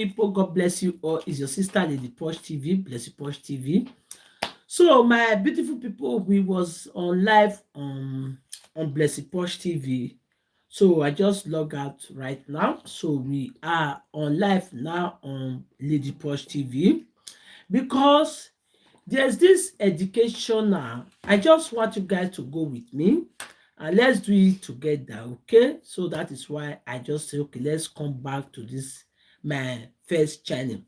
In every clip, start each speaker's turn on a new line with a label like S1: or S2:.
S1: People, God bless you all. Is your sister Lady Posh TV, Blessy Posh TV. So my beautiful people, we was on live on Blessy Posh TV. So I just log out right now. So we are on live now on Lady Posh TV because there's this educational. I just want you guys to go with me and let's do it together, okay? So that is why I just say, okay, let's come back to this my first channel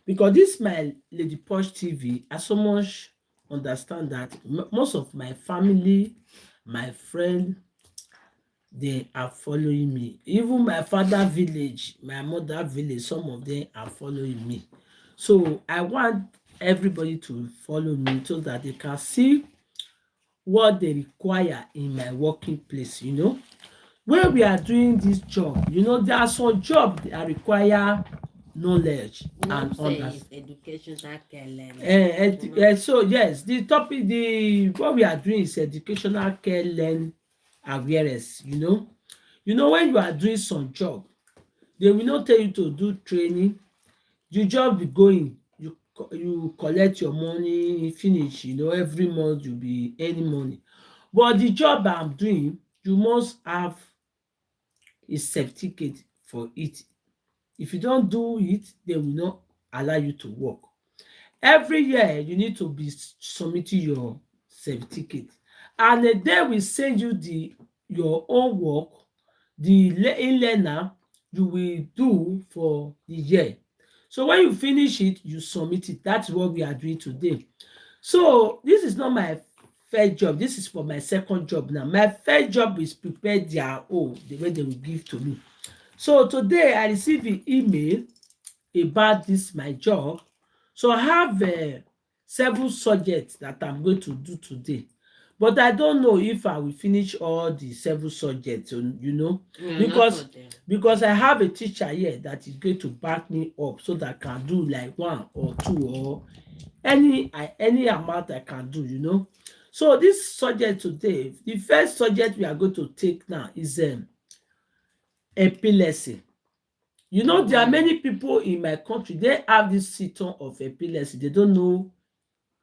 S1: because this my Lady Posh TV. I so much understand that most of my family, my friend, they are following me. Even my father village, my mother village, some of them are following me. So I want everybody to follow me so that they can see what they require in my working place, when we are doing this job, there are some jobs that require knowledge and
S2: Say it's educational care
S1: so yes, the topic, the what we are doing is educational care learn awareness. When you are doing some job, they will not tell you to do training. You just be going, you collect your money, finish. Every month you be earning money, but the job I'm doing, you must have a certificate for it. If you don't do it, they will not allow you to work. Every year you need to be submitting your certificate, and they will send you the your own work, the e-learner you will do for the year. So when you finish it, you submit it. That's what we are doing today. So this is not my first job, this is for my second job. Now my first job is prepare their own, the way they will give to me. So today I received an email about this my job. So I have several subjects that I'm going to do today, but I don't know if I will finish all the several subjects, because I have a teacher here that is going to back me up so that I can do like one or two or any amount I can do. So this subject today, the first subject we are going to take now is epilepsy. There are many people in my country, they have this symptom of epilepsy. They don't know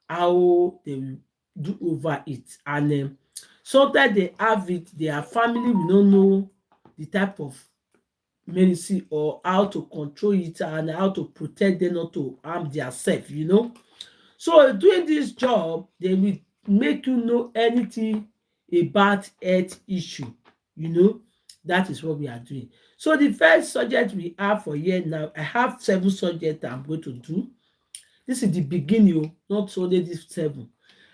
S1: how they will do over it, and sometimes they have it, their family will not know the type of medicine or how to control it and how to protect them not to harm themselves. So doing this job, they will make you know anything about health issue. you know that is what we are doing. So the first subject we have for here now, I have 7 subjects I'm going to do. This is the beginning, not only this 7.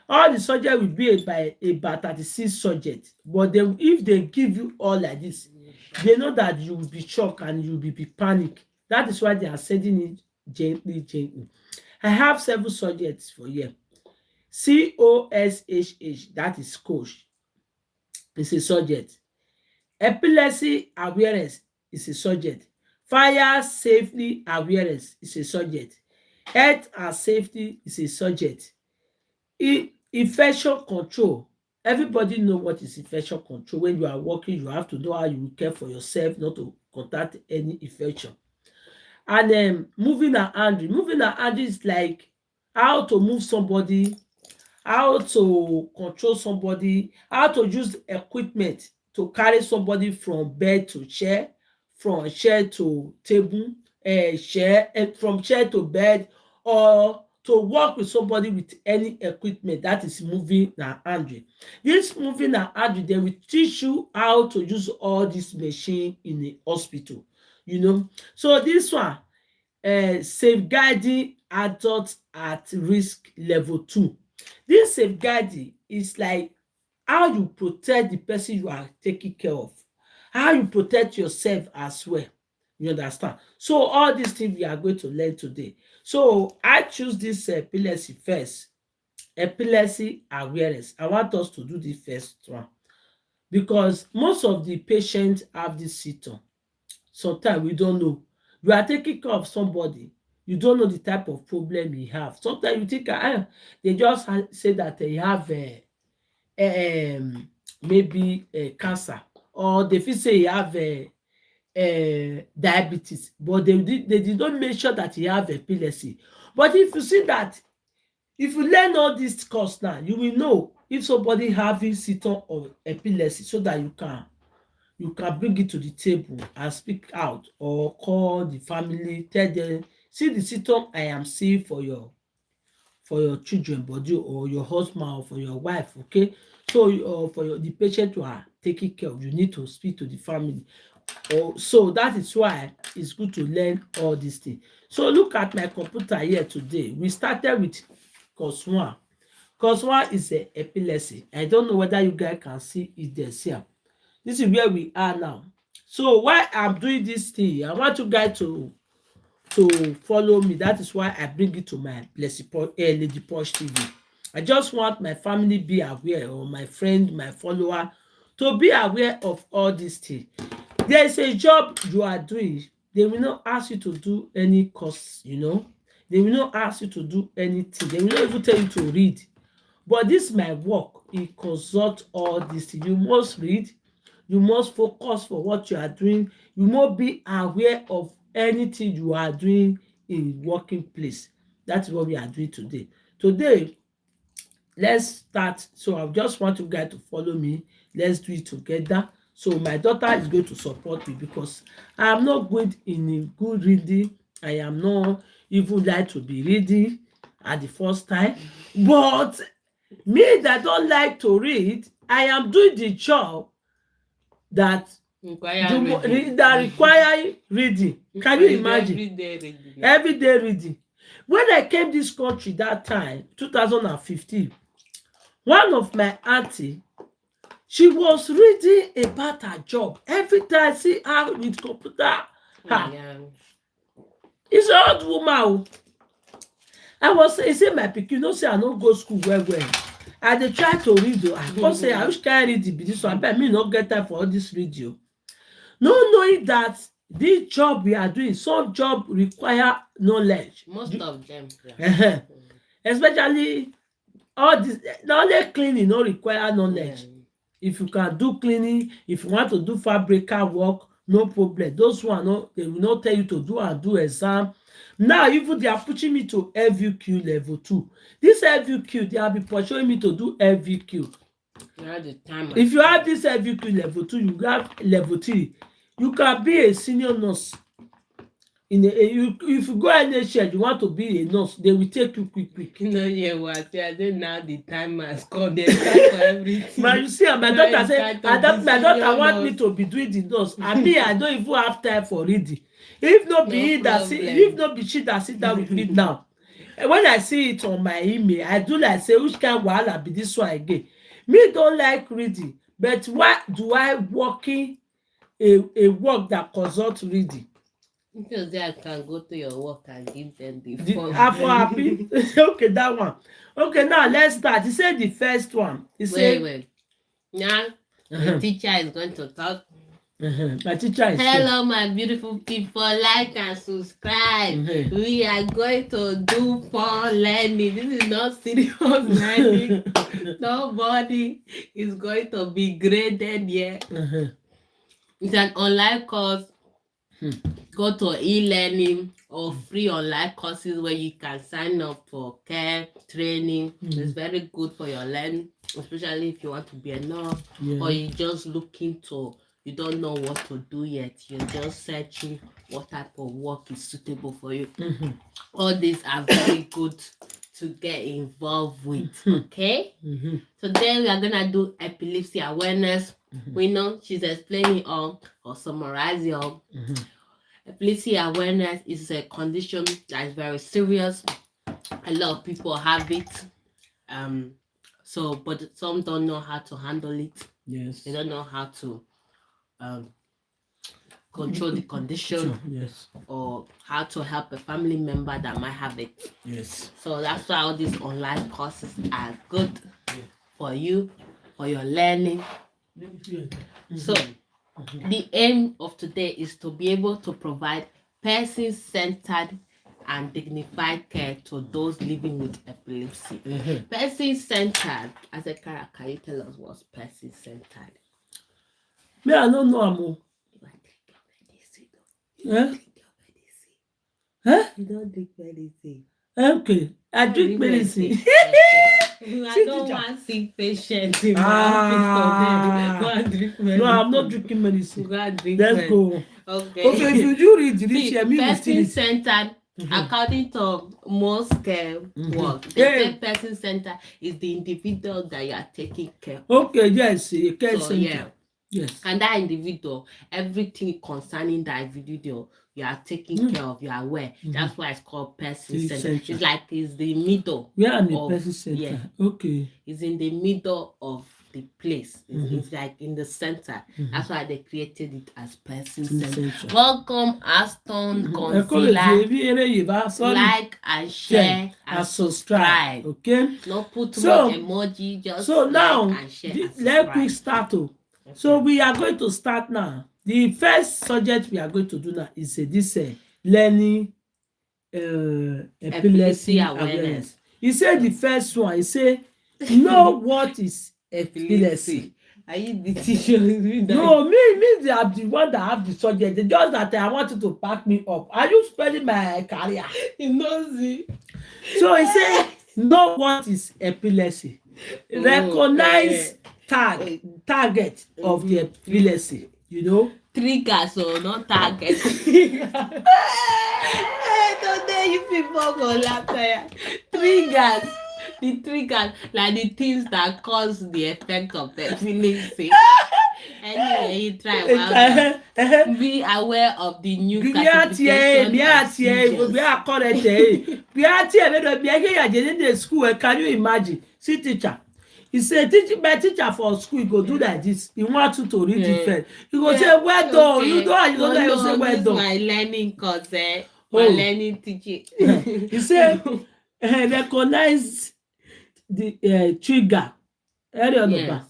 S1: All the subject will be about 36 subjects, but then if they give you all like this, they know that you will be shocked and you will be panic. That is why they are sending it gently, gently. I have 7 subjects for here. COSHH, that is coach, is a subject. Epilepsy awareness is a subject. Fire safety awareness is a subject. Health and safety is a subject. Infection control. Everybody know what is infection control. When you are working, you have to know how you will care for yourself not to contact any infection. And moving and handling. Moving and handling is like how to move somebody, how to control somebody, how to use equipment to carry somebody from bed to chair, from chair to table, from chair to bed, or to work with somebody with any equipment. That is moving and handling. This moving and handling, they will teach you how to use all this machine in the hospital. So this one, safeguarding adults at risk level 2. This safeguarding is like how you protect the person you are taking care of, how you protect yourself as well. You understand? So all these things we are going to learn today. So I choose this epilepsy first. Epilepsy awareness. I want us to do the first one because most of the patients have this symptom. Sometimes we don't know. You are taking care of somebody, you don't know the type of problem he have. Sometimes you think they just say that they have maybe cancer, or they fit say he have diabetes, but they did not make sure that he have epilepsy. But if you see that, if you learn all this course now, you will know if somebody having symptom of epilepsy, so that you can bring it to the table and speak out, or call the family, tell them, see the symptom I am seeing for your children body, or your husband, or for your wife, okay? So for the patient you are taking care of, you need to speak to the family. Or so that is why it's good to learn all these things. So look at my computer here today. We started with course one. Course one is a epilepsy. I don't know whether you guys can see it there. See am. This is where we are now. So why I'm doing this thing, I want you guys to follow me. That is why I bring it to my Lady Posh TV. I just want my family be aware, or my friend, my follower, to be aware of all these things. There is a job you are doing. They will not ask you to do any course, you know. They will not ask you to do anything. They will not even tell you to read. But this my work. It consult all these things. You must read. You must focus for what you are doing. You must be aware of anything you are doing in working place. That's what we are doing today. Today, let's start. So I just want you guys to follow me. Let's do it together. So my daughter is going to support me, because I am not good in a good reading. I am not even like to be reading at the first time. But me that don't like to read, I am doing the job that that require reading. Can you imagine? Everyday reading. When I came this country that time, 2015, one of my auntie, she was reading about her job. Every time I see her with computer, it's an old woman. I was say my pikin, you know, say I no go school well. I dey try to read. I come say I wish can read be this one, but me no get time for all this video. No knowing that this job we are doing, some job require knowledge.
S2: Most of them.
S1: Especially all this, not only cleaning no require knowledge.
S2: Yeah.
S1: If you can do cleaning, if you want to do fabrica work, no problem. Those one, no, they will not tell you to do exam. Now even they are pushing me to LVQ level 2. This LVQ, they have been pursuing me to do LVQ. If you have this LVQ level 2, you have level 3. You can be a senior nurse. If you go NHS, you want to be a nurse, they will take you quick.
S2: No, yeah, what? I don't now the time has come. They start for everything.
S1: But you see, my daughter say, my daughter want me to be doing the nurse. And me, I don't even have time for reading. If not be she that sit down with me now. When I see it on my email, I do like say, which kind of wahala be this one again? Me don't like reading, but why do I working a work that consult reading?
S2: Because I can go to your work and give them the form.
S1: I'm happy. Okay, that one. Okay, now let's start. He said the first one. He said,
S2: wait. Now, the teacher is going to talk.
S1: My teacher is
S2: hello, my beautiful people. Like and subscribe. We are going to do fun learning. This is not serious learning. Nobody is going to be graded yet. It's an online course. Go to e-learning or free online courses where you can sign up for care training. It's very good for your learning, especially if you want to be a nurse or you're just looking to, you don't know what to do yet. You're just searching what type of work is suitable for you. All these are very good to get involved with. Okay? Today we are gonna do epilepsy awareness. We know she's explaining all or summarizing all. Epilepsy awareness is a condition that is very serious. A lot of people have it. But some don't know how to handle it.
S1: Yes.
S2: They don't know how to control the condition.
S1: Yes.
S2: Or how to help a family member that might have it.
S1: Yes.
S2: So that's why all these online courses are good for you, for your learning. So the aim of today is to be able to provide person-centered and dignified care to those living with epilepsy. Person-centered, as a character, can you tell us what's person-centered?
S1: Me, I don't know, Amo. Huh?
S2: Drink your medicine.
S1: Huh?
S2: You don't drink medicine.
S1: Okay, I
S2: Don't
S1: drink
S2: drink
S1: medicine.
S2: medicine. I
S1: See,
S2: don't
S1: teacher.
S2: want sick patients in my office today. Go
S1: Ah,
S2: and drink
S1: no, I'm not
S2: medicine.
S1: drinking medicine.
S2: Go and drink
S1: Let's
S2: medicine.
S1: go. Okay, if
S2: Okay.
S1: you do read this
S2: See,
S1: year, me will steal it.
S2: person-centered,
S1: Mhm.
S2: according to most work, they
S1: Yeah.
S2: say person-centered is the individual that you are taking care of.
S1: Okay, yes, care
S2: So yeah,
S1: center. Yes.
S2: and that individual, everything concerning that individual, you are taking care of, you are aware. That's why it's called person-centered.
S1: Center.
S2: It's like it's the middle
S1: Where am a
S2: of
S1: person center?
S2: yeah,
S1: Okay.
S2: it's in the middle of the place. It's like in the center. That's why they created it as person center. Welcome, Aston Concealer.
S1: Sorry.
S2: Like and share and subscribe.
S1: Okay.
S2: No put
S1: So-
S2: much emoji, just
S1: So
S2: like
S1: now,
S2: and share and
S1: let's
S2: subscribe.
S1: quick start. So we are going to start now. The first subject we are going to do now is this learning epilepsy awareness. He said the first one, he say know what is epilepsy.
S2: Are you the teacher?
S1: No, me they are the one that have the subject. It's just that I want you to back me up. Are you spelling my career?
S2: You know, see.
S1: So he say know what is epilepsy. Recognize target of the epilepsy. You know.
S2: Triggers or not target. Today you people go laugh there. Triggers. The triggers, like the things that cause the effect of the epilepsy. Anyway, you try well. Be aware of the new classification of seizures.
S1: Can you imagine? See teacher. He say my teacher for school he go do like this. He want you to read it first. He go say well done.
S2: Okay.
S1: You don't know you say well
S2: This
S1: done.
S2: my learning course, my learning teaching.
S1: He say recognize the trigger.
S2: Yes.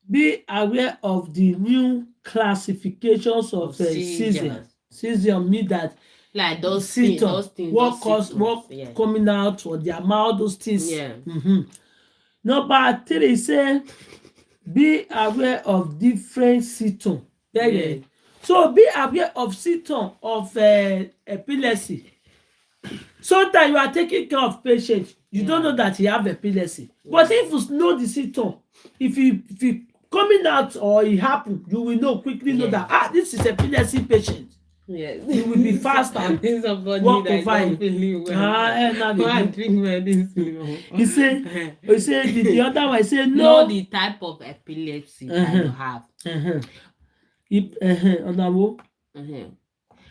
S1: Be aware of the new classifications of seizure. Seizure mean that
S2: like those
S1: symptoms,
S2: things,
S1: what coming out or their mouth, those things.
S2: Yeah.
S1: Number 3 say be aware of different symptoms.
S2: Yeah.
S1: So be aware of symptoms of epilepsy. Sometimes you are taking care of patient, you don't know that he have epilepsy. But if you know the symptom, if he coming out or it happen, you will know quickly know that this is epilepsy patient.
S2: Yes.
S1: You will be fast and walk over it.
S2: Drink medicine.
S1: He say the other one say
S2: know the type of epilepsy that you have.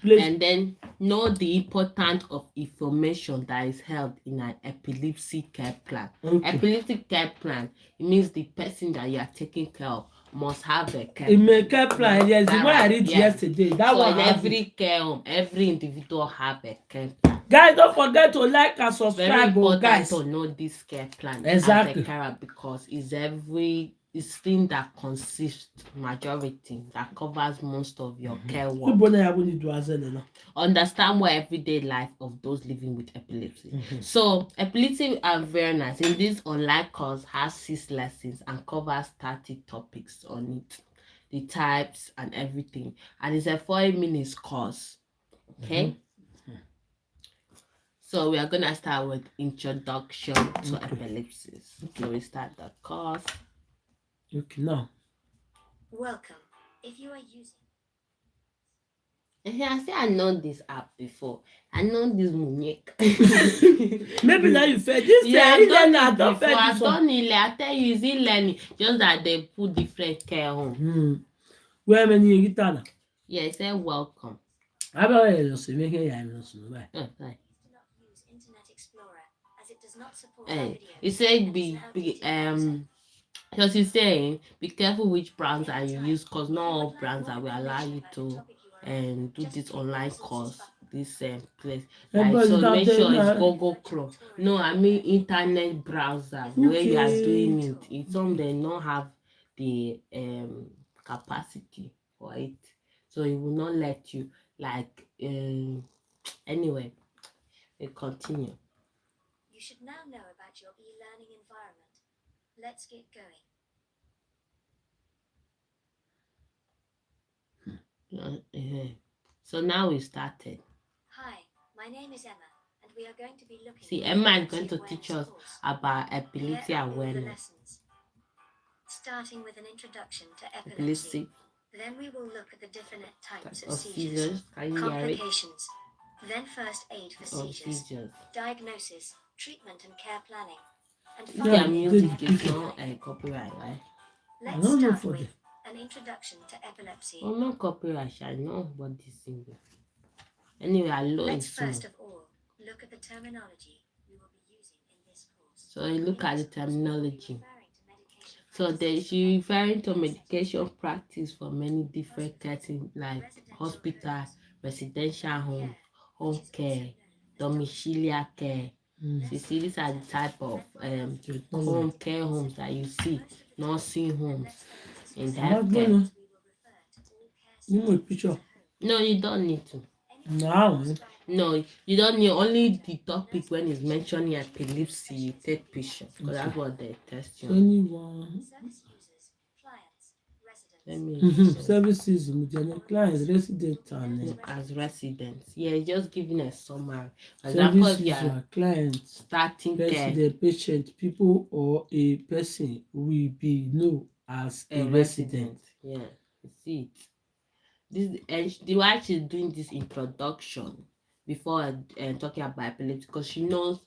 S2: And then know the importance of information that is held in an epilepsy care plan. Epilepsy care plan, it means the person that you are taking care of must have a care
S1: plan. Yes, the one I read yesterday. That one.
S2: So in every care home, every individual have a care plan.
S1: Guys, don't forget to like and subscribe.
S2: Very important
S1: guys.
S2: to know this care plan
S1: exactly.
S2: as a carer because it's thing that consists majority that covers most of your care work. Understand what everyday life of those living with epilepsy. So epilepsy awareness in this online course has 6 lessons and covers 30 topics on it, the types and everything, and it's a 40-minute course. Okay. So we are gonna start with introduction to epilepsy. So we start the course.
S1: Okay, now.
S3: Welcome. If you are using.
S2: I know this app before. I know this Munich.
S1: Maybe now you fed this.
S2: I've done it before. I've done it. I tell you, it's e-learning. Just that they put different care on.
S1: Where many you get now?
S2: Yeah, it said welcome.
S1: How about you say make it I'm not so bad.
S3: Use Internet Explorer as it does not support video.
S2: It said because it's saying be careful which browser you use because not all browser will allow you to do this online course this place. So make sure it's Google Chrome. No, I mean internet browser where you are doing it. It's some they don't have the capacity for it, so it will not let you anyway. We continue.
S3: You should now know about your e-learning environment. Let's get going.
S2: So now we started.
S3: Hi, my name is Emma, and we are going to be looking
S2: See,
S3: at
S2: Emma is
S3: epilepsy
S2: going to teach
S3: awareness
S2: us
S3: course.
S2: about
S3: Here
S2: epilepsy
S3: are all the
S2: awareness.
S3: lessons. Starting with an introduction to
S2: Epilepsy
S3: epilepsy. Then we will look at the different types of
S2: of
S3: seizures,
S2: seizures. Can you hear it?
S3: complications, then first aid for
S2: Of
S3: seizures,
S2: seizures.
S3: diagnosis, treatment and care planning, and
S2: If their
S3: finally
S2: music is
S1: Dedication.
S2: not copyright, right?
S1: I
S3: let's
S1: don't know
S3: start
S1: for
S3: with
S1: them.
S3: an introduction to epilepsy.
S2: Oh, not copyright. I know what this thing is. Anyway, I know
S3: Let's
S2: it's small.
S3: first of all look at the terminology we will be using in this course.
S2: So you look
S3: In
S2: at
S3: this
S2: the
S3: course, we will be
S2: terminology.
S3: referring to medication
S2: So
S3: practices
S2: she's referring to medication practice for many different settings like
S3: residential
S2: hospital,
S3: homes,
S2: residential home,
S3: care,
S2: home
S3: which is
S2: care,
S3: also known as
S2: domiciliary care.
S1: Mm.
S2: So you see, these are the type of home care homes that you see, nursing homes in the
S1: Am I
S2: healthcare.
S1: going
S3: we will refer to all care
S1: You know a
S3: settings
S1: picture.
S3: as a home.
S2: No, you don't need to.
S1: Now,
S2: No, you don't need only the topic when it's mentioning epilepsy, you take picture because that's what they test you.
S1: anyone.
S3: Service users, clients,
S2: Let
S3: residents.
S2: me
S1: Services, clients, residents,
S2: no,
S1: and
S2: as residents. Yeah, just giving a summary. For example,
S1: service
S2: if you are
S1: user, clients,
S2: starting care,
S1: resident, patient, people, or a person will be known as
S2: a
S1: a resident.
S2: resident. Yeah, you see it. This the why she's doing this introduction before talking about epilepsy because she knows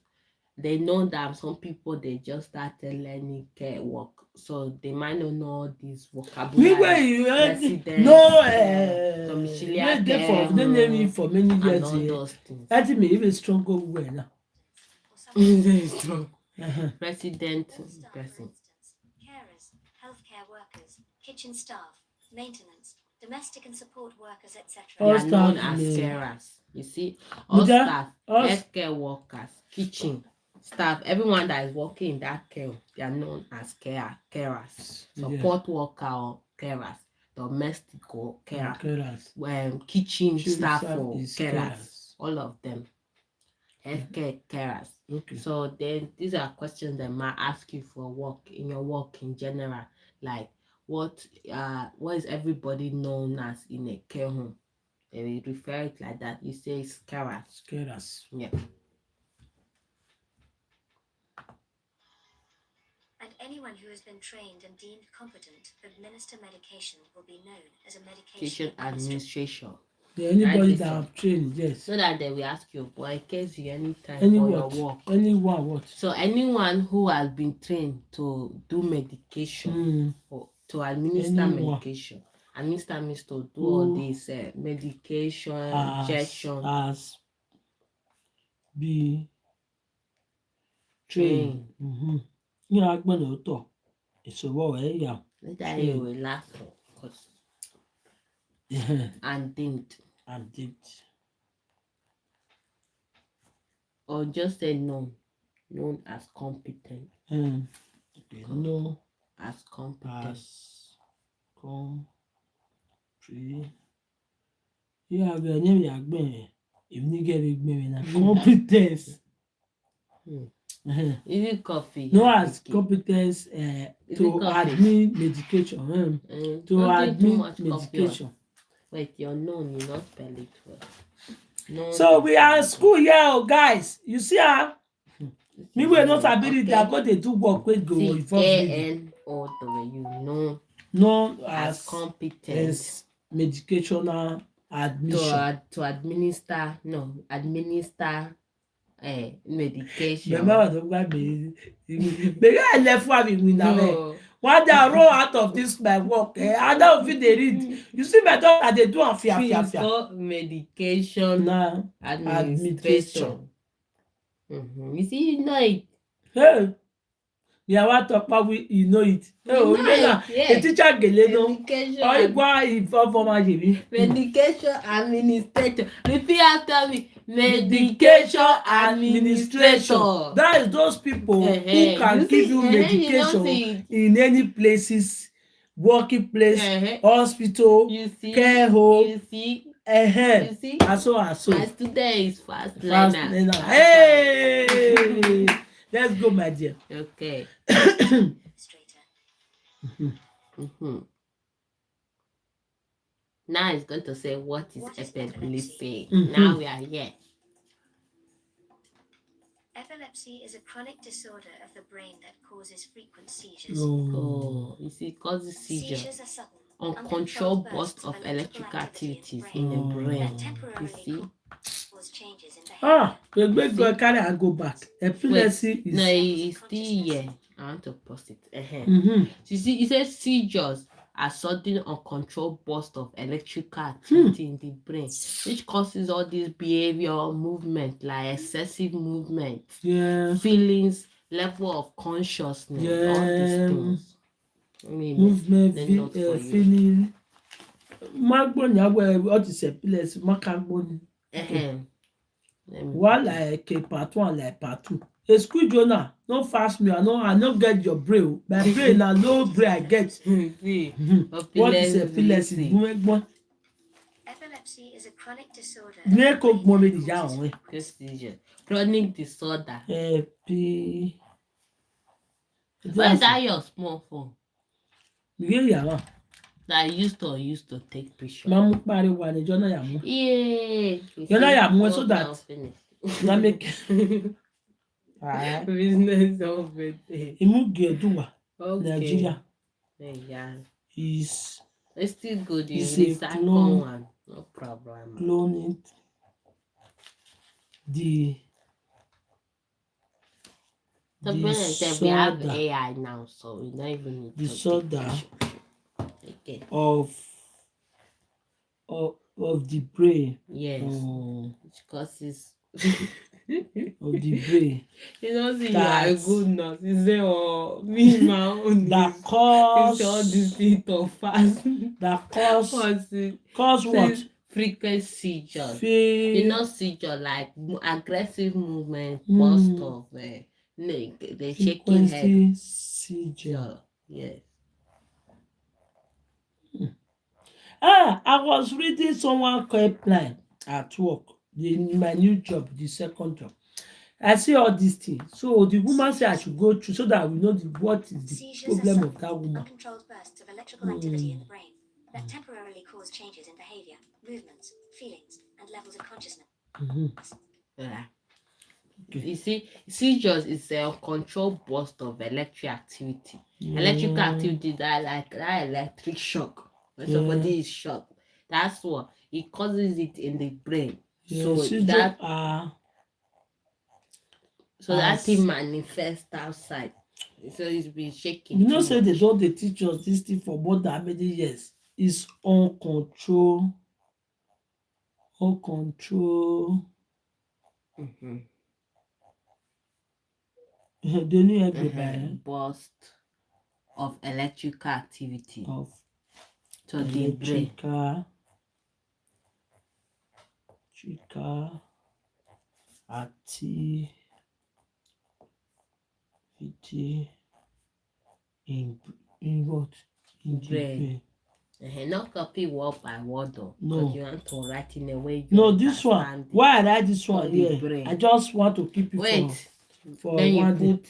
S2: they know that some people they just started learning care work, so they might not know all these vocabulary. Resident,
S1: No,
S2: domiciliary
S1: they
S2: care,
S1: name me for many
S2: and
S1: years.
S2: all those things.
S1: I think me even stronger way now.
S2: Very strong. Resident
S3: All staff, for
S2: person.
S3: instance, carers, healthcare workers, kitchen staff, maintenance, domestic and support workers, etc.
S2: They
S1: All
S2: are known
S1: staff
S2: as
S1: may-
S2: carers. You see, all
S1: But that-
S2: staff,
S1: us-
S2: healthcare workers, kitchen staff, everyone that is working in that care, they are known as carers. Support worker or carers, domestic or carer,
S1: carers.
S2: kitchen
S1: Children
S2: staff
S1: staff
S2: or
S1: is
S2: carers, all of them, healthcare carers.
S1: Okay.
S2: So then these are questions that might ask you for work in your work in general, like what is everybody known as in a care home? They will refer it like that. You say it's carers.
S1: Carers.
S2: Yeah.
S3: And anyone who has been trained and deemed competent to administer medication will be known as a medication
S2: Patient administration.
S1: Yeah, anybody
S2: Right,
S1: that have trained, yes.
S2: So that they will ask you, but in case you anytime
S1: Any
S2: for
S1: what?
S2: your work.
S1: Anyone what?
S2: So anyone who has been trained to do medication or to administer medication. Administer means to do all this medication, injection.
S1: As be trained. You know, I'm going to talk. It's a war, yeah.
S2: Later you will laugh because and didn't. Or just say known as competent.
S1: Okay, no.
S2: As competent.
S1: Yeah, the name you are going. If you get it, maybe not competence.
S2: Is it coffee?
S1: No, as competence to admin medication. To admin medication.
S2: Wait, you're known, you not spell it well. No.
S1: So we are in school here, guys. You see how me we not ability that go they do work wey go involve
S2: ANOW
S1: known
S2: as competent
S1: medicational admission
S2: to administer medication.
S1: Remember the guy maybe I left one with me now. One day I roll out of this my work. I don't feel they read. You see my daughter they do and fear.
S2: Medication administration. You see, you know it.
S1: Hey, yeah, what talk about you know it. Oh, you know the teacher gele no. Oh, why inform for my baby.
S2: Medication administrator. Repeat after me. Medication administrator.
S1: That is those people who can give you medication in any places, working place, hospital, care home.
S2: You see.
S1: And so.
S2: My student is fast learner.
S1: Hey, let's go, my dear.
S2: Okay. Now it's going to say what is
S3: What is
S2: epilepsy.
S1: Mhm.
S2: Now we are here.
S3: Epilepsy is a chronic disorder of the brain that causes frequent seizures.
S2: Oh, you see, it causes seizure.
S3: Seizures are sudden,
S2: Uncontrolled burst of electrical activities in the brain.
S3: that
S2: You
S3: temporarily
S2: see?
S3: cause changes in behavior.
S1: Ah, we go carry and go back. Epilepsy
S2: No,
S1: is.
S2: it's still here. I want to post it.
S1: Mhm.
S2: You see, it says seizures are sudden uncontrolled burst of electrical activity in the brain, which causes all this behavioral movement, like excessive movement,
S1: Yeah.
S2: feelings, level of consciousness, all these
S1: Yeah.
S2: things.
S1: Movement,
S2: Then not for you.
S1: feeling. Magboni awe what is epilepsy? Makagboni. One like a part one, like part two. A school journal, no fast me. I no get your brain. My brain na low brain I get.
S2: See,
S1: What is epilepsy?
S3: Epilepsy is a chronic disorder.
S1: Make up mommy the young.
S2: seizure, chronic disorder.
S1: Epi.
S2: Why is that your small phone
S1: Yeah.
S2: that I used to take picture?
S1: Mamu pariwo ni jona ya mu.
S2: Yeah.
S1: Jona ya mu so that na make
S2: business of it.
S1: imu geduwa
S2: Okay.
S1: Nigeria
S2: Yeah.
S1: is
S2: It's still good. You
S1: It's a
S2: second
S1: clone.
S2: one. No problem.
S1: cloning the
S2: So we have
S1: disorder
S2: AI now, so we don't even need to
S1: Disorder.
S2: take picture. Okay.
S1: of the brain.
S2: Yes.
S1: Oh,
S2: Which causes
S1: of the brain
S2: you know, see,
S1: That-
S2: you are a good nurse. You say, oh, me, my own.
S1: that
S2: It's all this
S1: cause
S2: thing of fast.
S1: that cause
S2: Cause
S1: what?
S2: frequent seizures.
S1: Feel
S2: You know, seizure like aggressive movement, burst of the shaking head.
S1: frequency seizure.
S2: Yes.
S1: I was reading someone pipeline at work. My new job, the second job. I see all these things. So the woman said I should go through so that we know what is the
S3: Seizures are
S1: problem of
S3: sudden,
S1: that woman.
S3: uncontrolled bursts of electrical activity in the brain that temporarily cause changes in behavior, movements, feelings, and levels of consciousness.
S2: Yeah.
S1: Okay.
S2: You see, seizures is a uncontrolled burst of electric activity. Electrical activity that like that electric shock. When somebody is shocked, that's what it causes it in the brain. So that thing manifests outside. So it's been shaking.
S1: You know, say they don't teach us this thing for more than many years. It's uncontrolled. They need everybody
S2: burst of electrical activity
S1: of
S2: to the brain.
S1: Electrical activity in what? In the brain.
S2: Not copy word by word though.
S1: No.
S2: You want to write in a way.
S1: No, this one. Why I write this one here?
S2: Brain.
S1: I just want to keep it for
S2: then
S1: one
S2: you
S1: day.
S2: put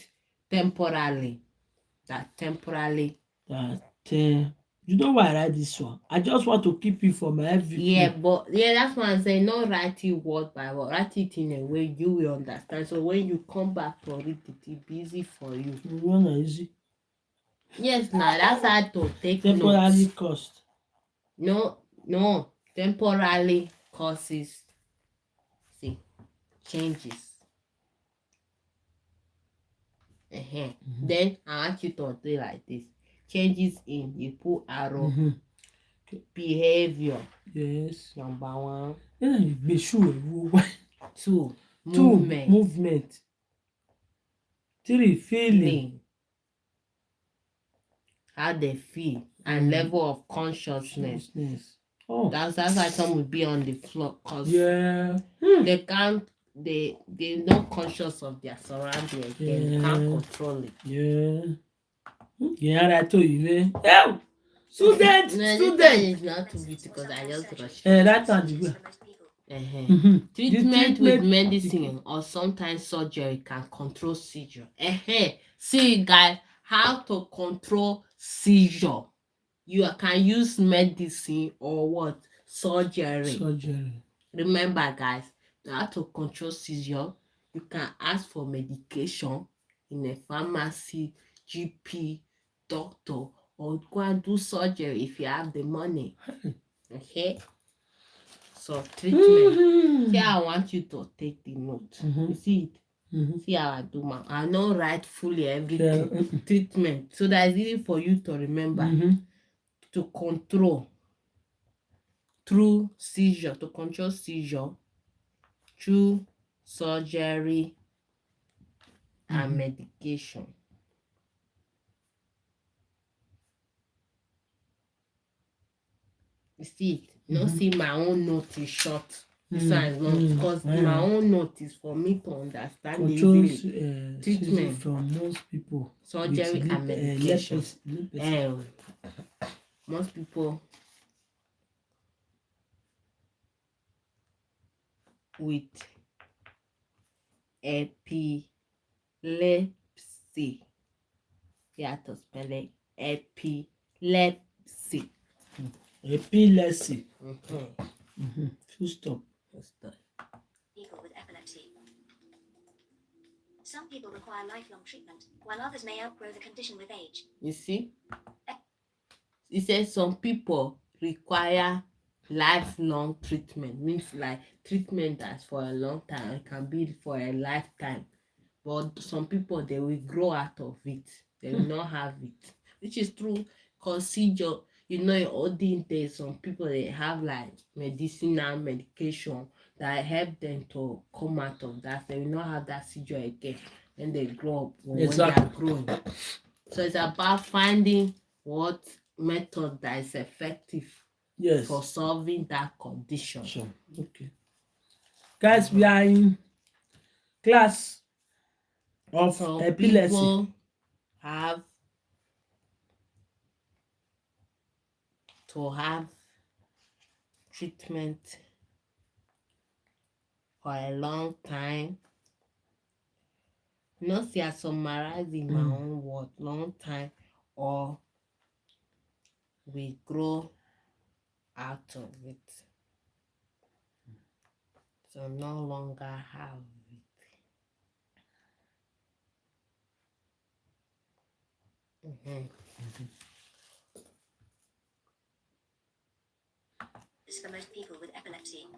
S2: temporarily. That temporarily.
S1: You know why I write this one? I just want to keep it for my everything.
S2: Yeah, but that's why I'm saying not write it word by word. Write it in a way you will understand. So when you come back to read it, it'll be easy for you.
S1: Easy.
S2: Yes, now that's how to take
S1: temporary
S2: notes.
S1: cost.
S2: No, temporarily causes changes. Then I want you to do like this. Changes in you put arrow. Behavior.
S1: Yes.
S2: Number 1.
S1: Be sure.
S2: 2. Movement.
S1: 3. Feeling.
S2: How they feel and level of consciousness.
S1: Oh.
S2: That's why some will be on the floor because
S1: they
S2: can't. They're not conscious of their surroundings. They can't control it.
S1: I told you, man. Student.
S2: Is not too big because I just rushed.
S1: That time.
S2: Treatment with medicine or sometimes surgery can control seizure. See, guys, how to control seizure. you can use medicine or what? Surgery.
S1: Surgery.
S2: Remember, guys, how to control seizure, you can ask for medication in a pharmacy, GP, doctor, or go and do surgery if you have the money. Okay? So, treatment. See, I want you to take the note. You see it? See how I do my. I know write fully everything.
S1: Yeah.
S2: Treatment. So that it's easy for you to remember. To control through seizure, to control seizure through surgery and medication. You see it? You know, see my own note is short. This one is long because my own note is for me to understand
S1: Controls
S2: easily.
S1: seizure
S2: Treatment,
S1: from most people.
S2: surgery
S1: with
S2: and medication.
S1: leprosy.
S2: Most people with epilepsy. You have to spell it epilepsy.
S1: Epilepsy. Full stop.
S3: People with epilepsy. Some people require lifelong treatment, while others may outgrow the condition with age.
S2: You see? It says some people require lifelong treatment. Means like treatment that's for a long time. It can be for a lifetime. But some people, they will grow out of it. They will not have it. Which is true. Because seizure, you know, in olden days, some people, they have like medicinal medication that help them to come out of that. They will not have that seizure again when they grow up or when they are growing. So it's about finding what method that is effective for solving that condition.
S1: Sure. Okay. Guys, we are in class of epilepsy.
S2: People have to have treatment for a long time. Not see, I summarize in my own word, long time, or we grow out of it. So no longer have it.
S3: This is for most people with epilepsy.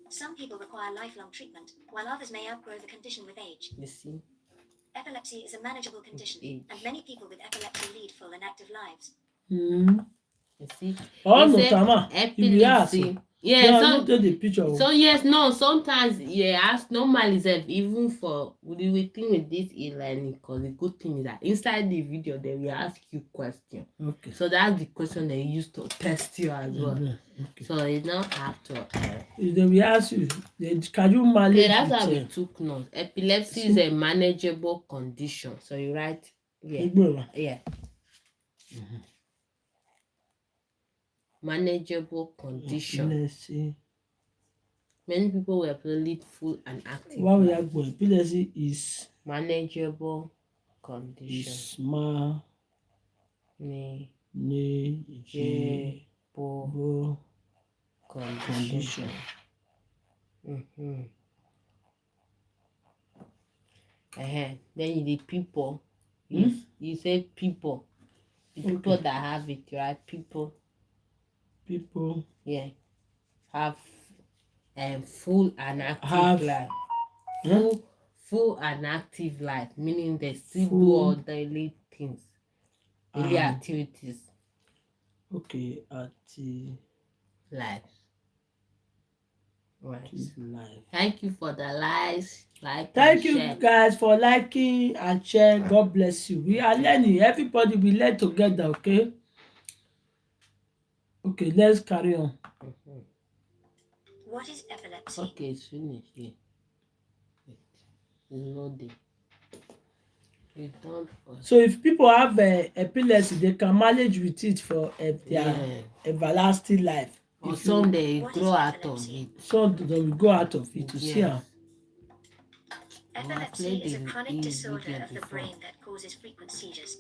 S3: Some people require lifelong treatment, while others may outgrow the condition with age.
S2: You see?
S3: Epilepsy is a manageable condition, and many people with epilepsy lead full and active lives.
S2: You see?
S1: Oh, no, Tama.
S2: Epilepsy.
S1: Yeah, the picture.
S2: So yes, no, sometimes as normally even for we think with this e-learning, because the good thing is that inside the video they will ask you questions.
S1: Okay.
S2: So that's the question they use to test you as well. Okay. So you don't have to.
S1: They will ask you, can you manage?
S2: Okay, that's how we took notes. Epilepsy is a manageable condition. So you write, yeah. Manageable condition.
S1: Epilepsy.
S2: Many people will lead full and active.
S1: What we have for epilepsy is
S2: manageable condition.
S1: Is condition.
S2: Then the people. You say people. The people that have it, right? People. Yeah. Have full and active life. Full and active life, meaning they still do all daily things, daily activities.
S1: Okay, active
S2: life. Right.
S1: Life.
S2: Thank you for the likes.
S1: Thank you guys for liking and sharing. God bless you. We are learning. Everybody we learn together, okay? Okay, let's carry on.
S3: What is epilepsy?
S2: Okay, it's finished. Yeah. It's loading.
S1: So if people have epilepsy, they can manage with it for their everlasting life.
S2: Or someday grow out of it.
S1: So they will go out of it to see how.
S3: Epilepsy is a chronic disorder of the brain that causes frequent seizures.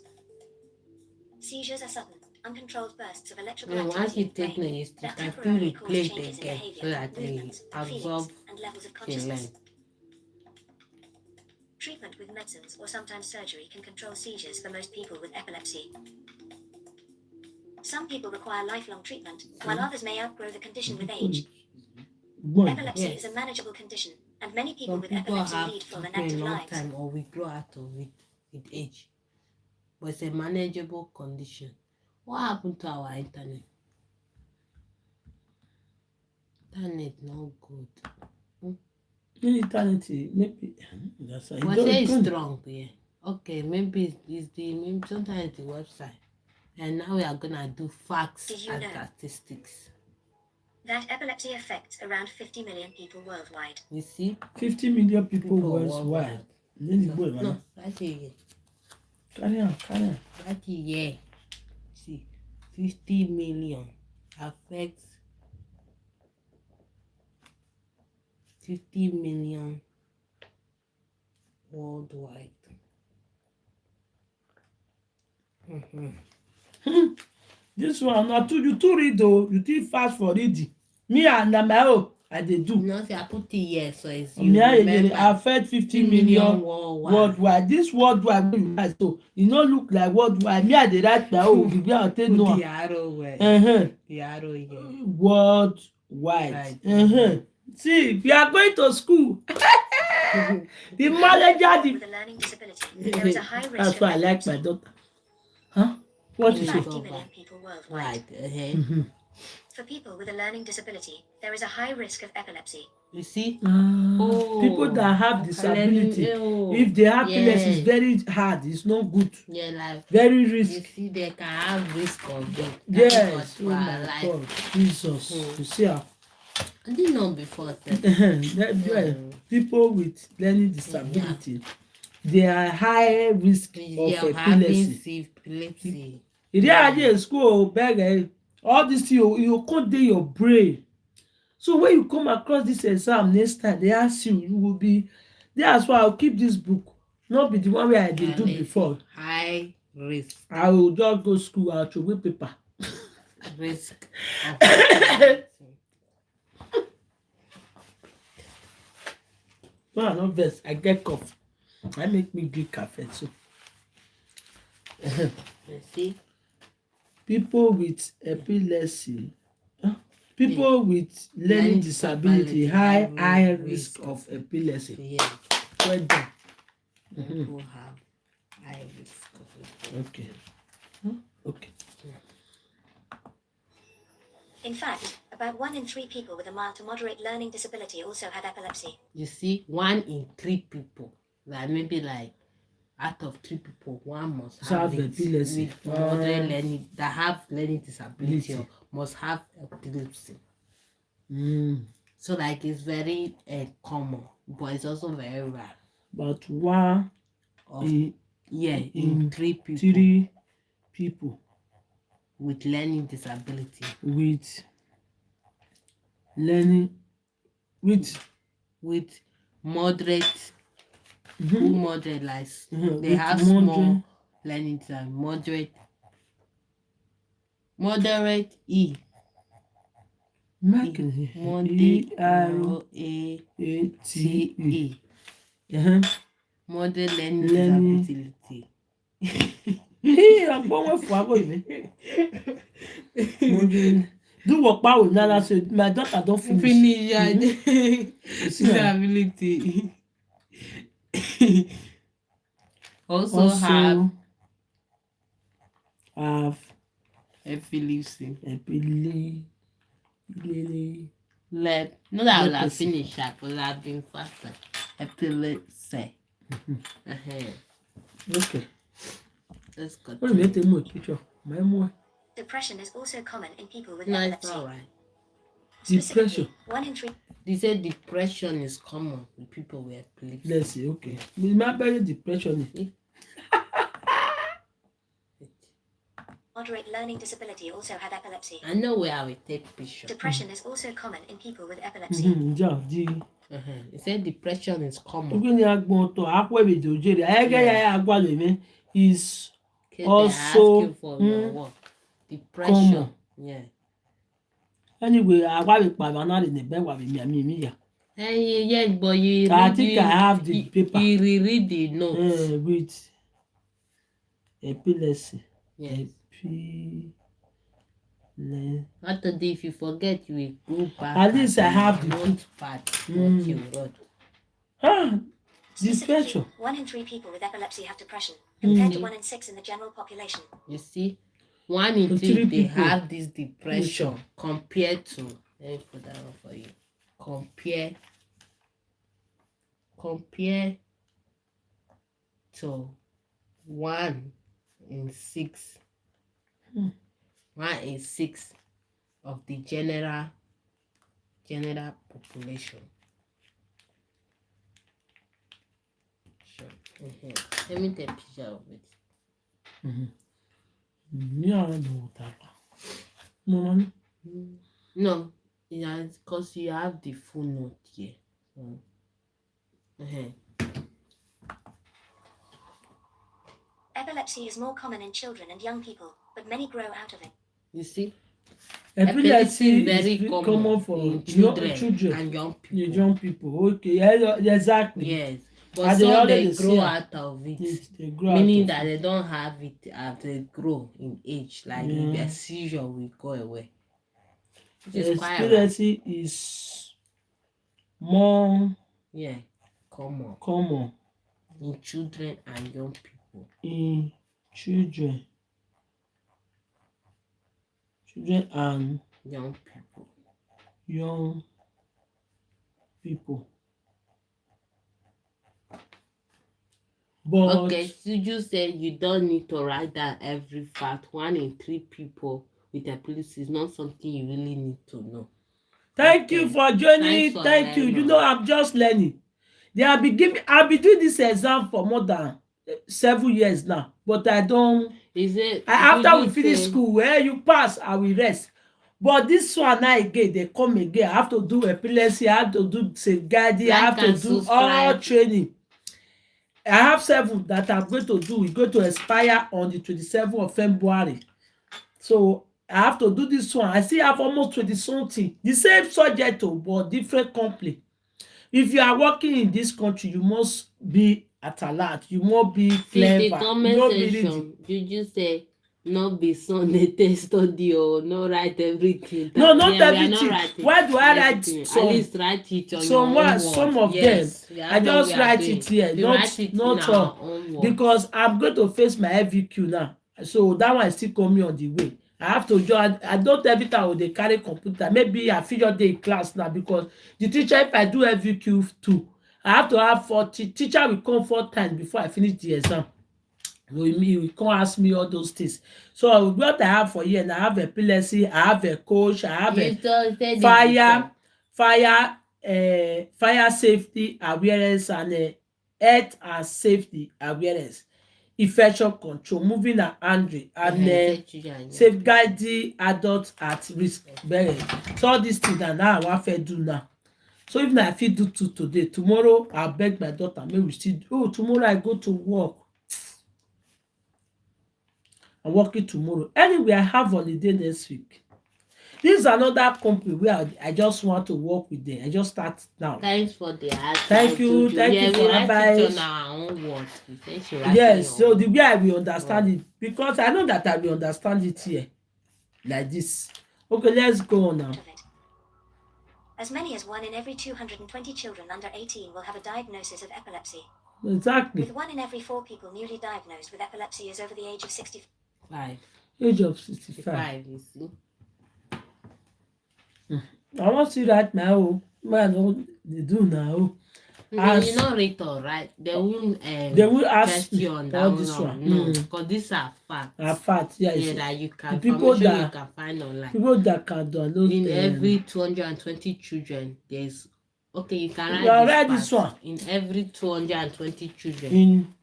S3: Seizures are sudden, uncontrolled bursts of electrical
S2: And once
S3: activity
S2: you
S3: in the
S2: take
S3: brain
S2: the history,
S3: that
S2: can still
S3: temporarily cause
S2: replay it
S3: changes in
S2: again
S3: behavior,
S2: so that they
S3: movements,
S2: absorb
S3: feelings, and levels of
S2: the
S3: consciousness.
S2: learn.
S3: Treatment with medicines or sometimes surgery can control seizures for most people with epilepsy. Some people require lifelong treatment, while others may outgrow the condition with age. Epilepsy is a manageable condition, and many people
S2: Some
S3: with
S2: people
S3: epilepsy
S2: have
S3: lead full and
S2: treatment
S3: active
S2: a long
S3: lives.
S2: time or we grow out of it with age. But it's a manageable condition. What happened to our internet? Internet not good.
S1: Internet, maybe that's why.
S2: But say it's strong, yeah. Okay, maybe maybe sometimes the website. And now we are gonna do facts
S3: Did you
S2: and
S3: know
S2: statistics.
S3: that epilepsy affects around 50 million people worldwide?
S2: You see?
S1: 50 million people
S2: People
S1: worldwide.
S2: worldwide. No, that's it.
S1: Carry on.
S2: That's it, yeah. See, 50 million affects 50 million worldwide.
S1: This one, you too read though. You too fast for reading. Me and my own, I dey do.
S2: No, see, I put it here, so it's
S1: Me
S2: remember.
S1: affect 50 million worldwide. This worldwide wey you write so e no look like worldwide. Me I dey write my own. The way I take know am.
S2: The arrow way. The arrow here.
S1: Worldwide. See, we are going to school. The manager,
S3: With a learning disability, there is a high risk
S1: that's
S3: of
S1: why I like my daughter. Huh? What is it?
S3: 50 million people worldwide.
S2: Right.
S3: For people with a learning disability, there is a high risk of epilepsy.
S2: You see?
S1: People that have disability, if they have epilepsy, it's very hard. It's not good.
S2: Yeah, like
S1: very risky.
S2: you see, they can have risk of it.
S1: Yes. Oh my God, Jesus. You see how?
S2: I didn't know before.
S1: People with learning disability, they are high risk of epilepsy. If are in school, beg all this you can't do your brain. So when you come across this exam next time, they ask you, you will be. That's why I'll keep this book. Not be the one where I did do before.
S2: High risk.
S1: I will just go school. I'll throw away paper.
S2: Risk.
S1: No, I'm not vex. I get cough. I make me drink cafe. So
S2: You see?
S1: People with epilepsy, people with learning disability, high risk of epilepsy.
S2: Yeah.
S1: Well done.
S2: People have high risk of epilepsy.
S1: Okay.
S3: In fact, about 1 in 3 people with a mild to moderate learning disability also have epilepsy.
S2: You see, 1 in 3 people, like maybe like out of 3 people, 1 must have
S1: epilepsy.
S2: Moderate learning that have learning disability or must have epilepsy. So like it's very common, but it's also very rare.
S1: But 1
S2: in 3 people.
S1: 3 people
S2: with learning disability.
S1: With learning with
S2: moderate moderate like they have small learning disability. Moderate E.
S1: ERATE.
S2: Moderate learning disability.
S1: I'm going for do what power now. So my daughter don't finish.
S2: Disability. also have epilepsy. No, that will have finished that because I've been faster. Epilepsy.
S1: Okay.
S2: Let's go.
S3: Depression is also common in people with
S2: No,
S3: epilepsy.
S2: it's all right.
S1: Depression.
S3: 1 in 3.
S2: They said depression is common with people with epilepsy.
S1: Let's see. Okay. Remember depression.
S3: Moderate learning disability also have epilepsy.
S2: I know where I will take picture.
S3: Depression is also common in people with epilepsy.
S2: They said depression is common.
S1: Is
S2: case they ask you for your work. Depression.
S1: common.
S2: Yeah.
S1: Anyway, I want to banana in the bed with me.
S2: Yes, but you
S1: I
S2: read,
S1: think I have the paper
S2: you read the notes.
S1: with epilepsy.
S2: Yes.
S1: Epilepsy.
S2: If you forget, you will go back.
S1: At least I have the
S2: notepad. What you wrote.
S1: Depression.
S3: Specifically, 1 in 3 people with epilepsy have depression, compared to 1 in 6 in the general population.
S2: You see, 1 in 3 they
S1: people
S2: have this depression compared to. Let me put that one for you. Compare to 1 in 6. 1 in 6 of the general population. Sure. Let me take a picture of it. No, it's because you have the full note here.
S3: Epilepsy is more common in children and young people, but many grow out of it.
S2: You see?
S1: Epilepsy
S2: is very
S1: common for
S2: children
S1: and
S2: young people.
S1: Young people. Okay, yeah, exactly.
S2: Yes. But some they grow out of it.
S1: They grow
S2: meaning
S1: out
S2: that they don't have it as they grow in age, like their seizure will go away.
S1: Epilepsy is more
S2: common in children and young people.
S1: In children and
S2: young
S1: people. But
S2: okay, so you said you don't need to write down every fact. 1 in 3 people with epilepsy is not something you really need to know.
S1: Thank you for joining. Thank you. You know, I'm just learning. I've been doing this exam for more than 7 years now, but I don't. After we finish school, you pass, I will rest. But this one now again, they come again. I have to do epilepsy. I have to do safeguarding. I have to do all training. I have 7 that I'm going to do. It's going to expire on the 27th of February. So I have to do this one. I still have almost 20 something. The same subject, but different company. If you are working in this country, you must be at alert. You must be clever.
S2: See, the comment section, you say, not be Sunday study or not write everything.
S1: No, not everything. Why do I write some?
S2: At least write it on your own word.
S1: Some of them. I just write it here. Not all. Because I'm going to face my FVQ now. So that one is still coming on the way. I have to join. I don't every time they carry computer. Maybe I figure day in class now because the teacher, if I do FVQ too, I have to have 40. Teacher will come 4 times before I finish the exam. We can't ask me all those things. So what I have for here, and I have epilepsy, I have a coach, I have a fire safety awareness and health and safety awareness, infection control, moving and handling, and safeguarding adults at risk. So all these things that now I want to do now. So if I fit do 2 today, tomorrow I'll beg my daughter, maybe we still tomorrow I go to work. I'm working tomorrow. Anyway, I have holiday next week. This is another company where I just want to work with them. I just start now.
S2: Thanks for the advice.
S1: Thank you for advice. Yes, so the way I will understand it, because I know that I will understand it here, like this. Okay, let's go on now.
S3: As many as 1 in every 220 children under 18 will have a diagnosis of epilepsy.
S1: Exactly.
S3: With 1 in every 4 people newly diagnosed with epilepsy is over the age of 65.
S1: Age of 65.
S2: You see?
S1: I want to see that now. Man, they do now.
S2: You not read all right. They will
S1: ask
S2: you on
S1: all this one.
S2: No, because these are facts.
S1: Facts, yes.
S2: Yeah, that you can.
S1: People that
S2: you can find online.
S1: People that can download.
S2: In every 220 children, there's you can
S1: write this one.
S2: In every 220 children.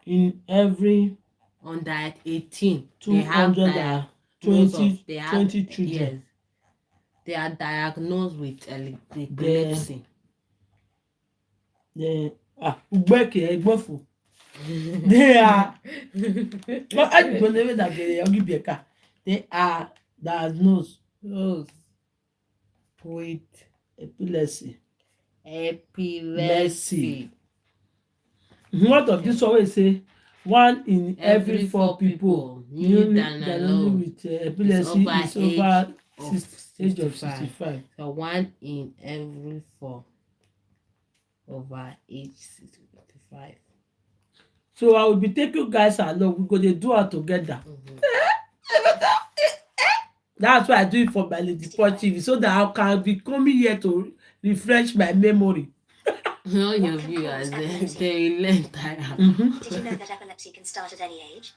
S1: In every
S2: under 18,
S1: 220 children.
S2: Yes, they are diagnosed with epilepsy.
S1: They are. But I don't know that they are diagnosed
S2: Those with
S1: epilepsy.
S2: epilepsy.
S1: What of this always say 1 in every 4 people
S2: new than
S1: diagnosed
S2: alone
S1: with epilepsy is over age of 65.
S2: So 1 in every 4 over age 65.
S1: So I will be taking you guys along. We go dey do am together. That's why I do it for my Lady Punch TV, so that I can be coming here to refresh my memory.
S2: All your viewers, they learn tired.
S3: Did you know that epilepsy can start at any age?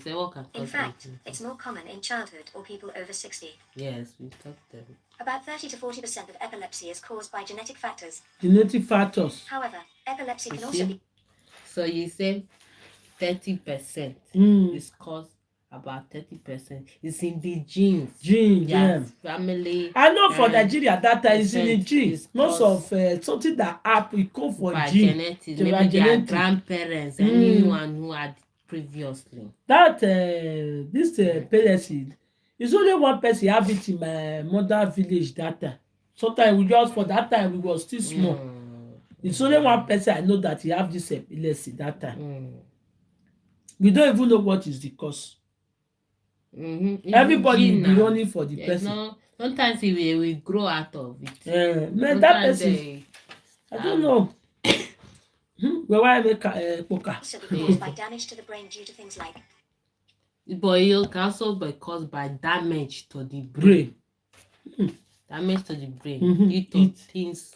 S2: So what can
S3: In
S2: cause
S3: fact,
S2: it?
S3: it's more common in childhood or people over 60.
S2: Yes, we talked them.
S3: About 30 to 40% of epilepsy is caused by genetic factors.
S1: Genetic factors.
S3: However, epilepsy
S2: You
S3: can also
S2: see?
S3: be
S2: So you say 30%
S1: Mm.
S2: is caused, about 30% is in the genes.
S1: Gene,
S2: Their
S1: yeah.
S2: family.
S1: I know for
S2: and
S1: Nigeria that time is in the gene.
S2: is
S1: Most
S2: caused
S1: of something that happen e come for
S2: by
S1: gene.
S2: genetics,
S1: They
S2: maybe
S1: were
S2: their
S1: genetic.
S2: grandparents, anyone who had previously.
S1: That this epilepsy, it's only one person have it in my mother village that time. Sometimes we just for that time we was still small. It's only one person I know that he have this epilepsy that time. We don't even know what is the cause. Everybody will be running for the person.
S2: No, sometimes we will grow out of it.
S1: Man, that person, I don't know. Well, why make poker?
S3: also be caused by damage to the brain due to things like
S2: But it can also be caused by damage to the brain. Damage to the brain due to things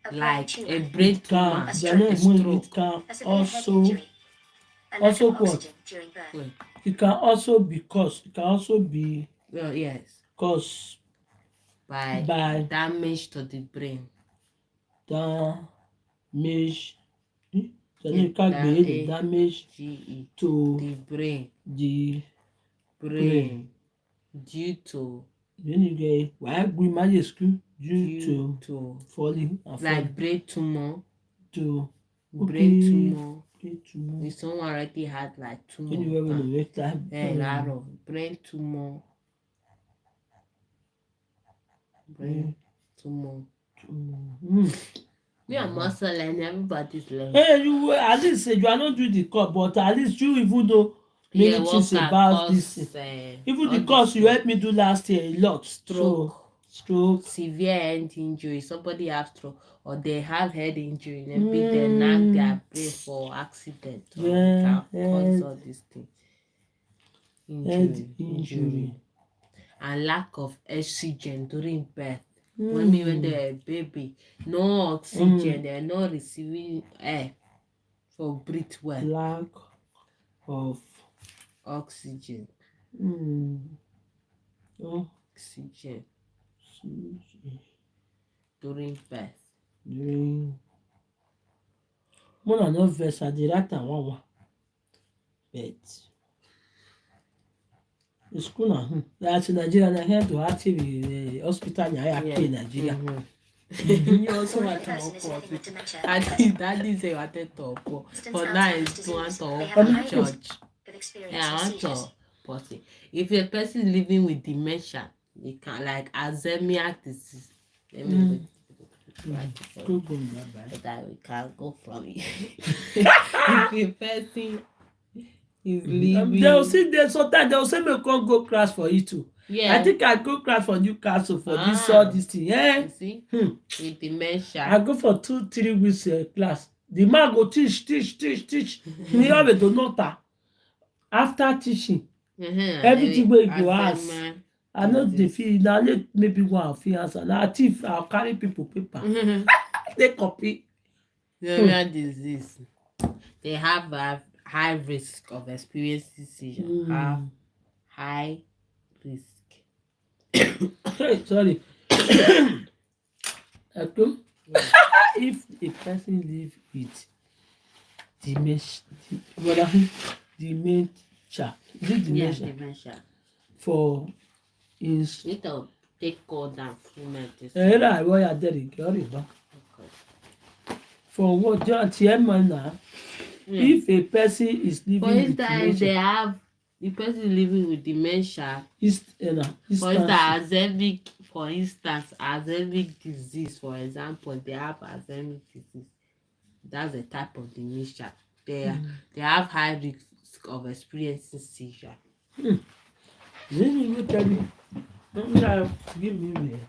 S3: a brain
S2: like
S3: tumor,
S2: a brain tumor,
S3: a
S2: a
S3: stroke,
S2: stroke.
S1: It can
S3: a severe head
S1: also
S3: injury, a lack
S1: also
S3: of
S1: what?
S3: oxygen during birth.
S1: It can also be caused. It can also be
S2: Well, yes,
S1: caused
S2: by damage to the brain.
S1: Damage. So you can't be damage
S2: G-E,
S1: to
S2: the brain.
S1: the
S2: Brain due to
S1: why we manage school
S2: due to
S1: falling
S2: like brain tumor.
S1: To
S2: Brain tumor.
S1: brain tumor.
S2: If someone already had like tumor. Brain tumor. Brain tumor. Me and Master learning, everybody's learning.
S1: Hey, you at least you are not doing the course, but at least you even know many things about this. Even the course you helped me do last year a lot. Stroke,
S2: severe head injury. Somebody have stroke or they have head injury. Maybe they knock their brain for accident or can cause all these things. Injury. And lack of oxygen during birth. When they're a baby, no oxygen, they're not receiving air for breathe well.
S1: Lack of
S2: oxygen. Oxygen during birth.
S1: More than no verse, I did that one. But the school now, that's in Nigeria, and I had to active the hospital in Nigeria.
S2: You also want to hospital. That is a wanted to go. For now, it's want to open church. Yeah, I want to. But if a person is living with dementia, you can like Alzheimer's disease. But we can't go from it. If a person is living,
S1: they'll see there sometimes they'll say me can't go class for you too.
S2: Yeah,
S1: I think I go class for Newcastle for this thing. Yeah,
S2: you see, with dementia,
S1: I go for 2-3 weeks class. The man go teach. Me always do not. After teaching, everything wey go ask. I know the fee now. Let maybe one fee answer. Now thief, I'll carry people paper. They copy.
S2: Disease. They have a high risk of experiencing seizure. Have high risk.
S1: Sorry. If a person live with dementia, is it dementia?
S2: Dementia.
S1: For is
S2: Little take all down through medicine.
S1: For what? Just now. If a person is
S2: For
S1: living with
S2: instance, they
S1: dementia,
S2: have the person living with dementia. For instance, Alzheimer's disease, for example, they have Alzheimer's disease. That's a type of dementia. They have high risk of experiencing seizure.
S1: Let me go tell you. Let me give me there.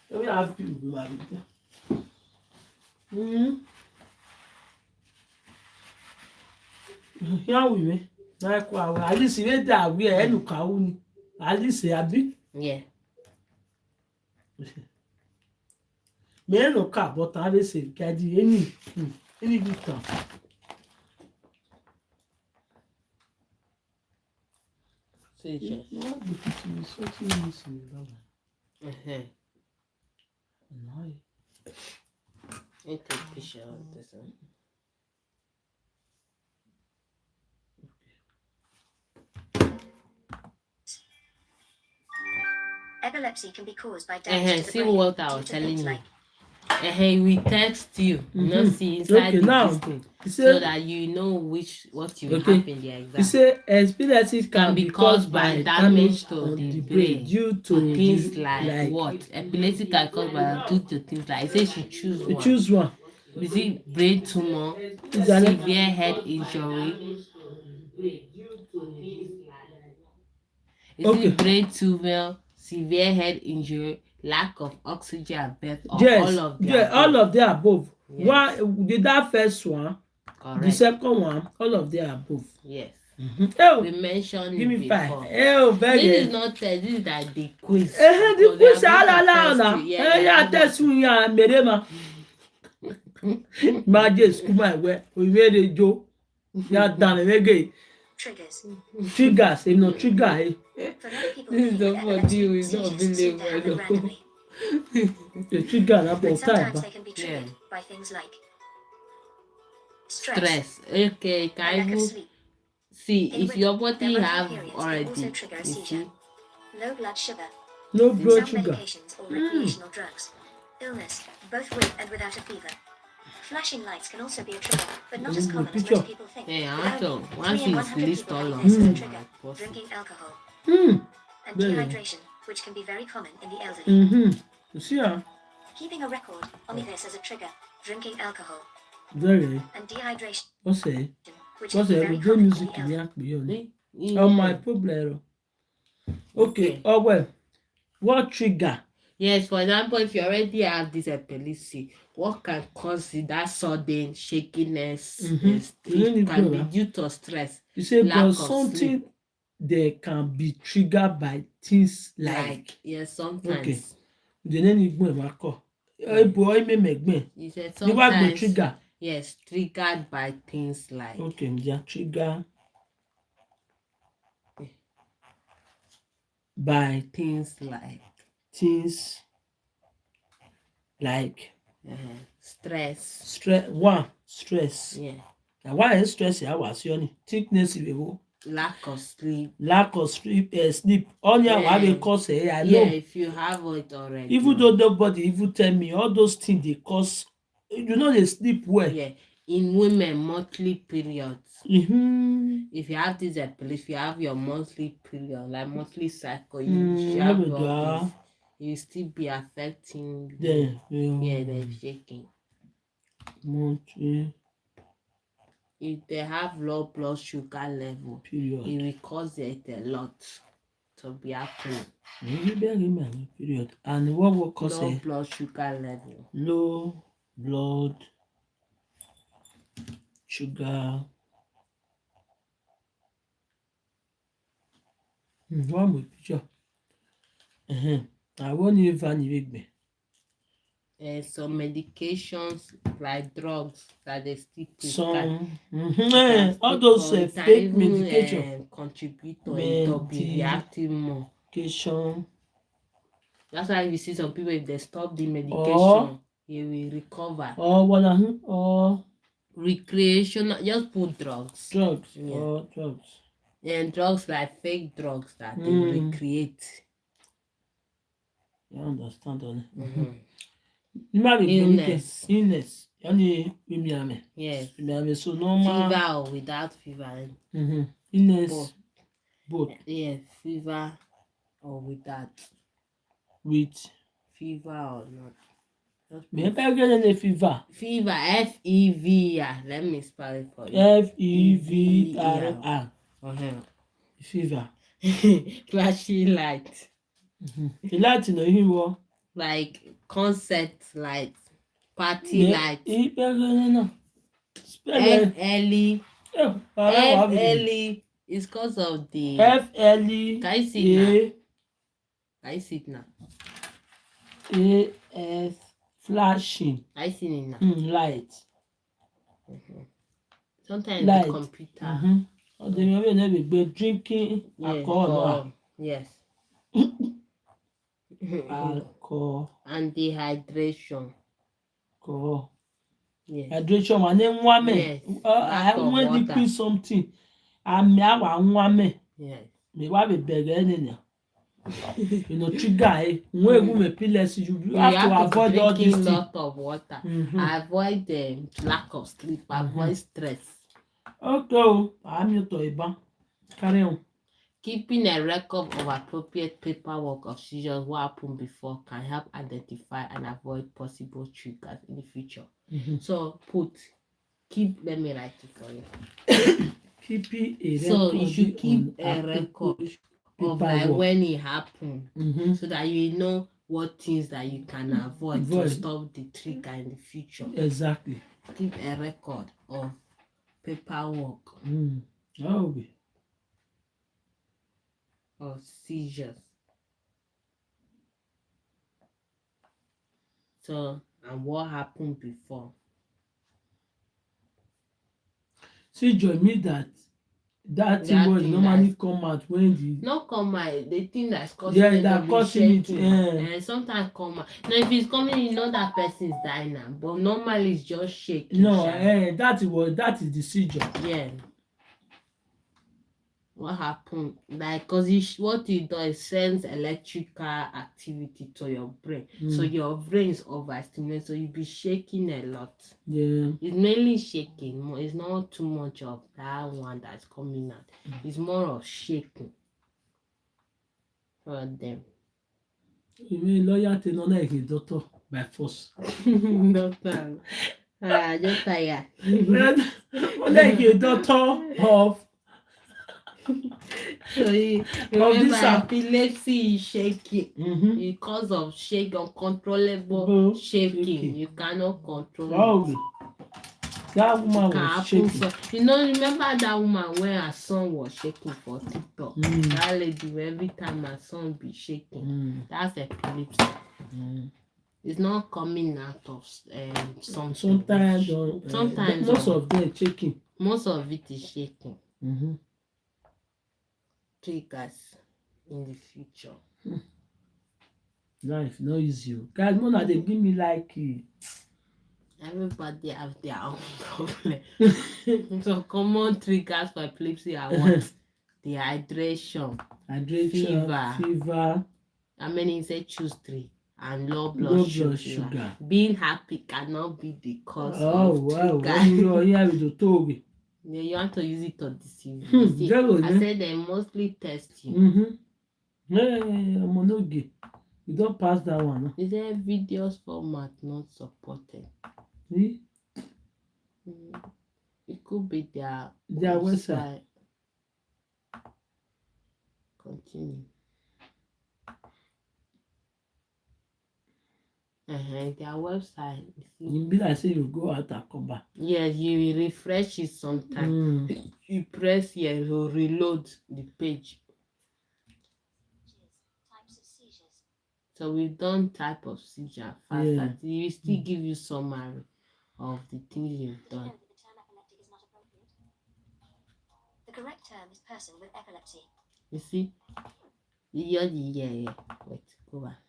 S1: Let me have you do my Here we me. Like wow, at least you that we are look out. At least you abi.
S2: Yeah.
S1: Me no car, but I dey say kadi any good time.
S2: Seizure.
S1: What the people is something missing about
S2: Uh-huh.
S1: that?
S2: Let me take a picture of this one.
S3: Epilepsy can be caused by damage to the
S2: See
S3: brain
S2: what I
S3: due
S2: was
S3: to
S2: telling
S3: things
S2: you.
S3: like
S2: We text you, not see inside
S1: Okay,
S2: the
S1: now,
S2: system,
S1: you
S2: so
S1: say,
S2: that you know what you will
S1: okay,
S2: have in the exam.
S1: you say epilepsy can be caused by damage
S2: to
S1: on
S2: the
S1: the brain due to
S2: things
S1: the,
S2: like what? Epilepsy can cause by due to things like. It says you choose
S1: you
S2: one.
S1: choose one.
S2: Is it brain tumor,
S1: Is that it?
S2: severe head injury? Is
S1: Okay.
S2: it brain tumor, severe head injury, lack of oxygen at birth, or
S1: Yes,
S2: all of the
S1: yeah, all of the above.
S2: Yes.
S1: One did that first one,
S2: Correct.
S1: the second one, all of the above.
S2: Yes.
S1: Oh,
S2: We mentioned
S1: give
S2: it
S1: me 5.
S2: before.
S1: Oh, very
S2: This
S1: good.
S2: is not test. This is like the quiz.
S1: The
S2: Because they
S1: quiz
S2: are
S1: all
S2: going to
S1: around
S2: test
S1: now.
S2: you.
S1: Yeah, test me, yeah, merema. Imagine school my way. We made a joke. Yeah, done again.
S3: triggers.
S1: Triggers, you know, trigger.
S3: For many people
S2: This is
S3: living
S2: not
S3: with
S2: for you.
S3: epilepsy,
S2: It's not
S3: seizures seem to
S2: believable.
S3: happen randomly.
S1: The trigger, na
S3: But
S1: about
S3: sometimes
S1: time.
S3: they can be triggered by things like stress,
S2: Stress. Okay,
S3: a
S2: can
S3: lack of
S2: you
S3: sleep.
S2: see
S3: In
S2: if
S3: women,
S2: your body
S3: their monthly
S2: have
S3: periods can also
S2: already,
S3: trigger a
S2: you
S3: seizure.
S2: see,
S3: Low blood sugar,
S1: No blood
S3: some
S1: sugar.
S3: medications or recreational drugs, illness, both with and without a fever. Flashing lights can also be a trigger, but not as common as most people think.
S2: Hey,
S3: With
S2: Anto,
S3: only 3
S2: once
S3: in
S2: you
S3: 100
S2: list
S3: people
S2: all
S3: having
S2: of
S3: this as a
S2: them,
S3: trigger.
S2: like, what's
S3: Drinking alcohol
S1: Hmm.
S3: and
S1: Very.
S3: dehydration, which can be very common in the elderly.
S1: You see,
S3: Keeping a record, only this as a trigger, drinking alcohol
S1: very.
S3: and dehydration,
S1: What's it?
S3: which can
S1: What's
S3: be
S1: it?
S3: very
S1: We do
S3: common in
S1: music
S3: the
S1: in
S3: elderly.
S1: the on my problem. Okay. Oh well. What trigger?
S2: Yes, for example, if you already have this epilepsy, what can cause it? That sudden shakiness, it can be due to stress,
S1: You say,
S2: lack
S1: but
S2: of
S1: something
S2: sleep.
S1: they can be triggered by things like.
S2: Yes, sometimes.
S1: Okay. The name is Mako. Boy, me.
S2: You said
S1: The word
S2: sometimes.
S1: trigger.
S2: Yes, triggered by things like.
S1: Okay, they are triggered by
S2: things like. Stress.
S1: Stress.
S2: Yeah.
S1: Now why is stress? I was yawning. Thickness,
S2: lack of sleep.
S1: Sleep. Only what they cause I know.
S2: Yeah, if you have it already.
S1: Even though nobody even tell me all those things they cause, you know they sleep well.
S2: Yeah, in women monthly periods. If you have this epilepsy, if you have your monthly period, like monthly cycle, you have all this, you still be affecting the shaking.
S1: Monthly.
S2: If they have low blood sugar level,
S1: period.
S2: It will cause it a lot to be happening.
S1: Period. And what will cause
S2: low blood sugar level?
S1: Low blood sugar. One more picture. I want you to
S2: some medications like drugs that they still prescribe.
S1: All those fake medication
S2: contribute to it to be reacting more. That's why you see some people, if they stop the medication, they will recover.
S1: Or
S2: recreational, just put drugs.
S1: Drugs.
S2: And drugs like fake drugs that they recreate.
S1: You understand?
S2: Illness.
S1: Only Imiame.
S2: Yes.
S1: Imiame, so normal.
S2: Fever or without fever.
S1: Illness, both.
S2: Yes, fever or without.
S1: With.
S2: Fever or not.
S1: Me get a fever.
S2: Fever, F-E-V-R. Let me spell it for you.
S1: F-E-V-R-R. Fever.
S2: Flashing light.
S1: The light in the hero.
S2: Like concert light, party light. F-L-E. F-L-E is because of the
S1: F-L-E.
S2: Can you see it now? Can you see it now?
S1: A-S flashing.
S2: I see it now.
S1: Light.
S2: Sometimes
S1: light.
S2: the computer.
S1: They may never be drinking alcohol.
S2: Yes.
S1: Alcohol.
S2: And dehydration.
S1: Alcohol.
S2: Yes.
S1: Hydration. My name Wame. I want to do something. I'm now Wame.
S2: Yes.
S1: Me wa be beg anything. You know, trigger. When you epilepsy, you have to avoid all this thing.
S2: Lot of water. Avoid the lack of sleep. Avoid stress.
S1: Okay, I'm your toy ban. Carry on.
S2: Keeping a record of appropriate paperwork of seizures what happened before can help identify and avoid possible triggers in the future. So let me write it for you.
S1: Keeping a record.
S2: So you should keep a record of like when it happened, so that you know what things that you can avoid to stop the trigger in the future.
S1: Exactly.
S2: Keep a record of paperwork. Of seizures. So, and what happened before?
S1: Seizure means that thing will normally come out when
S2: not come out, the thing that's causing that causing it. And sometimes come out. Now if it's coming, you know that person is dying now, but normally it's just shaking.
S1: No, that is the seizure.
S2: Yeah. What happened? Like, cause what it does sends electrical activity to your brain, so your brain is overstimulated, so you be shaking a lot.
S1: Yeah,
S2: it's mainly shaking. It's not too much of that one that's coming out. It's more of shaking for them.
S1: You mean lawyer to not like a doctor by force?
S2: Doctor, just tired.
S1: Like a doctor of.
S2: So remember, epilepsy is shaking because of uncontrollable shaking. You cannot control it.
S1: That woman was shaking.
S2: Remember that woman when her son was shaking for TikTok? That lady, every time her son be shaking, that's epilepsy. It's not coming out of something.
S1: Sometimes most of them shaking.
S2: Most of it is shaking. Triggers in the future.
S1: Life no easy. Guys, Mona, they give me like
S2: everybody have their own problem. So common triggers for epilepsy are what? Dehydration, fever. How many say choose 3? And low blood sugar. Being happy cannot be the cause of trigger. Yeah, you want to use it to deceive you. I said they mostly test you.
S1: You don't pass that one.
S2: Is there videos format not supported?
S1: See?
S2: It could be their
S1: website.
S2: Continue. Their website.
S1: You be like say you go out and come back.
S2: Yes, you refresh it sometimes. You press here to reload the page.
S3: Types of seizures.
S2: So we've done type of seizure faster. Yeah. We still give you summary of the things you've done.
S3: The term epileptic is not appropriate. The correct term is person with epilepsy.
S2: You see? Yeah. Wait, go back.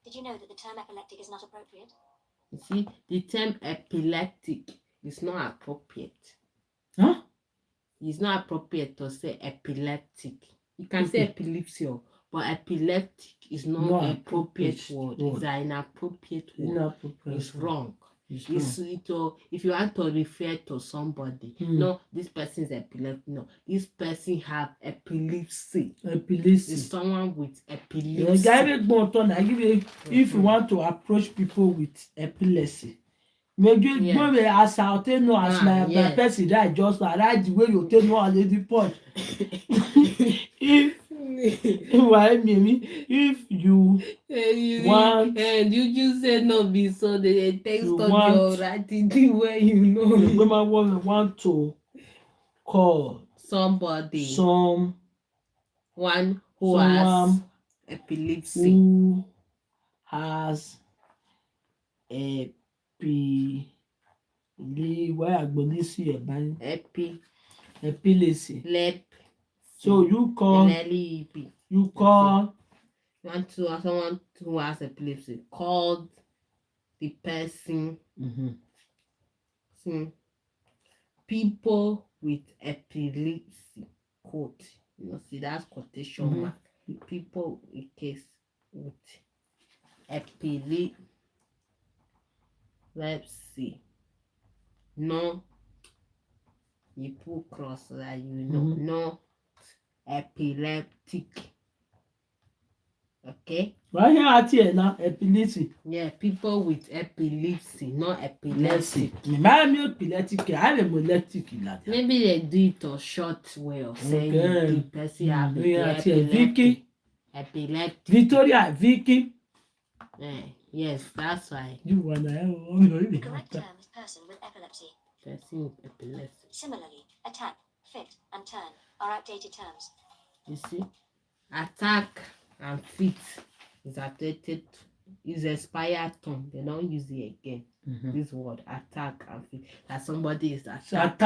S3: Did you know that the term epileptic is not appropriate?
S2: You see, the term epileptic is not appropriate.
S1: Huh?
S2: It's not appropriate to say epileptic. You can say epilepsy, but epileptic is not an appropriate word. It's an inappropriate word. It's wrong. It's to, if you want to refer to somebody, no, this person is epileptic. No, this person have epilepsy.
S1: Epilepsy.
S2: It's someone with
S1: Yeah,
S2: epilepsy.
S1: If you want to approach people with epilepsy, maybe as I take know as my person that just write the way you take know as the punch. If you want,
S2: and you just said no be so they text
S1: you
S2: on
S1: want-
S2: your writing the way you know.
S1: remember what we want to call
S2: Somebody,
S1: someone
S2: who has epilepsy.
S1: who has epilepsy. So you call
S2: You want to have someone who has epilepsy, called the person people with epilepsy, quote, see that's quotation mark, people in case with epilepsy, no, you put cross so that you know, no epileptic. Okay.
S1: Right here at here now, epilepsy.
S2: Yeah, people with epilepsy, not epilepsy.
S1: Epileptic. I'm epileptic.
S2: Maybe they do it a short way of saying the person have
S1: Vicky.
S2: Epileptic.
S1: Victoria, Vicky.
S2: Yes, that's why.
S1: You wanna
S3: The correct term is person with epilepsy.
S2: Person with epilepsy.
S3: Similarly, attack, fit, and turn are outdated terms.
S2: You see, attack and fit is outdated, is expired term. They don't use it again. This word attack and fit, that somebody is attacked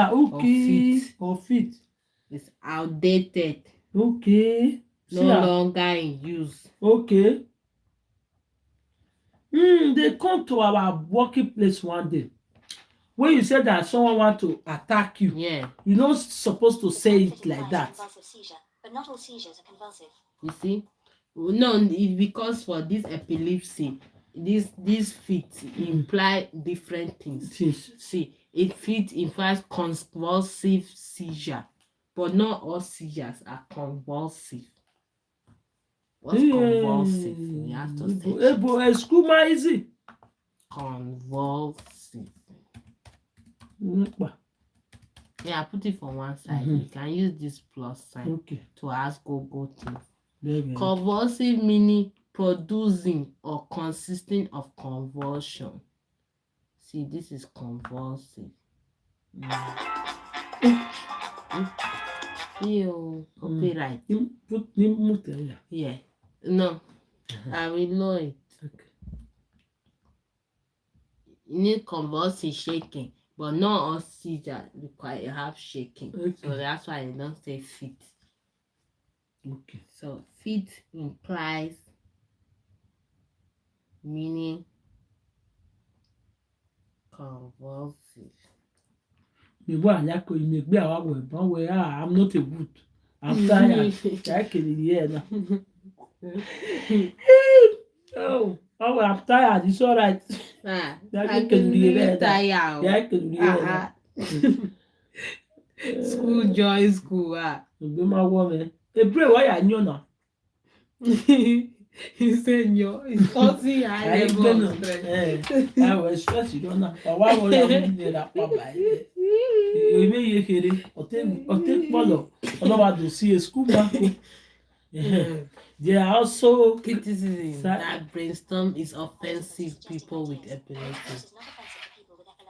S1: or fit.
S2: It's outdated.
S1: Okay.
S2: No longer in use.
S1: Okay. They come to our working place one day. When you said that someone want to attack you, you're not supposed to say it like that.
S3: Convulsive seizure, but not all seizures are convulsive.
S2: You see, no, because for this epilepsy, this fit imply different things. See, it fit implies convulsive seizure, but not all seizures are convulsive. What's convulsive? You have to say.
S1: Easy.
S2: Convulsive. Yeah, put it for one side. You can use this plus sign to ask go things. Convulsive meaning producing or consisting of convulsion. See, this is convulsive. Copyright. Yeah. No, I will know it. You need convulsive shaking, but not all seizures require have shaking. So that's why I don't say fit. So fit implies meaning convulsive.
S1: I'm not a good. I'm tired. I'm tired. It's all right.
S2: I'm really tired. School joy school. He said it's causing high level of stress.
S1: I was stressed, you don't know. But why would I need that? You may hear it or take follow. Otherwise, you see a school man. They are also
S2: criticism that brainstorm is offensive people with epilepsy.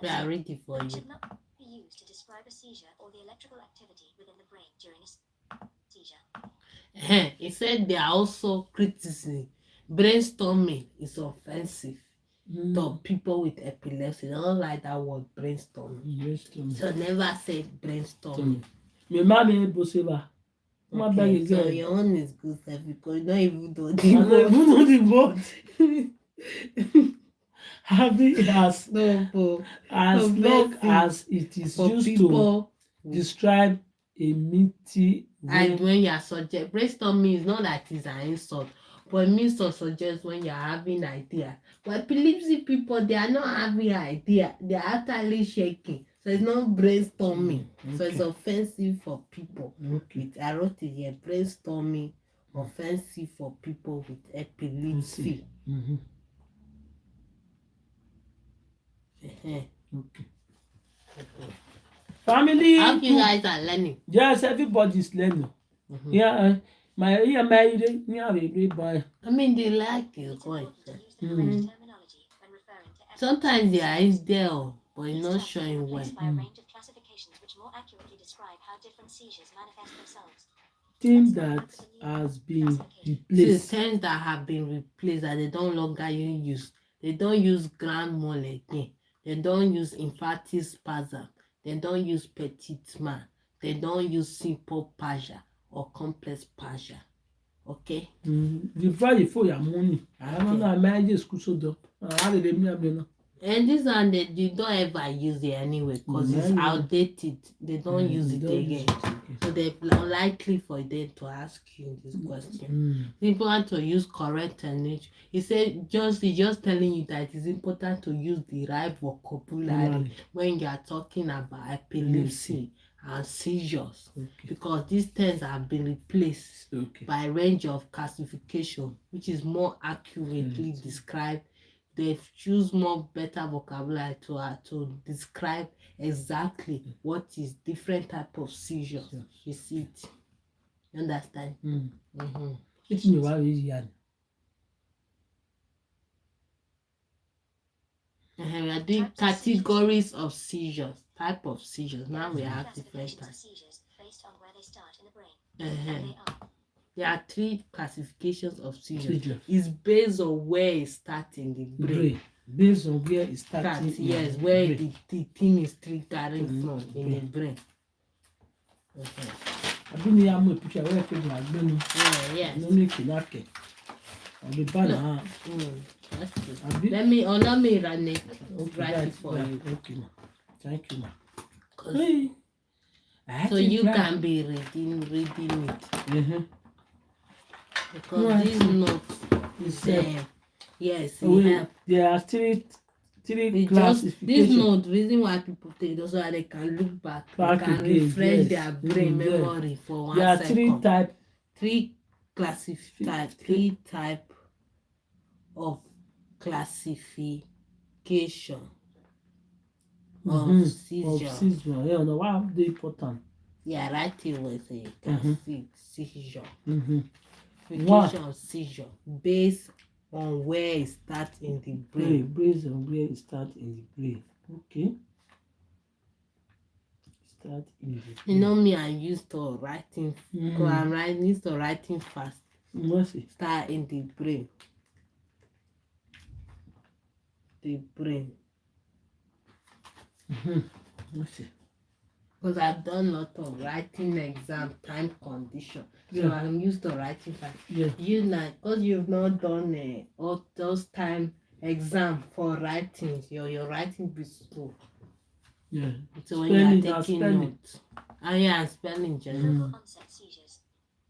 S2: We are ready for you.
S3: Should not be used to describe a seizure or the electrical activity within the brain during a seizure.
S2: He said they are also criticism. Brainstorming is offensive to people with epilepsy. They don't like that word brainstorming. So never say brainstorming. Okay, so your own is good because you don't even know the
S1: word. Having as long as it is used to describe a meaty
S2: and when you are subject, brainstorming is not that it's an insult. But it means to suggest when you're having idea. But epilepsy people, they are not having idea. They are actually shaking. So it's not brainstorming. So it's offensive for people.
S1: Okay.
S2: I wrote it here. Brainstorming, offensive for people with epilepsy.
S1: Mm-hmm.
S2: Okay.
S1: Family.
S2: I hope you guys are learning.
S1: Yes, everybody's learning. Yeah, my boy.
S2: I mean, they like it going.
S1: Mm.
S2: Sometimes the eye is there, but it's not showing well.
S3: By a range of classifications which more accurately describe how different seizures manifest themselves.
S1: Thing that has been replaced.
S2: Systems that have been replaced that they don't longer use. They don't use grand mal again. They don't use emphatic spasm. They don't use petit man. They don't use simple passion or complex passion. Okay?
S1: The Friday for your money. I don't know. I might just go so dumb.
S2: And this one they don't ever use it anyway because it's outdated. They don't use it again. So they're unlikely for them to ask you this question. It's important to use correct terminology. He said he's just telling you that it's important to use the right vocabulary when you are talking about epilepsy and seizures, because these terms have been replaced by a range of classification which is more accurately described. They've choose more better vocabulary to describe exactly what is different type of seizure. You see it. You understand?
S1: It's me why is here.
S2: We are doing categories of seizures, type of seizures. Now we have different types.
S3: Seizures based on where they start in the brain. And they are.
S2: There are 3 classifications of seizures. It's based on where it starts in the brain.
S1: Based on where it starts.
S2: Yes, where the thing is triggering from in the brain.
S1: I've been here. I'm a picture where people are going.
S2: Yes.
S1: No make it like it. I'll be bad.
S2: That's good. Let me run it. Write it for you.
S1: Okay, ma. Thank you, ma.
S2: So you can be reading it. Because this note is yes,
S1: there are three
S2: it's
S1: classifications.
S2: This note, reason why people take those so that they can look back they can
S1: again,
S2: refresh their brain memory for 1
S1: there
S2: second.
S1: There are
S2: 3 type of classification of seizure.
S1: Yeah, no, why they important?
S2: Yeah, right here was a seizure. Classification of seizure based on where it starts in the brain.
S1: Based on where it starts in the brain. Okay. Start in the brain.
S2: You know me, I'm used to writing. I'm used to writing fast. Start in the brain. The brain. Because I've done a lot of writing exam time condition. So I'm used to writing fast. You know, because you've not done all those time exam for writing, your writing be slow.
S1: Yeah.
S2: So when you are taking notes. And spelling general.
S3: Onset seizures.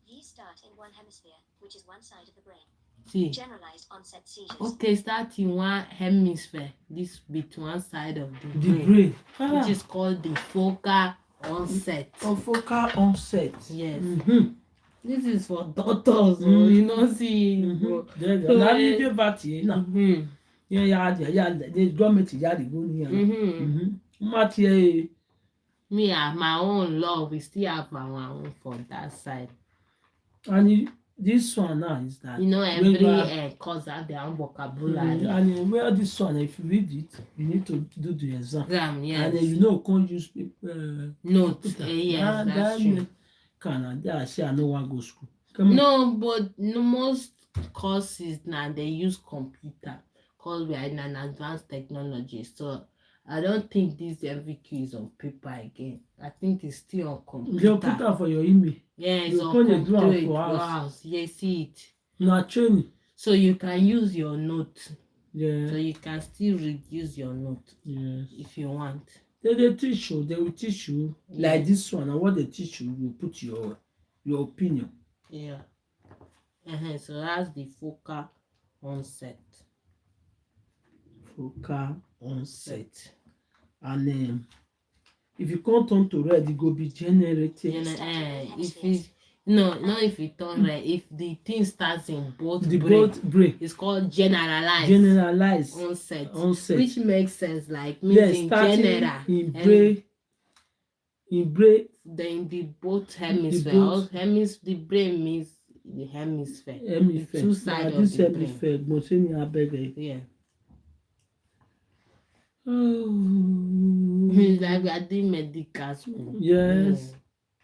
S3: These start in one hemisphere, which is one side of the brain.
S2: See.
S3: Generalized onset seizures.
S2: Okay, start in one hemisphere. This bit one side of the brain. Which is called the focal onset.
S1: Focal onset.
S2: Yes. This is for doctors. You know, see.
S1: The government
S2: Me and my own law, we still have our own for that side.
S1: And this one now is that
S2: every course have their own vocabulary.
S1: And where this one, if you read it, you need to do the exam.
S2: Yes.
S1: And can't use paper.
S2: Notes. Yes, that's true.
S1: Canada, I say I no one go school.
S2: No, but most courses now they use computer because we are in an advanced technology. So I don't think this MVQ is on paper again. I think it's still on computer.
S1: They'll put that for your email.
S2: Yeah, it's on computer. Wow, you see it.
S1: Not training.
S2: So you can use your note.
S1: Yeah.
S2: So you can still reduce your note.
S1: Yes.
S2: If you want.
S1: They teach you. They will teach you like this one. And what they teach you, you put your opinion.
S2: Yeah. So that's the focal onset.
S1: Focal onset. And if you come turn to red, it go be generative.
S2: If it's not if it turn red, if the thing starts in both
S1: The
S2: brain,
S1: both brain.
S2: it's called generalized onset,
S1: onset.
S2: which makes sense. Like means in general,
S1: in brain.
S2: then the both hemisphere.
S1: both-
S2: The brain means the hemisphere. The two sides of
S1: this
S2: the brain.
S1: hemisphere. Mosini abeg.
S2: Yeah.
S1: Oh.
S2: Like we are doing medical school.
S1: Yes.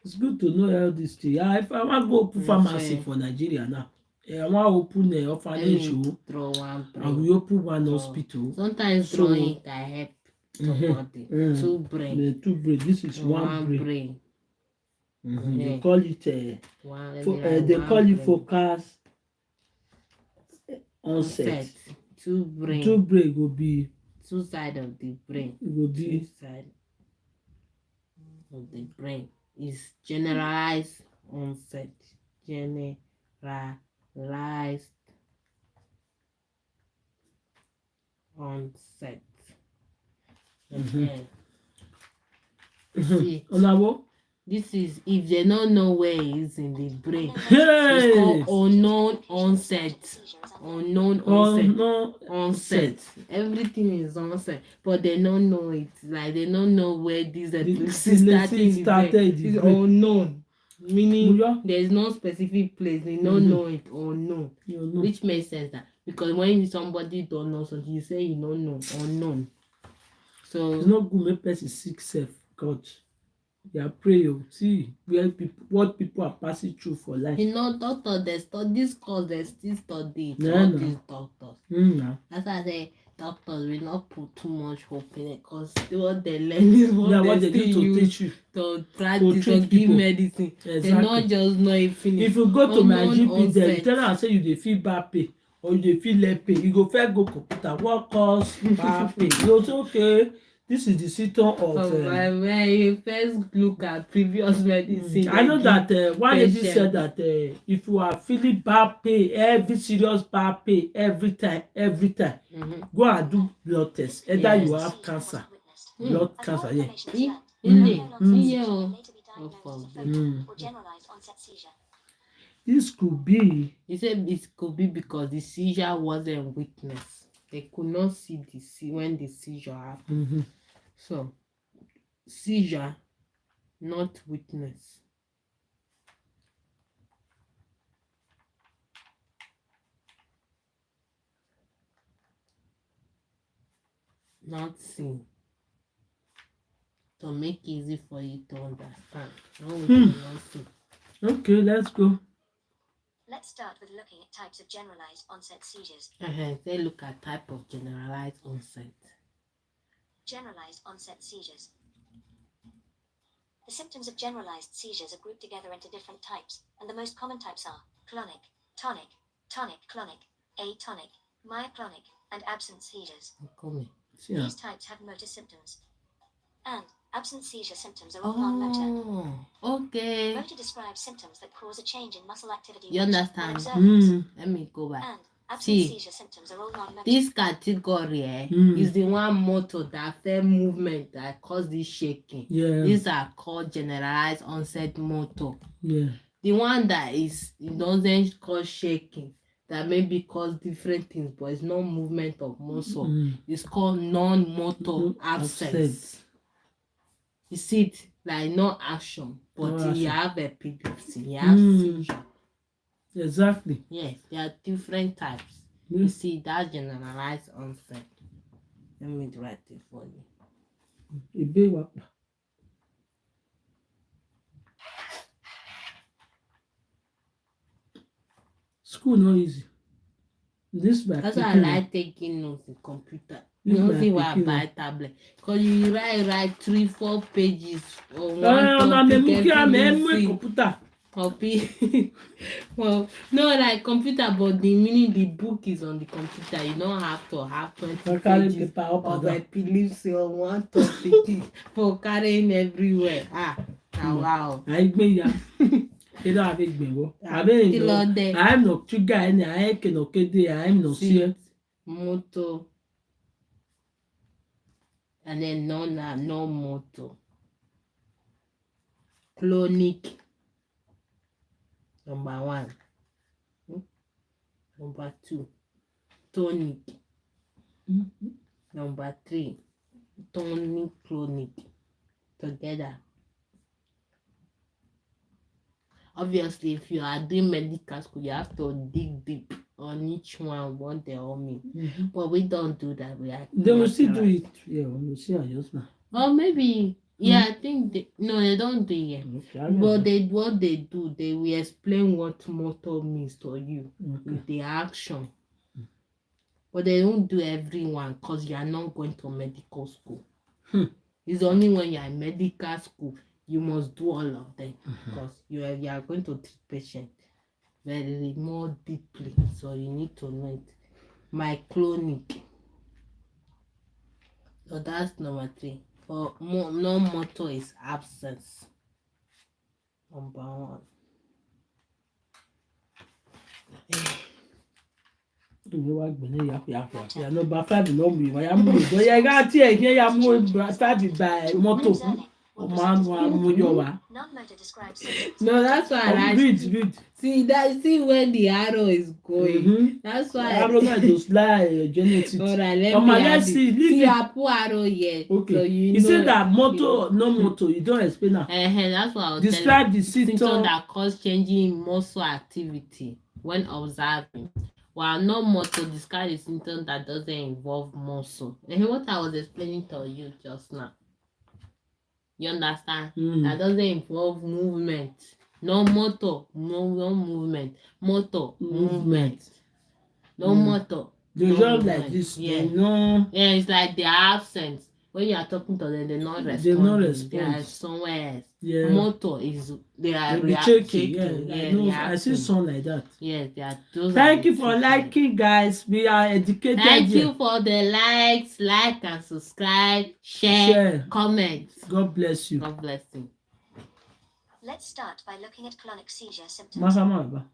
S1: It's good to know all this thing. If I want to go open pharmacy for Nigeria now, I want to open an orphanage, and we open one hospital.
S2: Sometimes drawing can help somebody. Two brain.
S1: This is one brain. They call it they call it focus onset.
S2: Two brain
S1: go be
S2: two sides of the brain.
S1: It go be
S2: two sides of the brain is generalized onset. Generalized onset. See, this is if they don't know where it is in the brain. It's called unknown onset. Onset. Everything is onset, but they don't know it. Like they don't know where this epilepsy started. It's unknown, meaning there is no specific place. They don't know it. Unknown, which makes sense that because when somebody don't know something, you say you don't know. Unknown. So
S1: it's not good make person sick self, God. They are praying. See what people are passing through for life.
S2: Doctor, they study this course, they still study it.
S1: All
S2: these doctors. That's why I say doctors will not put too much hope in it because what they learn is what they do to teach you to practice or give medicine. Exactly. They not just know it finish.
S1: If you go to my GP, they tell am say you dey feel back pain or you dey feel leg pain, you go first go computer what cause back pain. You say okay. This is the symptom of.
S2: When you first look at previous medicine.
S1: I know that one lady said that if you are feeling back pain, every serious back pain, every time, go and do blood test. Either you have cancer, blood cancer, This could be.
S2: He said it could be because the seizure wasn't witnessed. They could not see when the seizure happened. So, seizure, not witness. Not seen. To make it easy for you to understand. Not see.
S1: Okay, let's go.
S3: Let's start with looking at types of generalized onset seizures.
S2: They look at type of generalized onset.
S3: Generalized onset seizures. The symptoms of generalized seizures are grouped together into different types, and the most common types are clonic, tonic, tonic-clonic, atonic, myoclonic, and absent seizures. These types have motor symptoms. And absent seizure symptoms are all non-motor.
S2: Okay.
S3: Motor describes symptoms that cause a change in muscle activity.
S2: You understand? Let me go back.
S3: And absent seizure symptoms are all non-motor.
S2: This category is the one motor that affect movement that cause this shaking. These are called generalized onset motor. The one that it doesn't cause shaking, that maybe cause different things, but it's not movement of muscle. It's called non-motor absence. You see it like no action, but you have epilepsy, you have seizure.
S1: Exactly.
S2: Yes, there are different types. You see that generalized onset. Let me write it for you.
S1: School not easy.
S2: That's why I like taking notes in computer. You don't see why I buy tablet. Because you write 3-4 pages or one topic copy. Well, no, like computer, but the meaning the book is on the computer. You don't have to have 20 pages of epilepsy on one topic for carrying everywhere. Wow.
S1: They don't have it gbẹ̀wọ́.
S2: Ah,
S1: Àbẹ́
S2: kí ló dé?
S1: I'm no trigger ẹni àyẹ̀kẹ́ no kéde I'm no see.
S2: Motor. And then no motor. Clonic. Number 1. Number 2. Tonic. Number 3. Tonic clonic. Together. Obviously, if you are doing medical school, you have to dig deep on each one, what they all mean. But we don't do that.
S1: They will still do it. Yeah, we'll see adjustment.
S2: Or maybe, I think they don't do it. But what they do, they will explain what motor means to you with the action. But they don't do everyone because you are not going to medical school. It's only when you are in medical school you must do all of them because you are going to treat patients very more deeply. So you need to know it. My clonic. So that's number 3. For no motor is absence. Number 1.
S1: Number 5 no be. Start by motor.
S3: Non-motor describes symptoms.
S2: No, that's why I like
S1: read.
S2: See where the arrow is going. That's why
S1: arrow na just lie genetic.
S2: Alright, let's see I put arrow here.
S1: Okay.
S2: So you
S1: said that motor, no motor, you don't explain that.
S2: That's what I was
S1: describe
S2: telling.
S1: the symptom
S2: that cause changing in muscle activity when observing. While no motor, describe the symptom that doesn't involve muscle. And what I was explaining to you just now. You understand? That doesn't involve movement. No motor, no movement. Motor, movement. No motor.
S1: They
S2: no
S1: just
S2: movement.
S1: like this.
S2: Yeah.
S1: No.
S2: Yeah, it's like they are absent. When you are talking to them, they're not responding.
S1: They not respond.
S2: They are somewhere else.
S1: Yeah.
S2: Motor is they are
S1: shaking.
S2: Yeah,
S1: I see some like that.
S2: Yes, they are those.
S1: Thank you for liking, guys. We are educated.
S2: Thank you for the likes, like and subscribe, share, comment.
S1: God bless you.
S2: God bless you.
S3: Let's start by looking at clonic seizure symptoms.
S1: Masama.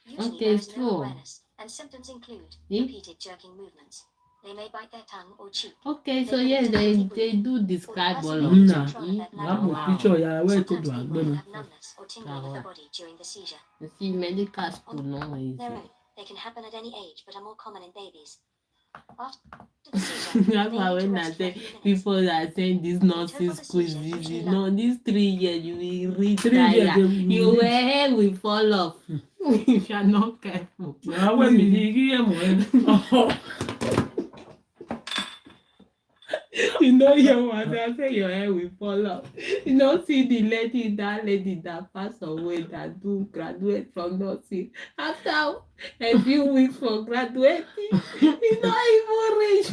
S3: Usually
S2: Okay,
S3: there is
S2: so-
S3: no awareness, and symptoms include repeated jerking movements. They may bite their tongue or chew.
S2: Okay, so yes, they do describe all of
S1: Nah.
S2: it.
S1: Wow. Picture, yeah, where to
S3: Sometimes
S1: do
S3: people
S1: it.
S3: have numbness or tingling of the body during the seizure.
S2: You see, medical school no easy.
S3: Their own. They can happen at any age, but are more common in babies. After the seizure,
S2: That's
S3: they
S2: why
S3: need to
S2: when I
S3: rest for a
S2: say
S3: few minutes.
S2: people are saying this nursing school is easy. No, these 3 years you will read
S1: 3 years,
S2: tire.
S1: they will
S2: Your
S1: read.
S2: hair will fall off if you are not careful.
S1: Now when we hear more.
S2: You know your mother say your hair will fall off. You know, see that lady that passed away that do graduate from nursing. After a few weeks for graduating, it's not even rich.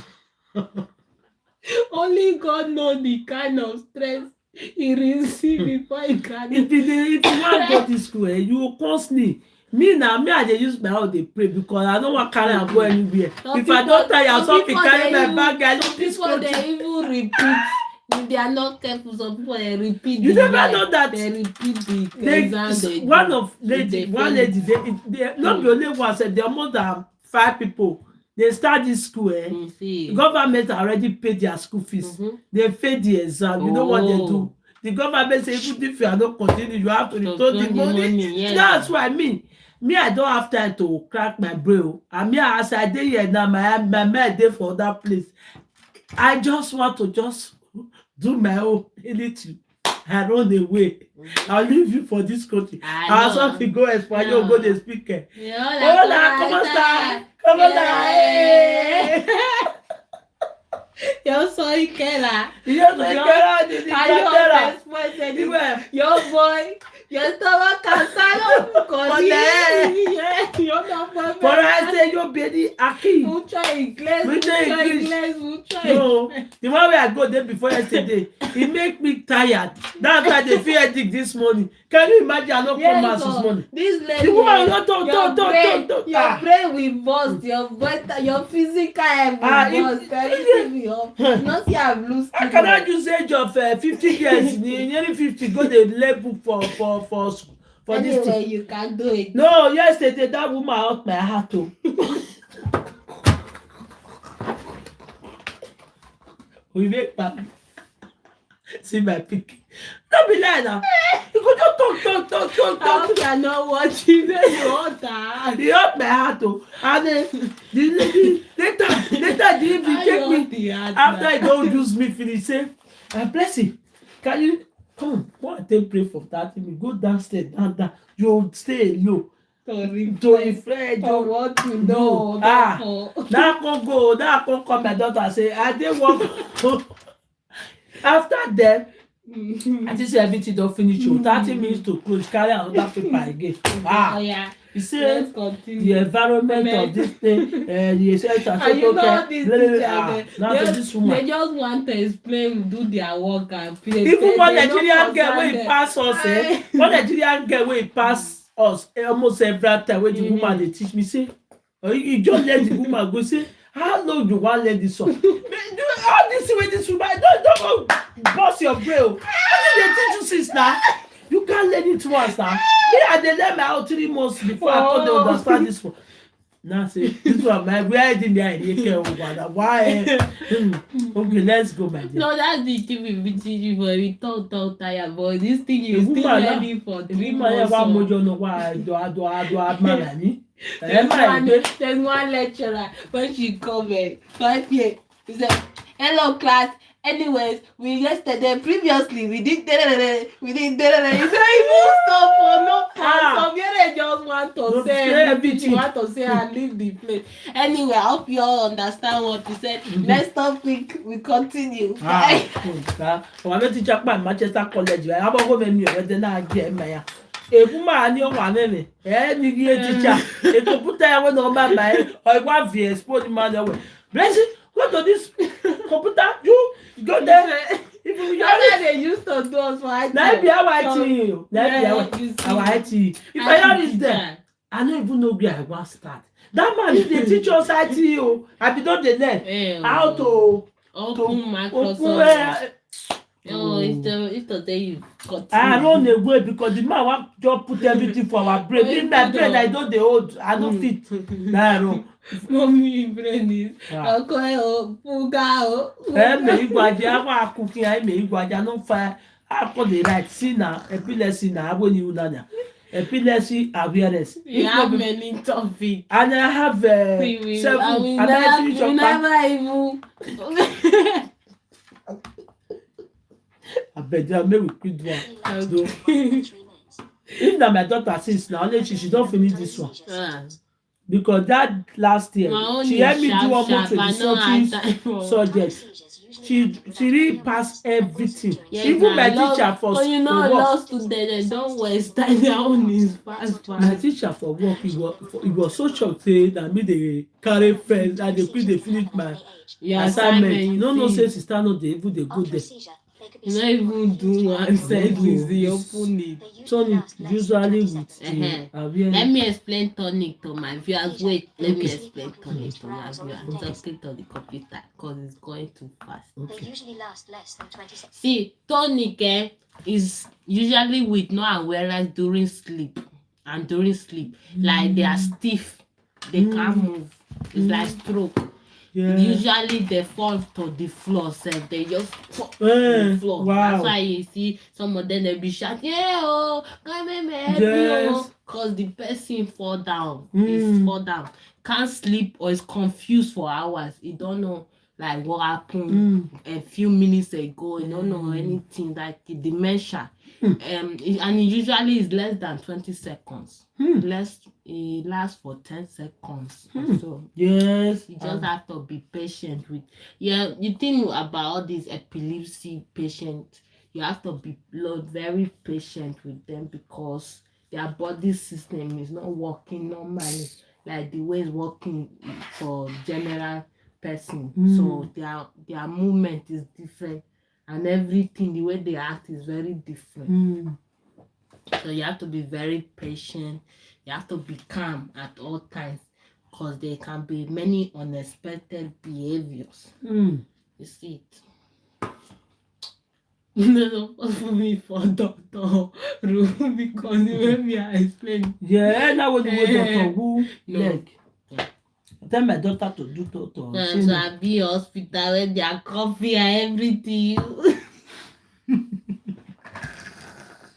S2: Only God knows the kind of stress he received before he graduated.
S1: If you want go to school, you will constantly. Me, I dey use my own dey pray because I don't want carry am go anywhere. If I don't tire, some people carry my bag, I leave this
S2: Some people
S1: country.
S2: they even repeat. If they are not careful, some people they repeat.
S1: You
S2: the
S1: never know that
S2: they repeat the
S1: they,
S2: exam they
S1: one
S2: do.
S1: of lady,
S2: They
S1: one
S2: fail.
S1: lady, they not be only one. Said there are more than 5 people. They start this school.
S2: You see.
S1: The government already paid their school fees. They paid the exam. You know what they do? The government say even if you are not continuing, you have to return the money.
S2: Yes.
S1: That's what I mean. Me, I don't have time to crack my brain. And me, as I dey here now, my mind dey for that place. I just want to just do my own little and run away. I'll leave you for this country. I'll also go Espanol, go the speaker. Hola, ¿cómo está? ¿Cómo está?
S2: Yo soy Kela.
S1: Yo soy Kela de Inglaterra.
S2: Your boy, yo estaba cansado con él. Yo no puedo.
S1: Por ahí se yo viene aquí.
S2: Mucho inglés, mucho
S1: No, the one where I go there before yesterday, it make me tired. That's why they feel headache this morning. Can you imagine I don't come out this morning?
S2: This lady,
S1: The woman not
S2: your brain will burst, your physical health will burst, everything will burst. Not see I've lost.
S1: I cannot use age of 50 years, nearly 50, go the level for this
S2: anyway,
S1: thing.
S2: you can do it.
S1: No, yesterday that woman hurt my heart o. We make papa see my pikin. No be lie now. You go just talk.
S2: How can not watch it when you want that?
S1: E hurt my heart o. And the lady later the evening take me after e don use me finish say Blessing, can you come on take pray for 30 minutes go downstairs down you stay alone to reflect
S2: for what to know.
S1: now I come call my daughter say I dey work. After that I think say everything don finish o 30 minutes to close carry another paper again.
S2: Yeah.
S1: You say the environment of this thing, the essential
S2: and you know this
S1: now this woman.
S2: They just want to explain, do their work and play.
S1: Even one Nigerian girl wey pass us, one Nigerian girl wey pass us almost every time wey the woman dey teach me say, you just let the woman go say, how long you wan learn this one? All this way this woman don't go burst your brain o. Wetin dey teach you since na? You can't learn it once now. Me, I dey learn my own 3 months before I come dey understand this one. Now say this one my where did I care over why? Okay, let's go, my dear.
S2: No, that's the thing we teach you for we talk tired, but this thing you still learning for 3 months.
S1: One mojo no why do admire me.
S2: There's one lecturer when she come 5 years. He said, "Hello class. Anyways, previously we did you don't even stop for no point. Some they just want to say everything, want to say and leave the place. Anyway, I hope you all understand what you said. Next topic, we continue.
S1: I'm a teacher at Manchester College. I'm a woman here, then I get my woman ni one name. Ni teacher. A computer I want on my mind. I want to expose the man away. Blessing, what to this computer? You go there. If you
S2: that's they used to do us for IT.
S1: That be our IT. That be our IT. If I have it there, I don't even know where I want to start. That man dey teach us IT o. I be don dey learn how to
S2: open Microsoft. It's the day you continue.
S1: I run away because the man wan just put everything for our brain. In my brain I don dey hold. I no fit. Na I run.
S2: Mommy brain is okay o fuga o.
S1: Me igwaje awa cooking me igwaje no fire. I call the right. See now epilepsy na when you na. Epilepsy awareness.
S2: You have many topics.
S1: And I have 7.
S2: We never even.
S1: I bet you make we quit one. If na my daughter since now, only she don't finish this one. Because that last year she helped me do almost 20 subjects. She really passed everything.
S2: Yes,
S1: even my teacher for
S2: work. You know, law students don't waste time. Their own is fast.
S1: My teacher for work, he was so shocked say that me dey carry friends and they finish my assignment. No say sister no dey even dey go there.
S2: You not even do one sentence. They open it.
S1: Tonic usually with awareness.
S2: Let me explain tonic to my viewers. Wait, let me explain tonic to my viewers. Just click on the computer because it's going too fast.
S3: They usually last less than 20 seconds.
S2: See, tonic is usually with no awareness during sleep. And during sleep, like they are stiff, they can't move. It's like stroke. Yeah. Usually they fall to the floor, so they just fall to the floor. Wow. That's why you see some of them they be shouting, "Yeah, oh, come and help you," because the person fall down. Is fall down, can't sleep or is confused for hours. He don't know like what happened a few minutes ago. He don't know anything like the dementia. And it usually is less than 20 seconds. It lasts for 10 seconds. So
S1: yes,
S2: you just have to be patient with. Yeah, you think about all these epilepsy patients, you have to be very patient with them because their body system is not working normally like the way it's working for general person. So their movement is different. And everything, the way they act is very different. So you have to be very patient. You have to be calm at all times because there can be many unexpected behaviors. You see it. No, don't put me for doctor room because the way me I explain.
S1: Yeah, now what the way doctor who
S2: No.
S1: leg. I tell my daughter to do doctor. Say
S2: So
S1: no.
S2: I be hospital where their coffee and everything.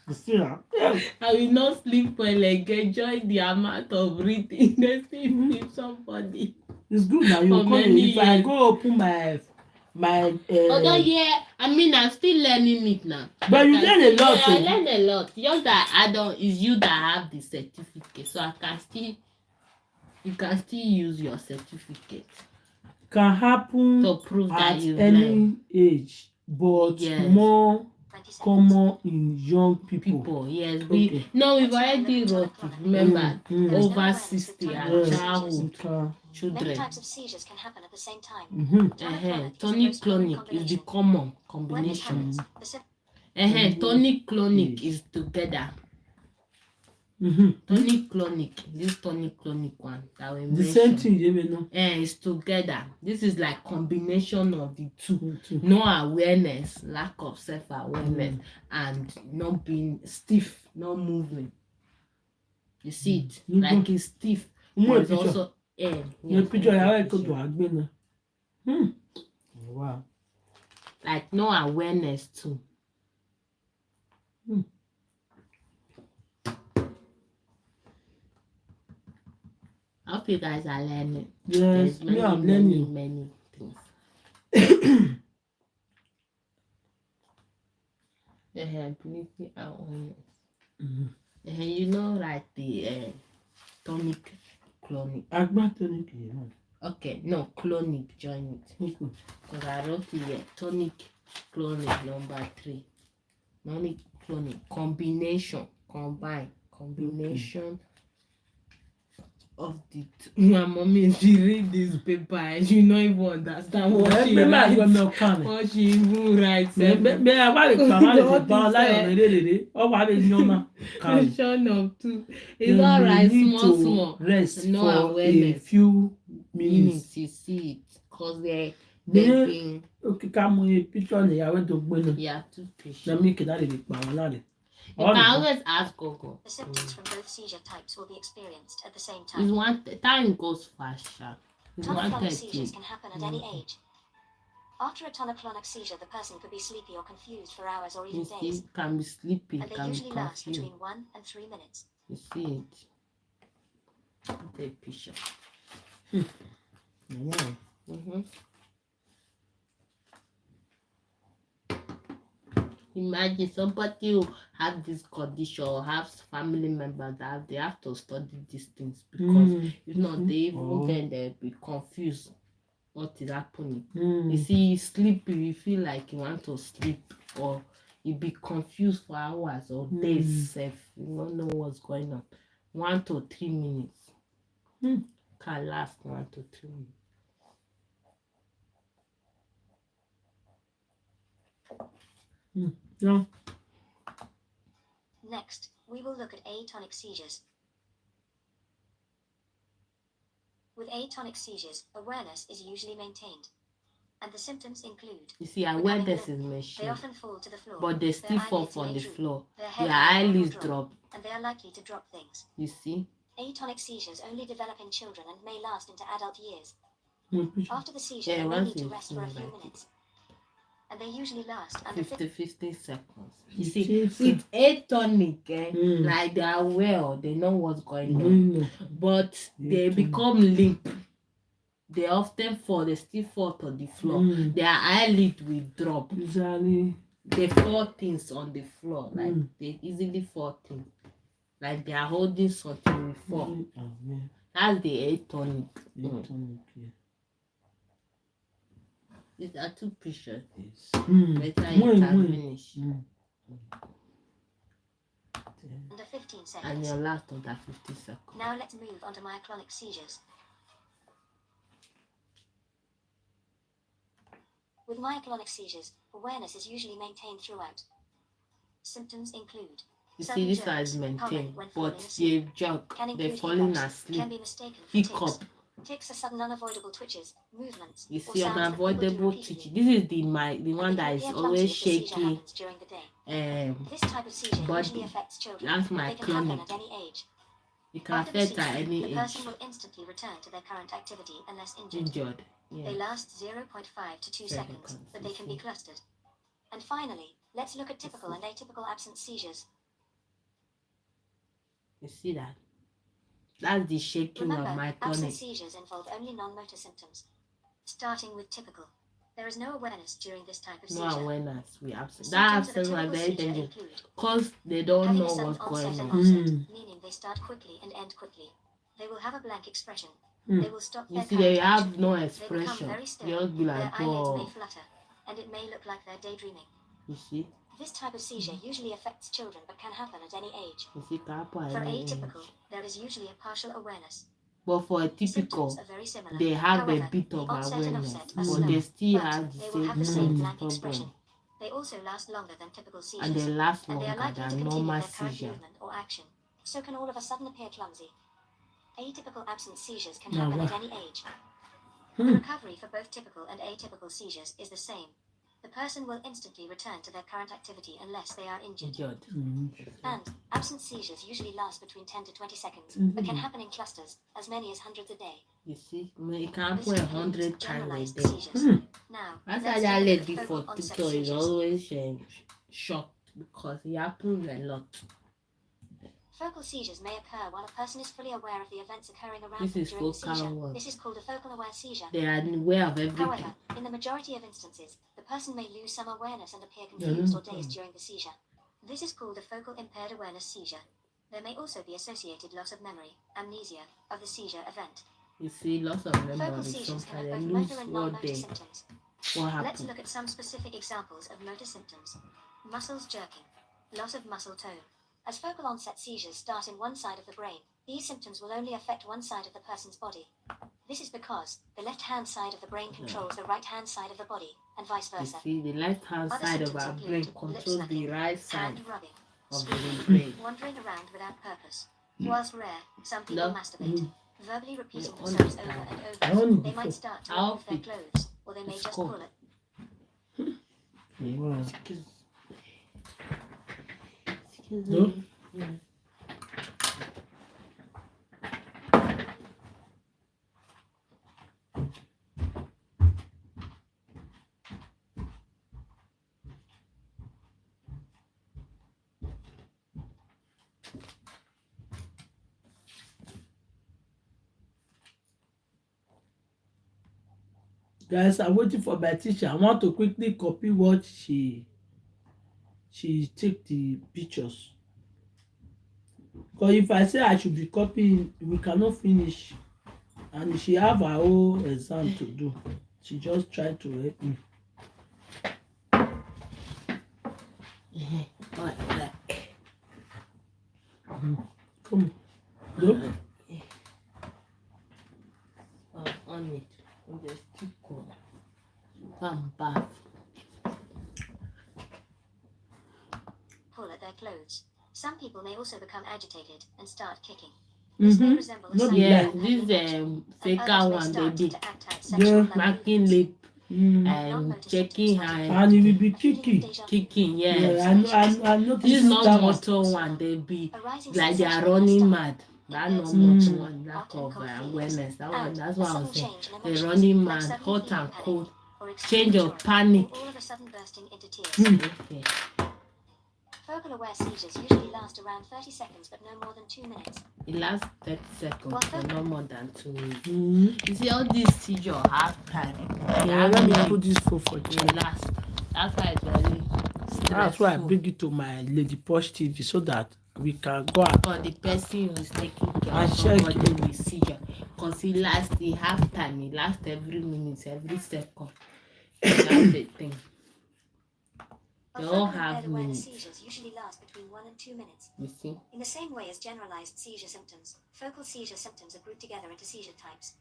S1: You see that? Yeah.
S2: I will not sleep well like enjoy the amount of breathing. They still feel somebody.
S1: It's good now. You
S2: For
S1: come
S2: many
S1: if I
S2: years.
S1: go open my
S2: Although yeah, I mean I'm still learning it now.
S1: but you
S2: Like
S1: learn a lot.
S2: I learn a lot. Just that I don't. It's you that have the certificate, so I can still. You can still use your certificate
S1: Can happen
S2: to prove that
S1: at
S2: you've
S1: any
S2: learned.
S1: age, but
S2: Yes.
S1: more
S3: 20 seconds.
S1: common in young people.
S2: People, yes,
S1: Okay.
S2: we've already wrote it. Remember,
S1: Mm.
S2: over 60 and
S1: Yes.
S2: childhood
S1: Okay.
S3: Many
S2: children.
S3: types of seizures can happen at the same time.
S1: Mm-hmm.
S2: Tonic-clonic is the common
S3: When this
S2: combination.
S3: happens, the symptoms
S2: Tonic-clonic
S1: Yes.
S2: is together.
S1: Mm-hmm.
S2: Tonic-clonic, this tonic-clonic one that we
S1: The
S2: mentioned.
S1: same thing, you know.
S2: It's together. This is like combination of the two.
S1: Two.
S2: No awareness, lack of self-awareness, and not being stiff, not moving. You see it? Like it's stiff. But it's also
S1: The picture I go to Agbena. Wow.
S2: like no awareness too. I hope you guys are learning.
S1: Yes,
S2: There's
S1: I'm learning.
S2: many things. Ability awareness. You know, like the tonic clonic.
S1: Agba tonic.
S2: Okay, no, clonic, join it. Because I wrote it here. Tonic clonic number 3. Tonic clonic combination, combination of the two. My mommy, she read this paper and she don't even understand what she writes. What she even writes. Combination of two. It's alright, small.
S1: Rest
S2: No
S1: for
S2: awareness.
S1: a few minutes.
S2: You see it. Because they've been.
S1: Okay, come on, a picture ni I went to gbena.
S2: Yeah, too patient.
S1: Na me keda dey pa wọn láre.
S2: You can always ask Gogo.
S3: The symptoms from both seizure types will be experienced at the same
S2: It's
S3: time.
S2: time goes fast, sha. It's
S3: Tonic-clonic seizures can happen at any age. After a tonic-clonic seizure, the person could be sleepy or confused for hours or even
S2: You see,
S3: days,
S2: it can be sleepy,
S3: and they
S2: can be
S3: usually last
S2: confused.
S3: between 1 and 3 minutes.
S2: You see it. The picture. Imagine somebody who have this condition or have family members that they have to study these things because if not, they even then they'll be confused what is happening. You see, you sleepy, you feel like you want to sleep, or you be confused for hours or days. Safe, you don't know what's going on. 1 to 3 minutes can last 1 to 3 minutes.
S1: No.
S3: Next, we will look at atonic seizures. With atonic seizures, awareness is usually maintained, and the symptoms include.
S2: You see, awareness is
S3: They
S2: mentioned,
S3: often fall to the floor,
S2: but they still
S3: their
S2: fall
S3: eyelids
S2: from
S3: may
S2: the
S3: droop,
S2: floor.
S3: their head
S2: Their
S3: may
S2: eyelids
S3: drop,
S2: drop.
S3: and they are likely to drop things.
S2: You see?
S3: Atonic seizures only develop in children and may last into adult years.
S1: Picture.
S3: After the seizure,
S2: Yeah,
S3: they may
S2: once
S3: need to
S2: it's
S3: rest for a few
S2: like
S3: minutes, and they usually last under
S2: 50 seconds. You
S1: It
S2: see,
S1: is,
S2: with atonic, like they are well, they know what's going on, but they become limp. They often fall, they still fall to the floor. Their eyelid will drop.
S1: Usually,
S2: They fall things on the floor, like they easily fall things. Like they are holding something will fall. That's the atonic. These are 2 pictures. Later you can finish.
S3: under 15
S2: And
S3: seconds.
S2: your last under 50 seconds.
S3: Now let's move on to myoclonic seizures. With myoclonic seizures, awareness is usually maintained throughout. Symptoms include.
S2: You see, this one is maintained, but they jog, they're falling asleep,
S3: Can be mistaken for
S2: hiccup.
S3: tics, Tics are sudden unavoidable twitches, movements,
S2: You
S3: or
S2: see,
S3: sounds that people do
S2: unavoidable
S3: repeatedly.
S2: twitch. This is the
S3: And
S2: one
S3: they
S2: that
S3: can
S2: is
S3: appear
S2: always
S3: clumsy if the seizure
S2: shaky.
S3: happens during the day. This type of seizure
S2: Body.
S3: usually affects children,
S2: That's
S3: but
S2: my
S3: they can happen
S2: chronic.
S3: at any age.
S2: It can
S3: After the
S2: affect at
S3: seizure,
S2: any
S3: the
S2: age.
S3: person will instantly return to their current activity unless injured.
S2: Yeah.
S3: They last 0.5 to 2 seconds, but they can be clustered. And finally, let's look at typical and atypical absence seizures.
S2: You see that? That's the shaking
S3: Remember,
S2: of my
S3: absence
S2: chronic.
S3: seizures involve only non-motor symptoms. Starting with typical. There is no awareness during this type of seizure.
S2: No awareness. We absent.
S3: Symptoms
S2: That
S3: of a
S2: absence are
S3: typical
S2: very
S3: seizure
S2: dangerous
S3: include
S2: because they don't
S3: having
S2: know
S3: a sudden
S2: what's going
S3: onset and
S2: on.
S3: offset, meaning they start quickly and end quickly. They will have a blank expression. They will stop
S2: You
S3: their
S2: see, they
S3: current
S2: have
S3: action.
S2: no
S3: They become
S2: expression.
S3: very still.
S2: Just be
S3: Their
S2: like,
S3: eyelids may
S2: oh,
S3: flutter, and it may look like they're daydreaming.
S2: you see,
S3: This type of seizure usually affects children but can happen at any age.
S2: you see, can happen at
S3: For
S2: any age.
S3: atypical, there is usually a partial awareness.
S2: But for a
S3: The
S2: typical,
S3: symptoms are very similar.
S2: they have
S3: However,
S2: a bit
S3: the
S2: of
S3: onset and
S2: awareness,
S3: offset are
S2: but
S3: slower,
S2: they still
S3: but
S2: have
S3: they
S2: the
S3: will have the
S2: same
S3: same blank expression.
S2: problem,
S3: They also last longer than typical seizures,
S2: and they last
S3: and they are
S2: longer
S3: likely to
S2: than
S3: continue
S2: normal
S3: their current
S2: seizure.
S3: movement or action. So can all of a sudden appear clumsy. Atypical absence seizures can happen at any age. The recovery for both typical and atypical seizures is the same. The person will instantly return to their current activity unless they are injured. And absence seizures usually last between 10 to 20 seconds, but can happen in clusters, as many as hundreds a day.
S2: You see, it can
S3: This
S2: happen
S3: includes
S2: 100 times
S3: generalized
S2: a day.
S3: seizures. Now,
S2: That's
S3: let's
S2: why that
S3: take a look
S2: lady
S3: at
S2: for
S3: focal onset
S2: TikTok is
S3: seizures.
S2: always shocked because it happens a lot.
S3: Focal seizures may occur while a person is fully aware of the events occurring around
S2: This
S3: them
S2: is
S3: during the
S2: focal
S3: seizure.
S2: one.
S3: This is called a focal aware seizure.
S2: They are aware of everything.
S3: However, in the majority of instances, the person may lose some awareness and appear confused or dazed during the seizure. This is called a focal impaired awareness seizure. There may also be associated loss of memory, amnesia, of the seizure event.
S2: You see, lots of
S3: Focal
S2: memory.
S3: seizures can
S2: Sometimes
S3: have
S2: they
S3: both
S2: lose
S3: motor and
S2: what
S3: non-motor symptoms.
S2: what
S3: Let's
S2: happened.
S3: look at some specific examples of motor symptoms. Muscles jerking, loss of muscle tone. As focal onset seizures start in one side of the brain, these symptoms will only affect one side of the person's body. This is because the left-hand side of the brain controls the right-hand side of the body, and vice
S2: You
S3: versa.
S2: see, the left-hand
S3: Other
S2: side of
S3: symptoms
S2: our
S3: include
S2: brain
S3: lip
S2: controls the
S3: smacking,
S2: right side
S3: hand rubbing,
S2: of
S3: screaming,
S2: the brain.
S3: wandering around without purpose. Whilst rare, some people
S2: No.
S3: masturbate, verbally repeating
S2: You
S3: themselves over
S2: understand.
S3: and over. They might start to remove their
S2: Outfit.
S3: clothes, or they may
S2: It's
S3: just
S2: cold.
S3: pull it.
S2: Excuse
S1: No?
S2: me. Yeah.
S1: Guys, I'm waiting for my teacher. I want to quickly copy what she take the pictures. Because if I say I should be copying, we cannot finish. And she have her own exam to do. She just tried to help me. Come on.
S2: On it. We just keep going. Come back.
S3: Pull at their clothes. Some people may also become agitated and start kicking. This may resemble a
S1: No,
S3: sign
S2: Yeah,
S3: of having
S2: this
S3: mentioned, and
S2: faker
S3: others may
S2: one,
S3: start
S2: baby.
S3: to act out sexual
S2: Smacking
S3: movements.
S2: lip
S1: Mm.
S2: and checking
S1: And
S2: hand,
S1: it will be
S3: A feeling of
S1: kicking.
S3: deja vu
S2: kicking.
S1: Yeah,
S2: Yes.
S1: I noticed
S2: This is not
S1: that one.
S2: motor one. They be
S3: arising
S2: like they are
S3: sensation in their
S2: running
S3: stomach,
S2: mad. That
S3: impaired
S2: no
S3: speech,
S2: motor one. Lack
S3: often
S2: of
S3: cold feelings,
S2: awareness. That one.
S3: and
S2: That's
S3: a
S2: what I'm
S3: sudden
S2: saying.
S3: change in
S2: They're
S3: emotions,
S2: running
S3: like
S2: mad,
S3: suddenly
S2: hot
S3: feeling
S2: and
S3: panic
S2: cold.
S3: or extreme
S2: Change
S3: joy,
S2: of panic.
S3: or all of a sudden bursting into tears.
S2: Okay.
S3: Focal aware seizures usually last around 30 seconds but no more than 2 minutes.
S2: It lasts 30 seconds, but no more than 2 minutes. You see, all these seizure have time.
S1: Yeah, let me put this phone for
S2: They
S1: you.
S2: last. That's why it's very stressful.
S1: That's why I bring it to my Lady Posh TV so that we can go out.
S2: For the person who is taking care
S1: And
S2: of
S1: check
S2: somebody with seizure, because he have time. He lasts every minute, every second. That's the thing. They all have minutes.
S3: Seizures usually last between 1 and 2 minutes.
S2: You see?
S3: In the same way as generalized seizure symptoms, focal seizure symptoms are grouped together into seizure types.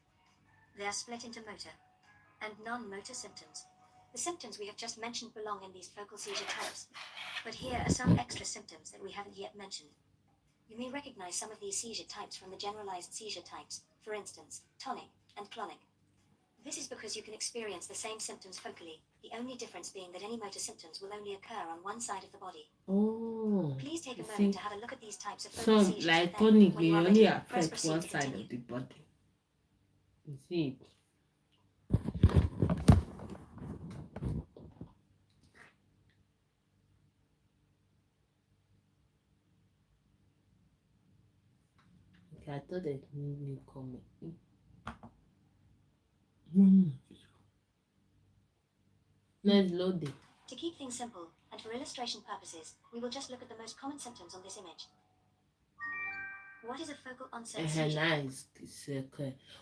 S3: They are split into motor and non-motor symptoms. The symptoms we have just mentioned belong in these focal seizure types. But here are some extra symptoms that we haven't yet mentioned. You may recognize some of these seizure types from the generalized seizure types. For instance, tonic, and clonic. This is because you can experience the same symptoms focally, the only difference being that any motor symptoms will only occur on one side of the body.
S2: Oh.
S3: Please take a moment to have a look at these types of focal
S2: Some
S3: seizures.
S2: like
S3: and then,
S2: tonic
S3: when you
S2: may
S3: are
S2: only
S3: ready, press
S2: affect
S3: proceed
S2: one
S3: to
S2: side
S3: continue.
S2: of the body. You see it? Okay, I thought that new comment. Let's load it.
S3: To keep things simple, and for illustration purposes, we will just look at the most common symptoms on this image. What is a focal onset seizure?
S2: Nice.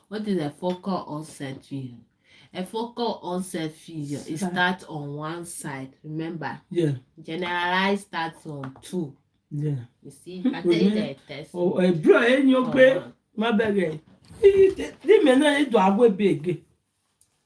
S2: What is a focal onset seizure? A focal onset seizure, it starts on one side. Remember?
S1: Yeah.
S2: Generalized starts on two.
S1: Yeah.
S2: You see? I tell you the test.
S1: Oh, bro, you pay my bag. They may not do a big.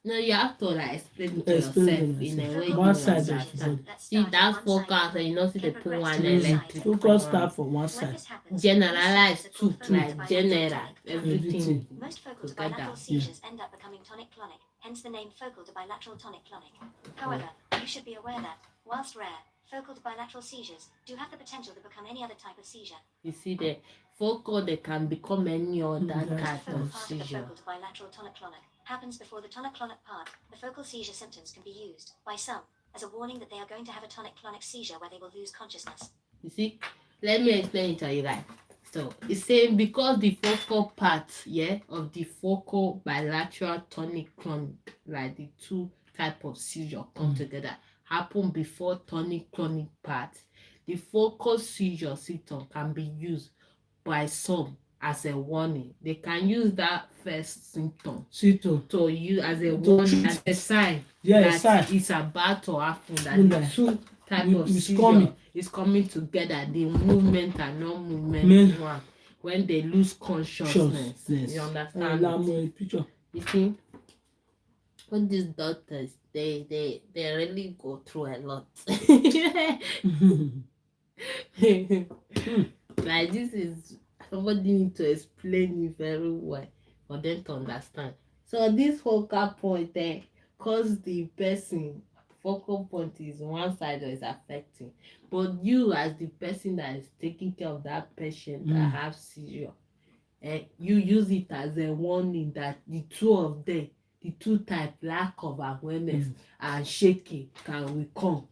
S2: No, you have to like explain it to yourself in a way you
S1: One side
S2: understand. See, that's focal, and you know, see the put one electric.
S1: Focus start for one side.
S2: Generalized two, like general, everything
S3: Most focal to
S2: together.
S3: bilateral seizures end up becoming tonic-clonic, hence the name focal to bilateral tonic-clonic. However, you should be aware that, whilst rare, focal to bilateral seizures do have the potential to become any other type of seizure.
S2: You see, the focal, they can become any other type
S3: Focal
S2: of
S3: part of the
S2: seizure.
S3: focal to bilateral tonic-clonic happens before the tonic-clonic part. The focal seizure symptoms can be used, by some, as a warning that they are going to have a tonic-clonic seizure where they will lose consciousness.
S2: You see, let me explain it to you guys. So it's saying because the focal part, of the focal bilateral tonic-clonic, like the two type of seizure come together, happen before tonic-clonic part, the focal seizure symptom can be used by some as a warning. They can use that first symptom to use as a warning, as a sign that it's about to happen, that the two type of seizure is coming together, the movement and non-movement one, when they lose consciousness. You understand? You see, when these doctors, they really go through a lot. Like, this is somebody need to explain it very well for them to understand. So this focal point cause the person focal point is one side that is affecting, but you as the person that is taking care of that patient that have seizure, you use it as a warning that the two of them, the two type, lack of awareness and shaking can will come.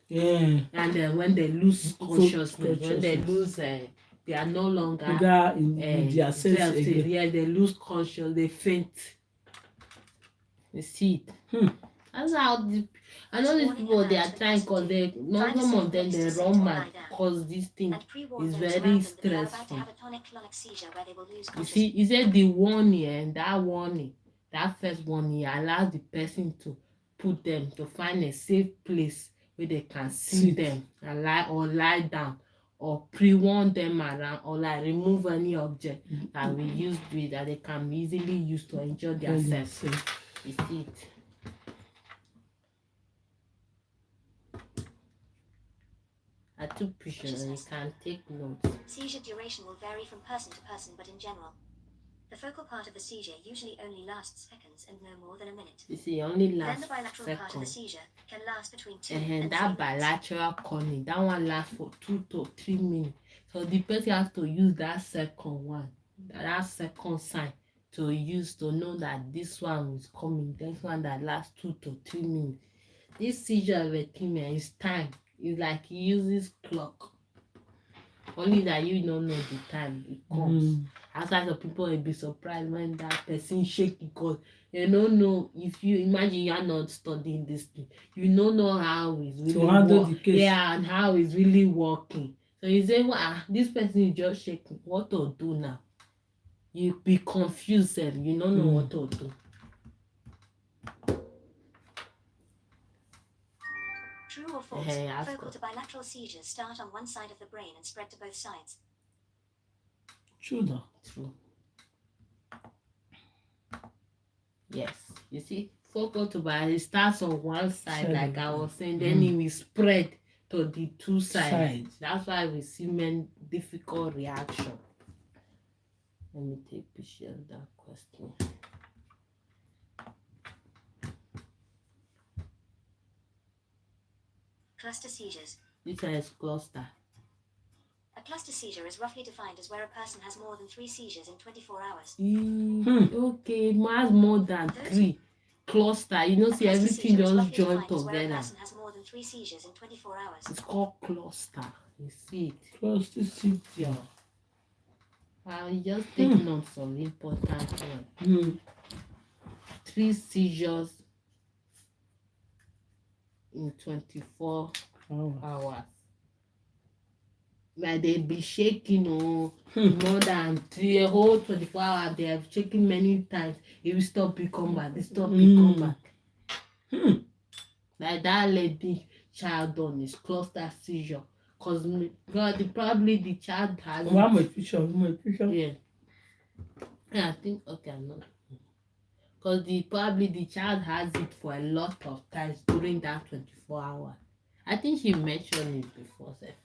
S2: And then when they lose consciousness, when they lose, they are no longer
S1: in their sense again.
S2: Yeah, they lose consciousness, they faint. You see it. That's how I know these people, they are trying because they not some of them they run mad because this thing is very stressful. You see, he said the warning and that first warning allows the person to put them to find a safe place where they can see them and lie down or pre-warn them around or like remove any object that we use with that they can easily use to enjoy themselves. You see it. I took pictures and you can take notes.
S3: Seizure duration will vary from person to person, but in general, the focal part of the seizure usually only lasts seconds and no more than a minute.
S2: You see, only lasts
S3: then the bilateral
S2: seconds.
S3: part of the seizure can last between 2
S2: and
S3: and 3
S2: that
S3: minutes.
S2: bilateral corny, that one lasts for 2 to 3 minutes. So the person has to use that second one, that second sign to use to know that this one is coming. This one that lasts 2 to 3 minutes. This seizure of a female is time. It's like he uses clock. Only that you don't know the time it comes. Outside of people will be surprised when that person shake because you don't know. If you imagine you are not studying this thing, you don't know how it's really working. Yeah, and how it's really working. So you say, well, this person is just shaking. What to do now? You be confused and you don't know what to do.
S3: True or false? Focal to bilateral seizures start on one side of the brain and spread to both sides.
S1: True though.
S2: True. Yes. You see, focal to bilateral, it starts on one side, like I was saying, then it will spread to the two sides. That's why we see many difficult reaction. Let me take a picture of that question.
S3: Cluster seizures.
S2: This is cluster.
S3: A cluster seizure is roughly defined as where a person has more than 3 seizures in 24 hours.
S2: Okay, it has more than 3. Cluster, you know, see everything just joined
S3: Where a
S2: together.
S3: person has more than 3 seizures in 24 hours.
S2: It's called cluster. You see it?
S1: Cluster seizure.
S2: I'll just take note some important one. 3 seizures in 24 hours. Like they be shaking more than 3 a whole 24 hours. They have shaking many times. It will stop, it come back. They stop, it come back. Like that lady child on is cluster seizure. Cause probably the child has.
S1: My picture.
S2: Yeah. I think okay, I'm not. Because probably the child has it for a lot of times during that 24 hours. I think she mentioned it before, sir.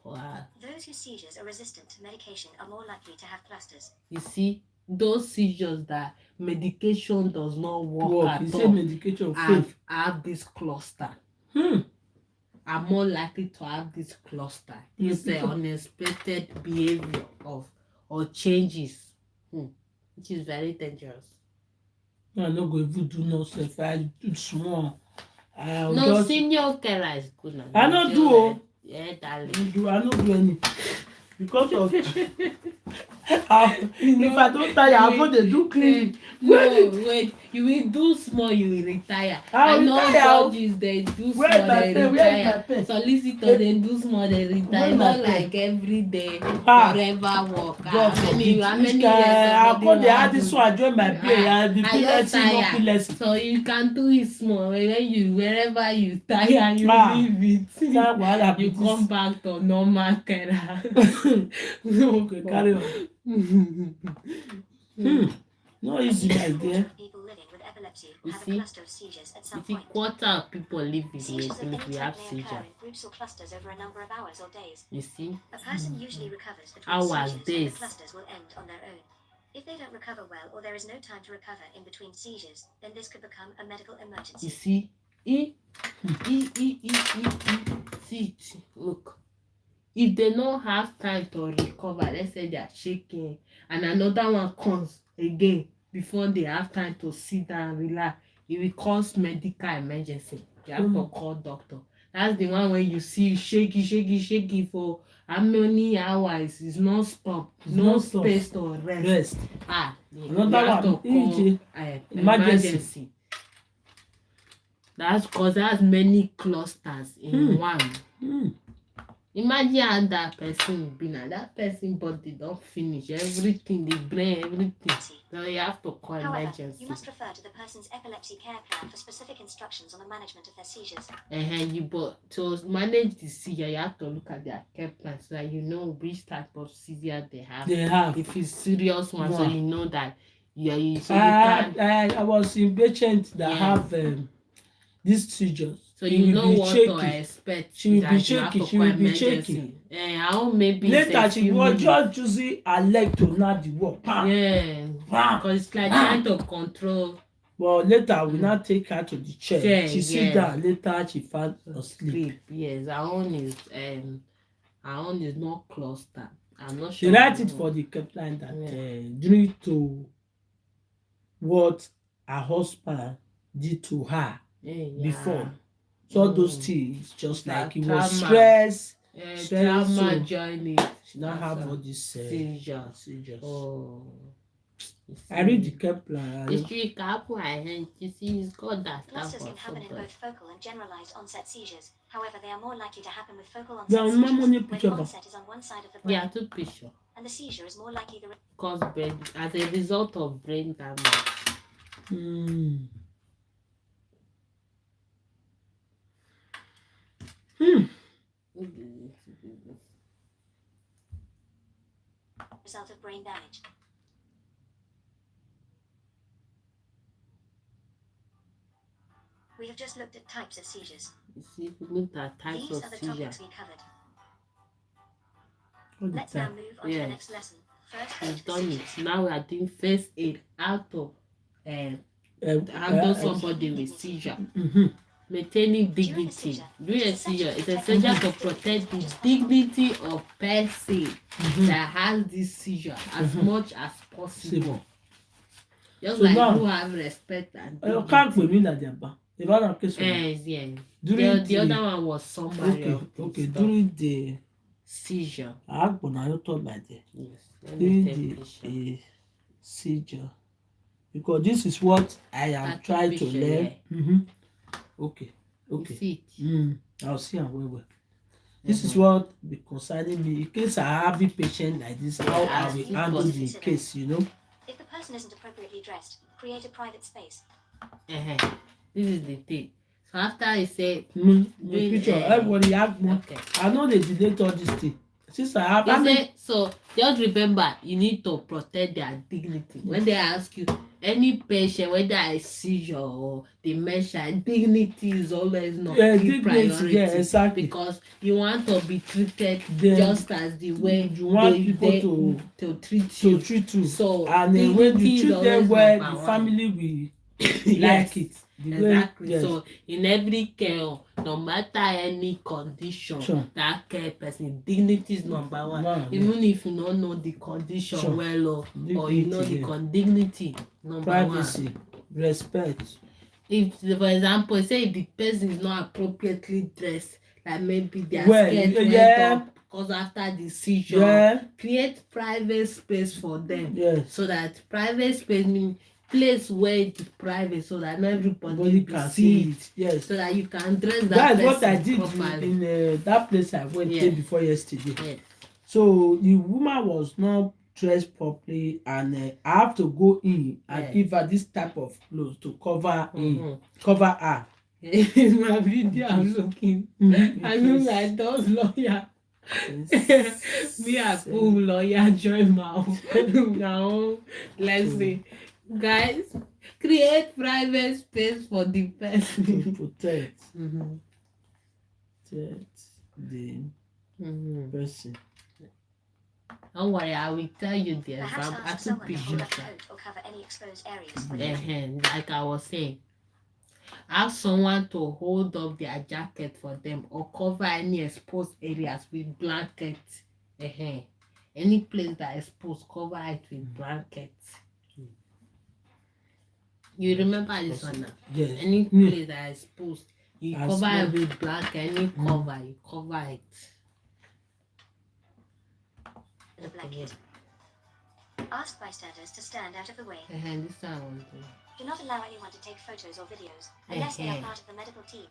S2: Wow.
S3: Those whose seizures are resistant to medication are more likely to have clusters.
S2: You see, those seizures that medication does not work at all
S1: medication
S2: have this cluster. Are more likely to have this cluster. This unexpected behavior or changes, which is very dangerous.
S1: I no go even do no self. I do small.
S2: No, senior carer is good now.
S1: I no do.
S2: Yeah, darling.
S1: I no do any because of if I don't tire, I go dey do clean.
S2: No, wait. You will do small, you will retire. I know judges, they do small, they retire. Solicitor, they do small, they retire. Not like every day, forever work. How many years?
S1: I go dey add this one, join my pay. And the
S2: Epilepsy. So you can do it small. When wherever you tire, you leave it. You come back to normal carer.
S1: Okay, carry on. No easy like there.
S3: People living with epilepsy
S2: You
S3: have
S2: see?
S3: a cluster of seizures at some point.
S2: Quarter of people living
S3: Seizures of any
S2: with we
S3: type
S2: have
S3: may occur
S2: seizure.
S3: in groups or clusters over a number of hours or days.
S2: You see?
S3: A person usually recovers between
S2: Hours,
S3: seizures
S2: days.
S3: and the clusters will end on their own. If they don't recover well or there is no time to recover in between seizures, then this could become a medical emergency.
S2: You see? See, look. If they don't have time to recover, let's say they are shaking, and another one comes again before they have time to sit down and relax, it will cause medical emergency. You have to call doctor. That's the one when you see shaky for how many hours? It's not stop, no space to rest.
S1: Another one,
S2: call emergency. That's because there's many clusters in one. Imagine how that person be now. That person body don't finish everything, the brain, everything. So you have to call emergency.
S3: You must refer to the person's epilepsy care plan for specific instructions on the management of their seizures.
S2: But to manage the seizure, you have to look at their care plan so that you know which type of seizure they have. If it's serious one, so you know that you can.
S1: I was in patient that have these seizures.
S2: So you know what to expect.
S1: She will be shaky. She will be shaky.
S2: Maybe
S1: later she was just using her leg to knock the wall.
S2: Yeah. Because it's like trying to control.
S1: But later we now take her to the chair. She sit down. Later she fell asleep.
S2: Yes, her own is not cluster. I'm not
S1: sure. They write it for the captain that due to what her husband did to her before. So those things, just like it was stress,
S2: trauma journey.
S1: She now have all these seizures.
S2: Oh.
S1: I read the Kepler.
S2: You see, it's got that
S3: clusters can happen in both focal and generalized onset seizures. However, they are more likely to happen with focal onset seizures when the onset is on one side of the brain.
S2: Yeah, two picture.
S3: And the seizure is more likely
S2: cause brain as a result of brain damage.
S3: Result of brain damage. We have just looked at types of seizures.
S2: You see, we looked at types
S3: These
S2: of
S3: are the
S2: seizure.
S3: topics we covered. Let's now move on to the next lesson. First aid.
S2: We've done it. Now we are doing first aid. How to handle somebody with seizure. Maintaining dignity. During a seizure, it's essential to protect the dignity of person that has this seizure as much as possible. Just
S1: So
S2: like
S1: now,
S2: you have respect and
S1: you can't put me like that, but if I don't case
S2: yes.
S1: during
S2: The other one was summary of the
S1: okay,
S2: stuff.
S1: during the
S2: Seizure.
S1: I have to talk about it.
S2: Yes.
S1: During the seizure, because this is what I am trying to learn.
S2: Yeah.
S1: Okay.
S2: You see it.
S1: I'll see and well. This is what be concerning me. In case I have a patient like this, how I will handle the case,
S3: If the person isn't appropriately dressed, create a private space.
S2: This is the thing. So after I say
S1: picture, everybody have more.
S2: Okay.
S1: I know they delete all this thing. Since I have
S2: so just remember you need to protect their dignity. When they ask you any patient, whether I seizure or dementia, dignity is always not priority.
S1: Yeah, exactly.
S2: Because you want to be treated just as the way
S1: you want people
S2: to treat you.
S1: So and when you treat them well, the family will like it.
S2: Exactly. So in every care, no matter any condition, that care person, dignity is number one. Even if you don't know the condition well or you know the dignity number
S1: privacy,
S2: one.
S1: respect.
S2: If for example, say if the person is not appropriately dressed, like maybe their skirt went up because after the seizure, create private space for them. So that private space means place where it's private, so that not everybody can see it.
S1: Yes.
S2: So that you can dress that.
S1: That's what I did in that place I went there before yesterday.
S2: Yes.
S1: So the woman was not dressed properly, and I have to go in and give her this type of clothes to cover cover her.
S2: In my video, I'm looking. I look like those lawyers. Me a full lawyer join my own. Let's see. Guys, create private space for the person.
S1: To protect the person.
S2: Don't worry, I will tell you the
S3: Perhaps
S2: example.
S3: ask someone to hold up a coat or cover any exposed areas for you.
S2: Like I was saying, ask someone to hold up their jacket for them or cover any exposed areas with blankets. Any place that is exposed, cover it with blankets. You remember this one now?
S1: Yes.
S2: Any place that is exposed, you cover it with blanket. Any cover, you cover it.
S3: With a blanket. Ask bystanders to stand out of the way.
S2: This one.
S3: Do not allow anyone to take photos or videos unless they are part of the medical team.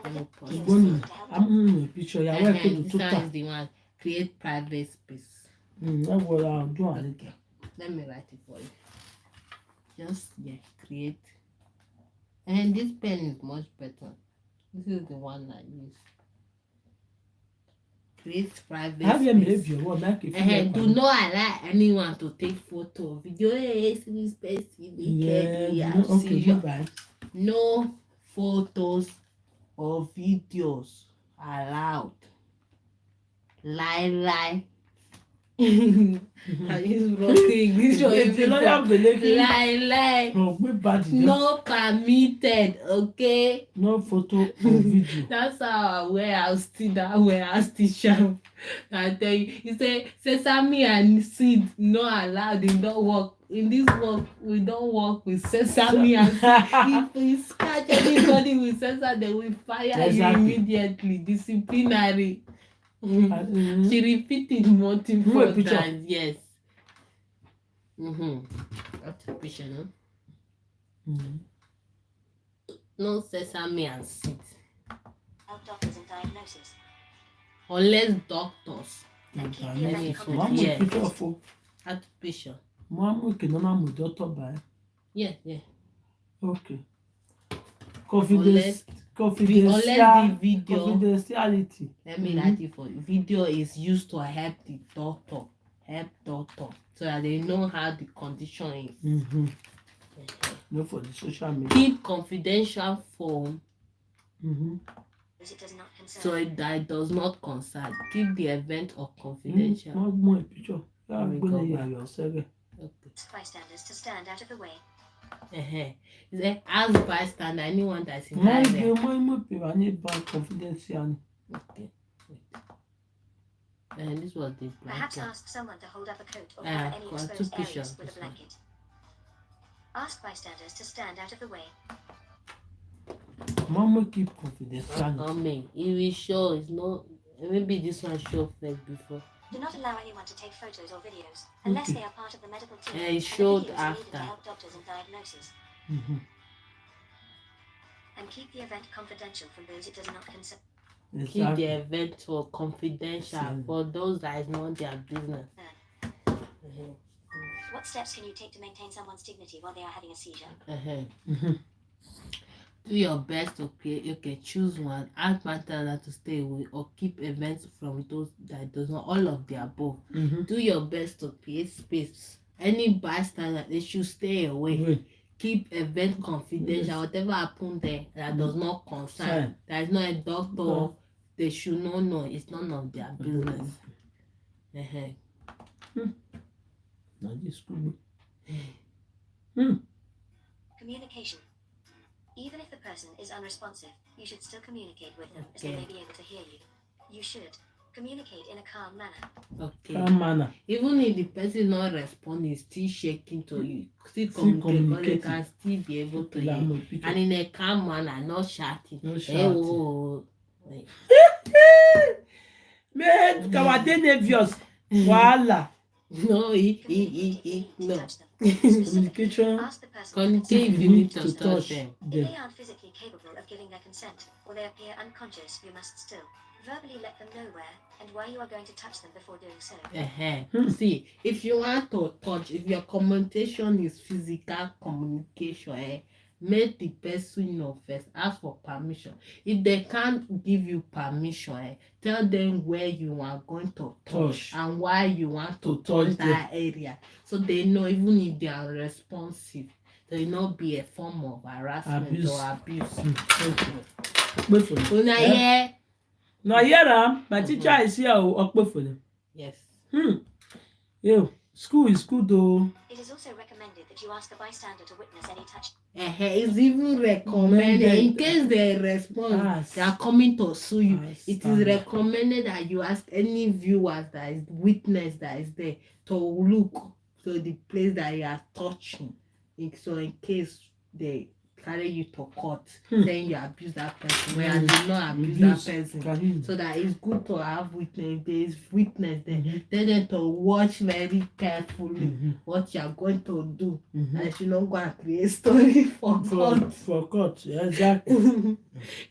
S3: And the
S1: I'm
S3: to help them.
S1: picture.
S2: This one is the one. Create private space.
S1: Let
S2: me write it for you. Just create. And this pen is much better. This is the one I use. Create private space. Do not allow anyone to take photo or video. No photos or videos allowed. Lie. He's rocking this lie. No permitted, okay?
S1: No photo or video.
S2: That's how warehouse teacher. I tell you, he say sesame and seed not allowed. They don't work. In this work, we don't work with sesame and seed. If we catch anybody with sesame, they will fire you immediately. Disciplinary. She repeated multiple times. Yes. That's a picture, no? No sesame and seed.
S3: Help doctors in diagnosis.
S2: Unless doctors.
S1: Yes.
S2: That's a picture. Yeah.
S1: Okay.
S2: Unless the video.
S1: Confidentiality.
S2: Let me write it for you. Video is used to help the doctor. So that they know how the condition is.
S1: No, for the social media.
S2: Keep confidential phone.
S3: It does not concern.
S2: So that does not concern. Keep the event of confidential.
S1: More picture.
S3: Bystanders to stand out of the way.
S2: He said, ask bystander, anyone that's in
S1: My
S2: that area.
S1: I need bank confidential.
S2: Okay. And this was the
S3: Perhaps
S2: blanket.
S3: ask someone to hold up a coat or cover any exposed areas with a blanket. Ask bystanders to stand out of the way.
S1: Mama keep confidential.
S2: Coming. It will show. It's not. Maybe this one showed fake before.
S3: Do not allow anyone to take photos or videos unless they are part of the medical team.
S2: It
S3: and the
S2: showed
S3: videos are needed
S2: after.
S3: to help doctors in diagnosis. And keep the event confidential from those it does not concern.
S2: Keep the event for confidential for those that is not their business.
S3: What steps can you take to maintain someone's dignity while they are having a seizure?
S2: Do your best to create. Okay, choose one. Ask bystander to stay away or keep events from those that does not. All of the above. Do your best to create space. Any bystander, they should stay away. Keep event confidential. Whatever happened there that does not concern. There is not a doctor. They should not know. It's none of their business.
S3: Communication. Even if the person is unresponsive, you should still communicate with them as they may be able to hear you. You should communicate in a calm manner.
S2: Okay.
S1: Calm manner.
S2: Even if the person not responding, still shaking to you, still communicate, they can still be able to hear. And in a calm manner, not shouting.
S1: No
S2: Hey, whoa.
S1: Man, Kawade nervous. Voila.
S2: No, no.
S1: Communication.
S3: Ask the person
S2: Communicate if you need to touch them.
S3: If they aren't physically capable of giving their consent, or they appear unconscious, you must still verbally let them know where and why you are going to touch them before doing so.
S2: See, if you want to touch, if your communication is physical communication, make the person know first. Ask for permission. If they can't give you permission, tell them where you are going to touch and why you want to touch that area, so they know. Even if they are responsive, there will not be a form of harassment or abuse.
S1: No, yeah, my teacher is here.
S2: Yes.
S1: Yo, school is good though.
S3: It is also recommended that you ask a bystander to witness any touch.
S2: It's even recommended in case they respond, they are coming to sue you. It is recommended that you ask any viewers that is witness that is there to look to the place that you are touching. So in case they carry you to court, then you abuse that person, where you did not abuse that person. So that it's good to have witness. There is witness there. Then to watch very carefully what you are going to do. And you not go and create story for court.
S1: For court, yeah, exactly.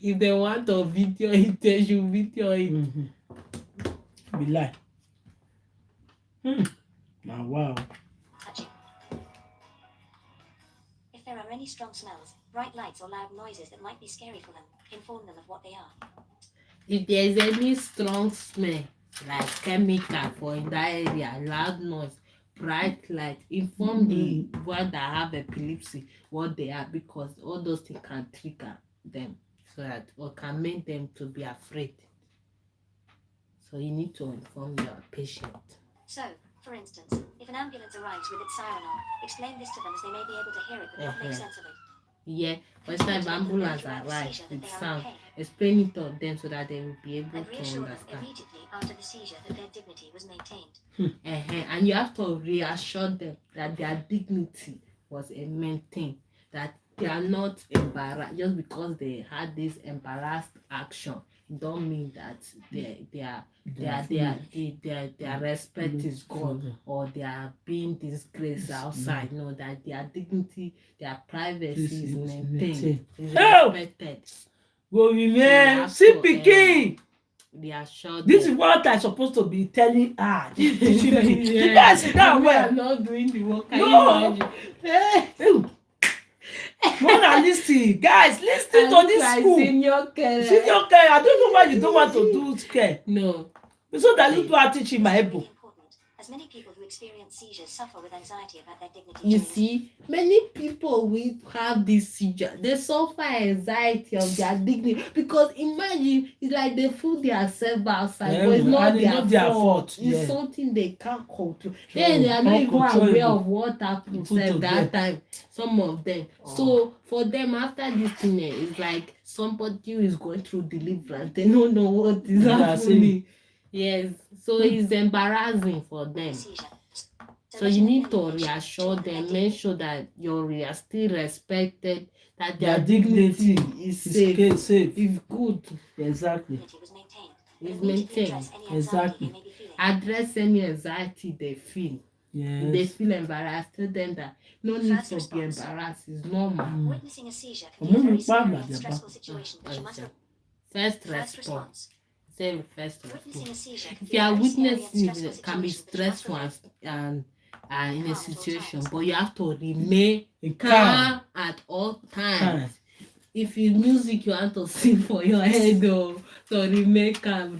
S2: If they want to video it, they should video it.
S1: Be like, now wow.
S3: Touching. If there are any strong smells, bright lights or loud noises that might be scary for them, inform them of what they are.
S2: If there is any strong smell, like chemical for in that area, loud noise, bright light, inform the one that have epilepsy what they are, because all those things can trigger them, so that or can make them to be afraid. So you need to inform your patient.
S3: So, for instance, if an ambulance arrives with its siren on, explain this to them as they may be able to hear it but not make sense of it.
S2: Yeah, for instance, if ambulance arrives with sound, explain it to them so that they will be able
S3: and
S2: to
S3: reassure them
S2: understand.
S3: immediately after the seizure that their dignity was maintained.
S2: And you have to reassure them that their dignity was maintained, that they are not embarrassed just because they had this embarrassed action. It don't mean that their respect is gone or they are being disgraced outside. No, that their dignity, their privacy is maintained, is respected.
S1: Go remain. See pikin.
S2: Reassure
S1: This
S2: them.
S1: is what I'm supposed to be telling her. This is teaching me. You guys sit down well.
S2: I'm not doing the work.
S1: No. Moralistic. Guys, listen to this school.
S2: Senior care.
S1: Senior care. I don't know why you don't want to do care.
S2: No.
S1: So that you are teaching my able.
S3: Important, as many people who experience seizures suffer with anxiety about their dignity.
S2: You
S3: during the
S2: see, many people will have this seizure. They suffer anxiety of their dignity because imagine it's like they fool themselves outside, but it's not their fault. It's something they can't control. Then they are not even aware of what happened that time. Some of them. So for them, after this thing, it's like somebody who is going through deliverance. They don't know what is happening. Yes, so it's embarrassing for them.
S3: seizure.
S2: So you need to reassure them, make sure that you are still respected, that their dignity is safe, is good.
S1: Exactly.
S3: Was maintained.
S2: Is
S3: Immediately
S2: maintained.
S3: address any anxiety
S2: Exactly.
S3: they may be feeling.
S2: Address any anxiety they feel.
S1: Yes.
S2: They feel embarrassed, tell them that no need
S3: First
S2: to
S3: response.
S2: be embarrassed, it's normal.
S3: Witnessing a seizure can be a very scary and stressful situation, but you must
S2: First response. Say first
S3: Witnessing a
S2: response.
S3: seizure can
S2: If
S3: be
S2: you
S3: a
S2: are
S3: very scary and
S2: witnessing
S3: stressful
S2: it, can be
S3: situation, but you must
S2: stressful
S3: remain
S2: and in a
S3: calm at all
S2: situation,
S3: times.
S2: but you have to remain
S1: Calm.
S2: calm at all times. If it's music you want to sing for your head, so remain calm.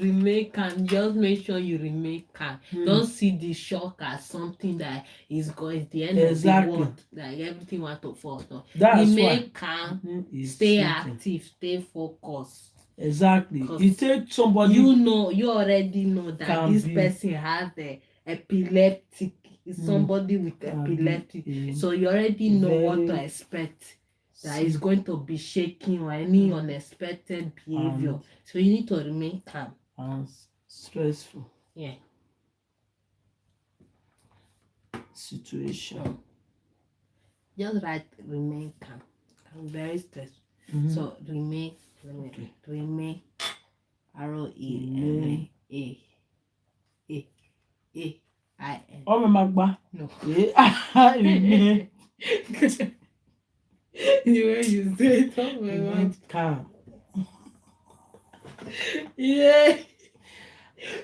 S2: Just make sure you remain calm. Don't see the shock as something that is going the end of the world, like everything want to fall. No. Remain calm, stay active, stay focused.
S1: Exactly. It takes somebody.
S2: You already know that this person has the epileptic. Is somebody with epileptic, so you already know what to expect. That is going to be shaking or any unexpected behavior. So you need to remain calm.
S1: And stressful.
S2: Yeah.
S1: Situation.
S2: Just write remain calm. I'm very stressed. So remain. REMAIN.
S1: Oh, my magba.
S2: No.
S1: Remain.
S2: The way you say it, oh my
S1: Remain calm.
S2: Yeah.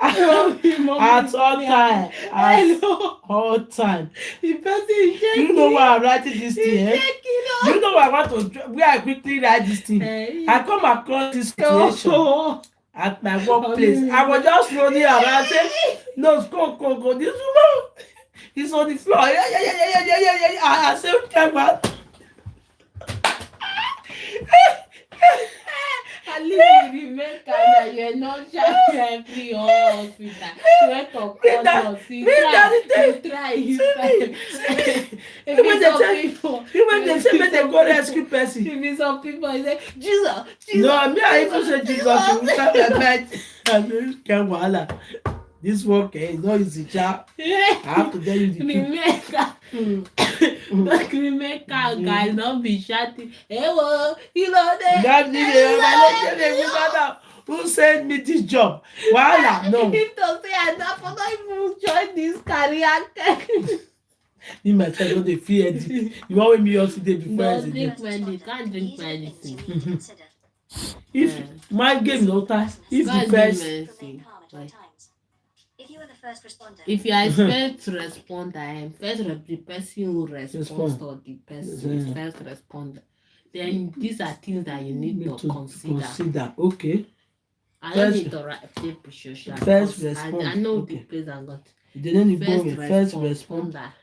S1: At all time. At all time.
S2: The person is shaking.
S1: You know why I'm writing this thing? You know why I want to where I quickly write this thing. I come across this situation at my workplace. I was just rolling around saying, no, go. This woman is on the floor. Yeah. I said, okay, man.
S2: At least you remain calm that you're not shouting every hospital. You went to call us. You try.
S1: Even they say make them go rescue person.
S2: If it's some people, I say, Jesus.
S1: No, me I even say Jesus. You will start my mind. I don't wahala. This work is not easy, child. I have to tell you the truth.
S2: Remain calm, guys. Don't be shouting. Hey, whoa, you know that.
S1: Who sent me this job? Wahala, no.
S2: If to say I don't even join this career.
S1: Me myself don't dey feel anything. You want me also dey before
S2: don't drink medicine. Can't drink medicine.
S1: If my game no time, if the first.
S2: If you expect to respond, the person who responds to the person is first responder. Then these are things that you need to consider.
S1: Okay.
S2: I don't need to write social.
S1: First responder.
S2: I know the place I'm going.
S1: You didn't need first responder.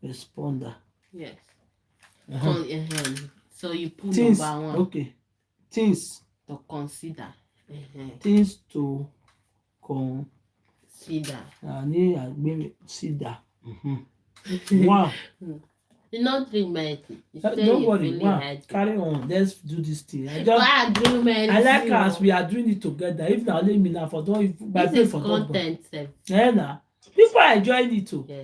S1: Responder.
S2: Yes. So you put
S1: things,
S2: number one.
S1: Okay. Things
S2: to consider.
S1: Things to consider. Wow.
S2: You not drink medicine.
S1: Don't worry. Wow. Carry on. Let's do this thing. I like as we are doing it together. If not, let me laugh.
S2: This is content.
S1: Yeah, people are enjoying it too.
S2: Yeah.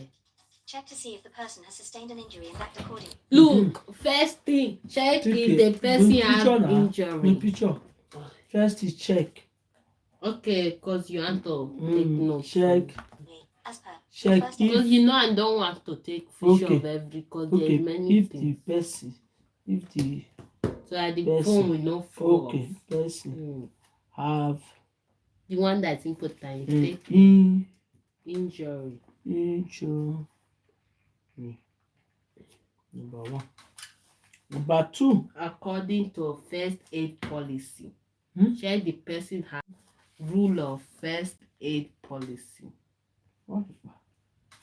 S3: Check to see if the person has sustained an injury and act accordingly.
S2: Look, first thing, check if the person has injury.
S1: Picture. First is check.
S2: Okay, because you want to take notes.
S1: Check. Check
S2: because I don't want to take picture of every because there's many things.
S1: If the
S2: so that the phone will not fall.
S1: Okay, person have
S2: the one that's important. Take injury.
S1: Number one. Number two.
S2: According to first aid policy, check the person has rule of first aid policy.
S1: What?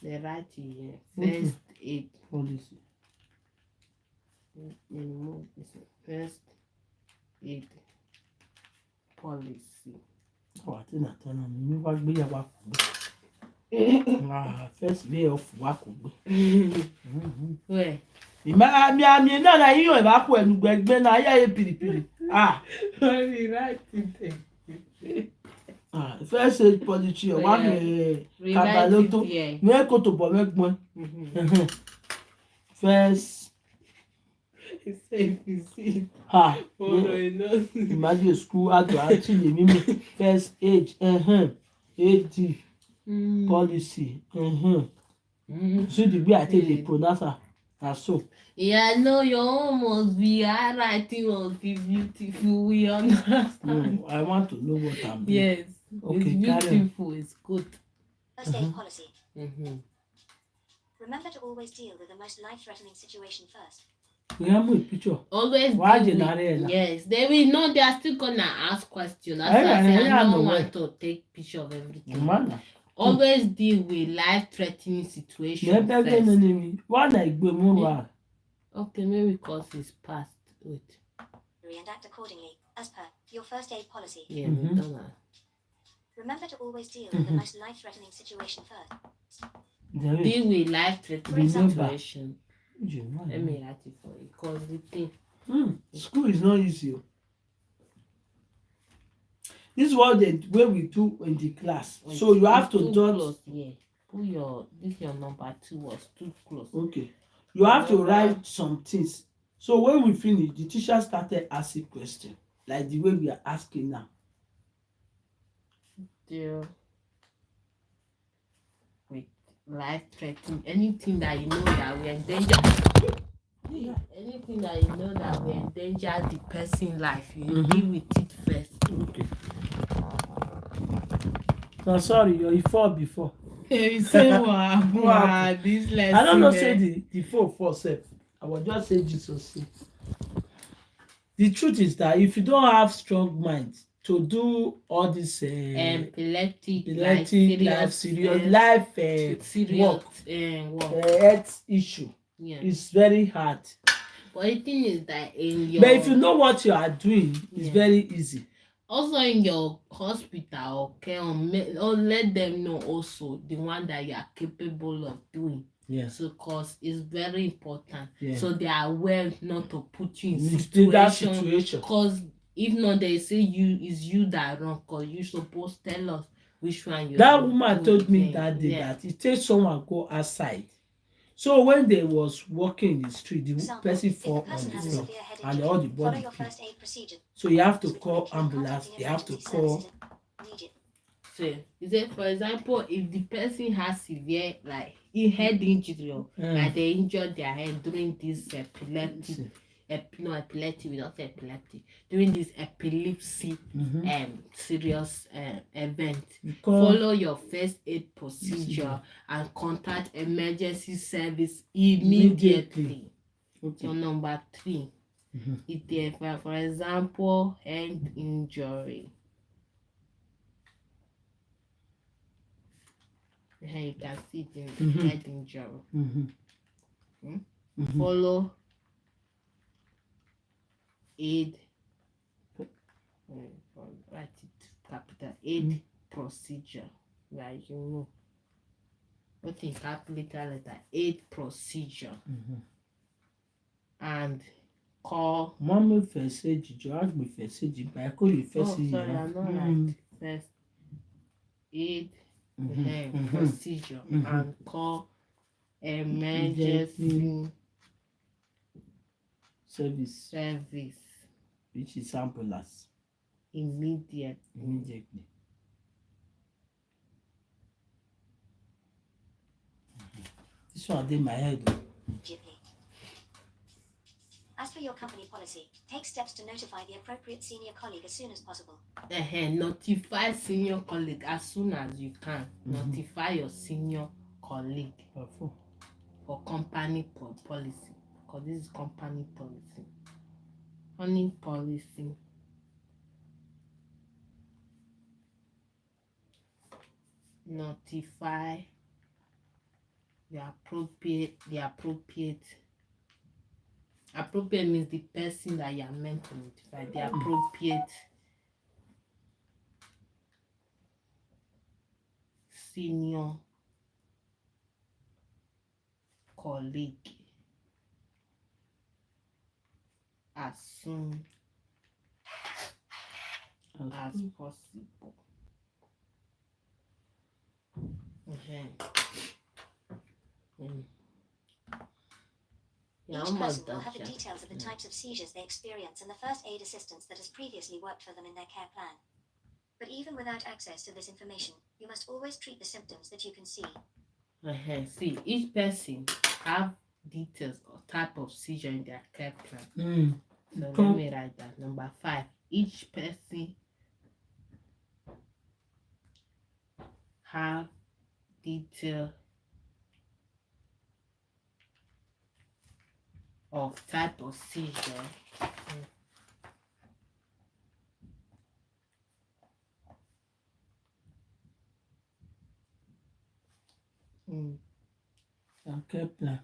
S2: They write here
S1: Okay.
S2: first aid
S1: Policy.
S2: First aid policy.
S1: Oh, I think I tell them. You want me to work? First day of work.
S2: Where?
S1: Mi na na iyo ba ko enugbe na aya ye piripiri.
S2: Only right it.
S1: First aid policy o wa me kabaloto. Me ko to bo megbon. First
S2: If you see.
S1: Imagine school actually me first aid AD policy so the way I take the pronounce na so.
S2: Yeah, no, your own must be handwriting must be beautiful. We understand.
S1: I want to know what I'm doing.
S2: Yes.
S1: Okay,
S2: it's beautiful. It's good.
S3: First aid policy.
S2: Mm-hmm.
S3: Remember to always deal with the most life-threatening situation first.
S1: We have a picture.
S2: Always
S1: Why
S2: deal
S1: did
S2: with, yes, they will know they are still gonna ask questions. That's why I don't want to take picture of everything. Always deal with life-threatening situations first. Okay, maybe because it's past. Wait.
S3: And act accordingly, as per your first aid policy.
S2: Yeah, we done that.
S3: Remember to always deal with the most life-threatening situation first.
S2: Deal with life-threatening situation. Let me write it for you. Because the thing.
S1: School is not easy. This is what we do in the class.
S2: Wait,
S1: so you have to
S2: just put your number 2 was too close.
S1: Okay. You have to write some things. So when we finish, the teacher started asking questions like the way we are asking now.
S2: With life-threatening, anything that you know that we endanger. Yeah. Anything that you know that we endanger the person's life, you deal with it first.
S1: Okay. No, sorry, you fall before.
S2: You say what? This lesson.
S1: I don't know. Say the fall self. I will just say Jesus. The truth is that if you don't have strong mind to do all this
S2: epileptic
S1: serious life work, health issue, it's very hard.
S2: But the thing is that in your.
S1: But if you know what you are doing, it's very easy.
S2: Also in your hospital, okay, or let them know also the one that you are capable of doing.
S1: Yes.
S2: So, cause it's very important.
S1: Yeah.
S2: So they are aware not to put you
S1: in that situation.
S2: Cause if not, they say you that wrong. Cause you supposed to tell us which one you.
S1: That woman told me that day that it takes someone go outside. So when they was walking in the street, the person fall on the floor and all the body. So you have to call ambulance. You have to call.
S2: So, is it for example, if the person has severe head injury, like they injured their head during this epileptic, during this epilepsy serious event, follow your first aid procedure and contact emergency service immediately. Okay. So number 3, if there, for example, head injury. You can see the head injury. Follow aid. Write it capital aid procedure. Like you know. What in capital letter aid procedure. And call.
S1: Mommy first say George me first say but I call you first.
S2: Sorry, I'm not right. First aid. Procedure and call emergency
S1: service,
S2: which
S1: is ambulance
S2: immediately.
S1: This one in my head.
S3: As per your company policy, take steps to notify the appropriate senior colleague as soon as possible.
S2: Notify senior colleague as soon as you can. Notify your senior colleague for company policy. Because this is company policy. Company policy. notify the appropriate means the person that you are meant to notify, the appropriate senior colleague as soon as possible.
S3: Each person will have the details of the types of seizures they experience and the first aid assistance that has previously worked for them in their care plan. But even without access to this information, you must always treat the symptoms that you can see.
S2: See, each person have details or type of seizure in their care plan. So let me write that. Number 5. Each person have detail of type of seizure in
S1: your care plan.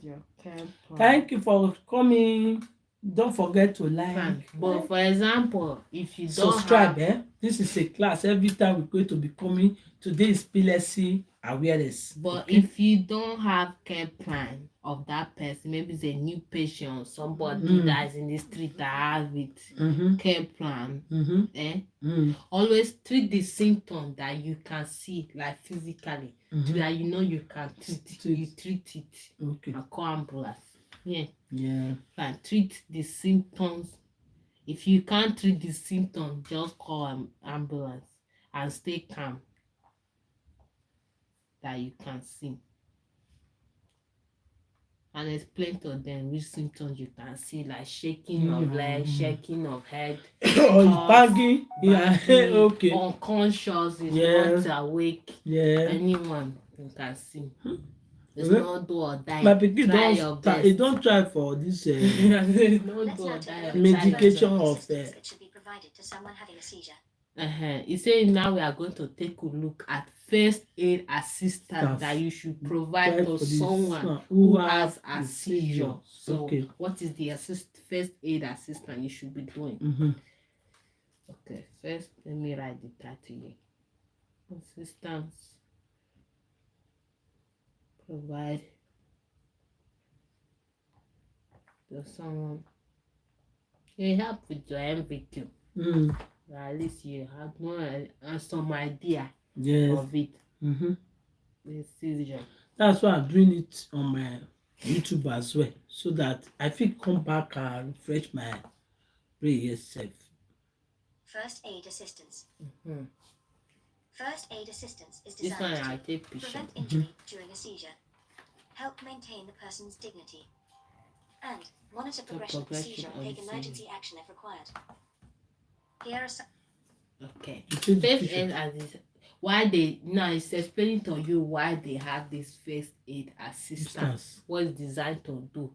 S2: your care plan.
S1: Thank you for coming. Don't forget to like.
S2: But for example, if you don't
S1: subscribe,
S2: have,
S1: this is a class every time we're going to be coming. Today is Epilepsy Awareness.
S2: But if you don't have care plan of that person, maybe it's a new patient or somebody that is in the street that has it, care plan, always treat the symptom that you can see, like physically, so that you know you can treat. You treat it.
S1: Okay.
S2: And call ambulance.
S1: Yeah.
S2: And treat the symptoms. If you can't treat the symptoms, just call an ambulance and stay calm. That you can see. And explain to them which symptoms you can see, like shaking of legs, shaking of head,
S1: or banging. Yeah. Okay.
S2: Unconscious is not awake.
S1: Yeah.
S2: Anyone you can see. It's not do or die.
S1: My pikin
S2: try your best.
S1: don't try for this
S2: Not do or die.
S1: medication of
S3: that should be provided to someone having a seizure.
S2: He said now we are going to take a look at first aid assistance that you should provide to someone who has a seizure. So what is the first aid assistance you should be doing? Okay, first let me write the title here. Assistance provide to someone. You help with your MVQ. At least you have some idea of it. The seizure.
S1: That's why I'm doing it on my YouTube as well, so that I feel come back and refresh my brain yourself.
S3: First aid assistance. First aid assistance is designed to prevent injury during a seizure, help maintain the person's dignity, and monitor progression of the seizure and take emergency action if required. Here are some.
S2: Okay. First aid assistance. Why they now it's explaining to you why they have this first aid assistance. What is designed to do?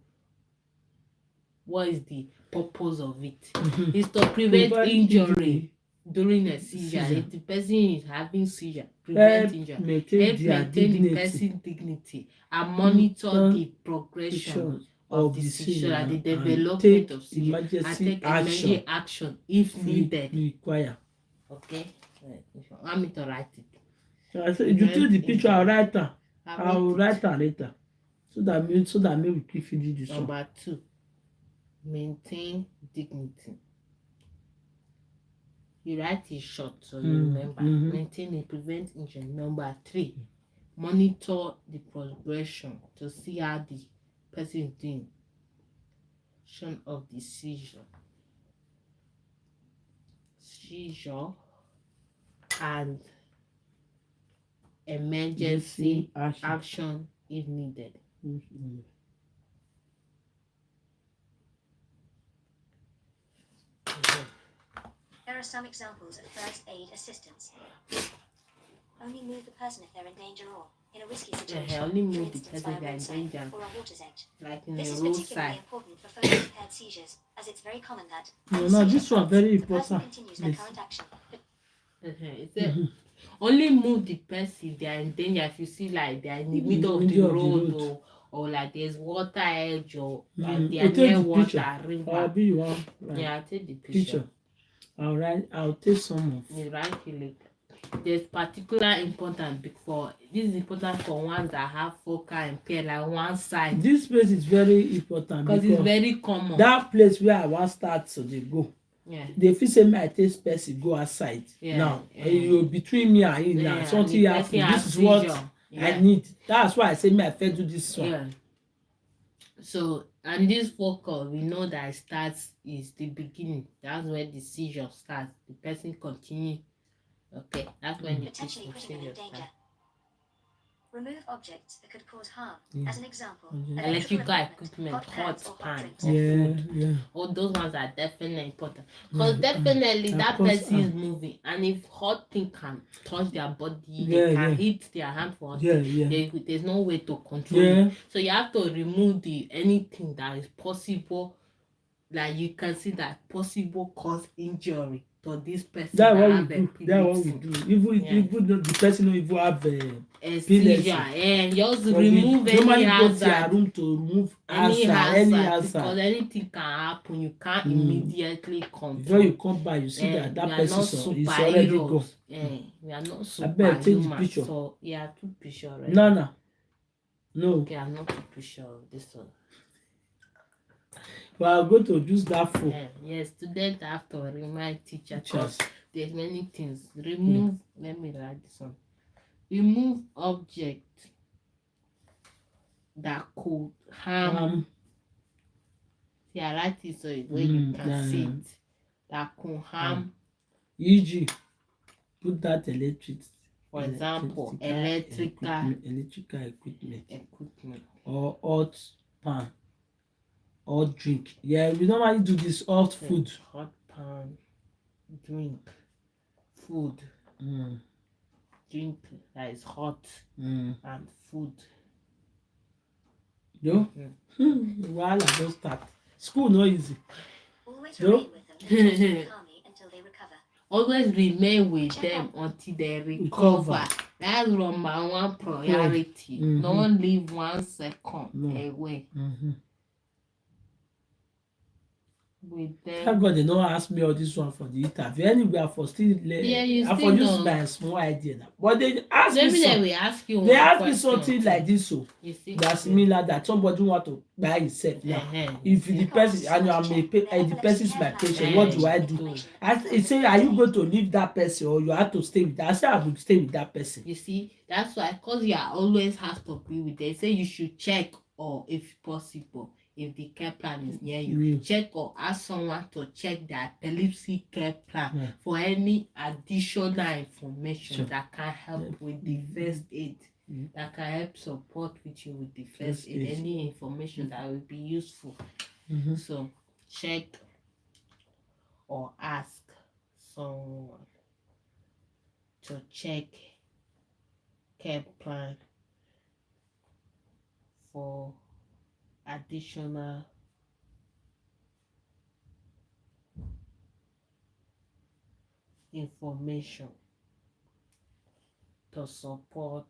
S2: What is the purpose of it? It's to prevent injury during a seizure. If the person is having seizure, prevent injury, maintain the person's dignity, and monitor the progression of the seizure and the development of seizure, and take emergency action if needed.
S1: Require.
S2: Okay. You want me to write it?
S1: I said, you take the picture, I'll write her. I'll write her later. So that maybe we keep finish this one.
S2: Number 2, maintain dignity. You write it short so you remember. Maintain and prevent injury. Number 3, monitor the progression to see how the person is doing. Of the seizure and emergency action if needed.
S3: There are some examples of first aid assistance. Only move the person if they're in danger or in a risky situation.
S2: Only move the person if they're in danger.
S3: Or a water's edge.
S2: Like in
S3: this
S2: a
S3: is
S2: roadside.
S3: particularly important for phone-impaired seizures, as it's very common that
S1: no, this one very important.
S3: The person continues their current action.
S2: It said Only move the person if they are in danger. If you see like they are in the middle of the road, or like there's water edge, or like they are near water, river. Yeah, I'll take the picture.
S1: I'll take some of.
S2: You write it later. There's particular important for this is important for ones that have focal impair, like one side.
S1: This place is very important
S2: because it's very common.
S1: That place where I wan start to dey go.
S2: Yeah.
S1: They feel say my taste person go outside. Yeah. Now you between me and him now something happen. This is what I need. That's why I say me I first do this one.
S2: Yeah. So and this focal we know that it starts is the beginning. That's where the seizure starts. The person continue. Okay, that's when the seizure starts.
S3: Remove objects that could cause harm. As an example,
S2: electrical equipment, hot pans,
S1: yeah.
S2: All those ones are definitely important because definitely that person is moving, and if hot thing can touch their body, they can hit their hand for there's no way to control it. So you have to remove anything that is possible, like you can see that possible cause injury to this person.
S1: That's what we do. Even the person don't even have
S2: a seizure. And you also remove any hazard.
S1: Room to remove
S2: any hazard because anything can happen. You can't immediately control.
S1: Before you come back, you see that person is already gone.
S2: We are not superhuman. So two pictures. Right?
S1: No.
S2: Okay, I'm not too sure of this one.
S1: We are going to use that phone.
S2: Yes, students have to remind teacher because there's many things. Remove. Let me write this one. Remove objects that could harm. I write it so where you can see it. That could harm.
S1: E.g., put that electric.
S2: For example, electrical
S1: equipment or hot pan. Or drink. Yeah, we normally do this hot food.
S2: Hot pan, drink, food, drink that is hot, and food.
S1: While I don't start. School no easy.
S3: Always remain with them until they recover.
S2: Always remain with them until they recover. That's number one priority. Don't leave 1 second away. With them.
S1: Thank God they don't ask me all this one for the interview. Anyway, I for still I for use my small idea now. But they ask me something. They ask me something like this, so that's similar that somebody want to buy himself now. If the person and the person is my patient, what do I do? I say, are you going to leave that person or you have to stay with that? I say I will stay with that person.
S2: You see, that's why because you always have to be with them. They say you should check or if possible. If the care plan is near you, check or ask someone to check the epilepsy care plan for any additional information that can help with the first aid, that can help support with you with the first aid, any information that will be useful. So check or ask someone to check care plan for additional information to support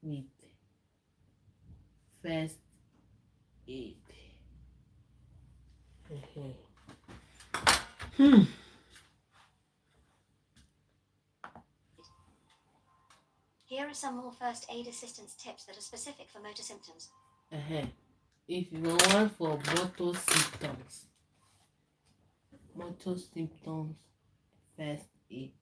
S2: with first aid.
S3: Here are some more first aid assistance tips that are specific for motor symptoms.
S2: If you want for motor symptoms, first aid.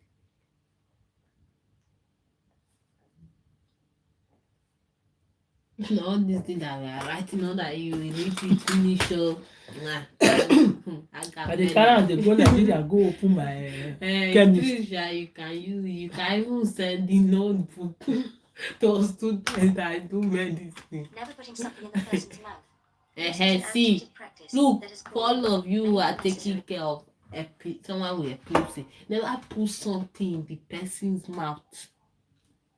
S2: All these things that we are writing on that you will need to finish up.
S1: I dey carry am dey go Nigeria go open my chemist.
S2: You can use it. You can even send the notebook to students that do medicine.
S3: Never putting something in the person's mouth.
S2: See, look, for all of you who are taking care of someone with epilepsy, never put something in the person's mouth.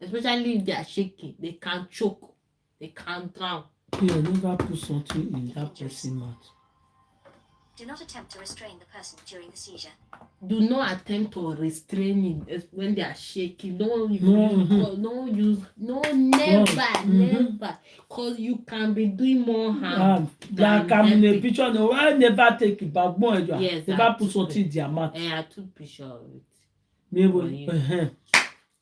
S2: Especially if they are shaking, they can choke, they can drown.
S1: Yeah, never put something in that person's mouth.
S3: Do not attempt to restrain the person during the seizure.
S2: do not attempt to restrain it when they are shaking. Don't use, never, cause you can be doing more harm.
S1: Like I'm in a picture now. I never take it back.
S2: Yes,
S1: never put something in their mouth.
S2: I took picture of it.
S1: Maybe.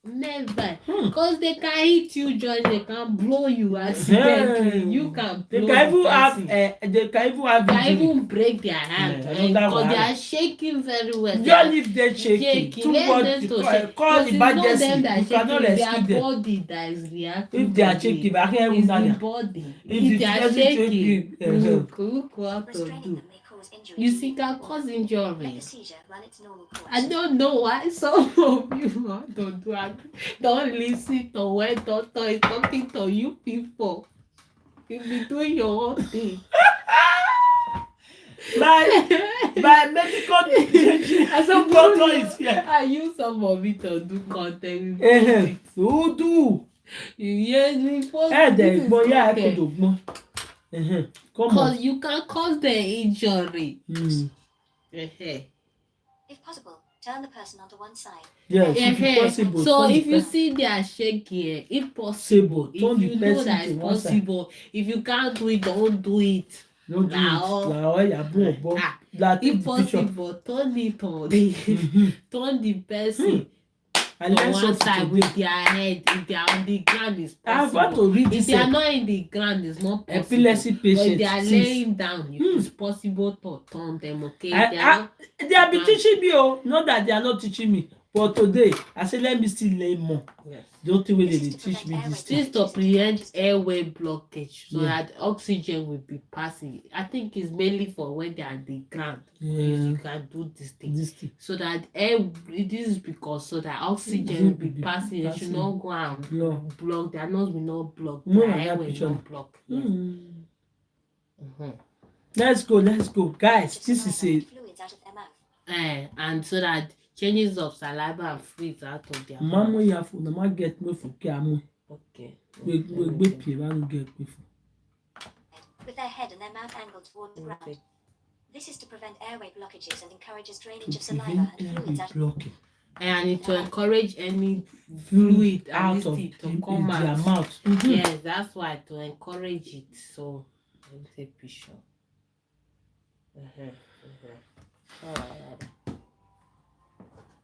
S2: Never, cause they can hit you, Joy. They can blow you accidentally. You can blow.
S1: They can
S2: even break their hand. Cause they are shaking very well.
S1: Just leave them shaking. Too much. Call emergency. You cannot rescue them.
S2: Their body that is reacting.
S1: If they are shaking,
S2: it's the body. If they are shaking, look what to do. You see, can cause injury. I don't know why some of you don't listen to when doctor is talking to you people. You be doing your own thing.
S1: My medical doctor is here.
S2: I use some of it to do content.
S1: Who do?
S2: Yes, we post this is
S1: Come
S2: because you can cause the injury.
S3: If possible, turn the person onto one side.
S1: Yes, if possible.
S2: So if you see they are shaking, if possible, if you know that it's possible, if you can't do it, don't do it.
S1: Don't do it.
S2: If possible, turn it on. Turn the person on one side with their head. If they are on the ground, it's possible.
S1: I want to read this.
S2: If they are not in the ground, it's not possible.
S1: Epilepsy patients.
S2: But if they are laying down, it's possible to turn them. Okay.
S1: They have been teaching me. Not that they are not teaching me. But today, I said, let me still learn more.
S2: Yes.
S1: Don't think when they teach me this.
S2: This is to prevent airway blockage so that oxygen will be passing. I think it's mainly for when they are on the ground. You can do this thing. So that this is because so that oxygen will be passing. It should not go and block. Their nose will not block. Their airway will not block.
S1: Let's go. Guys, this is it.
S2: And so that changes of saliva and fluids out of their mouth.
S1: Mama, you have to get no for camu.
S2: Okay.
S1: We get
S3: with their head and their mouth angled toward the ground. This is to prevent airway blockages and encourages drainage of saliva and fluids out.
S2: And it to encourage any fluid out of to come out.
S1: Their mouth.
S2: Yes, that's why to encourage it. So let me take picture.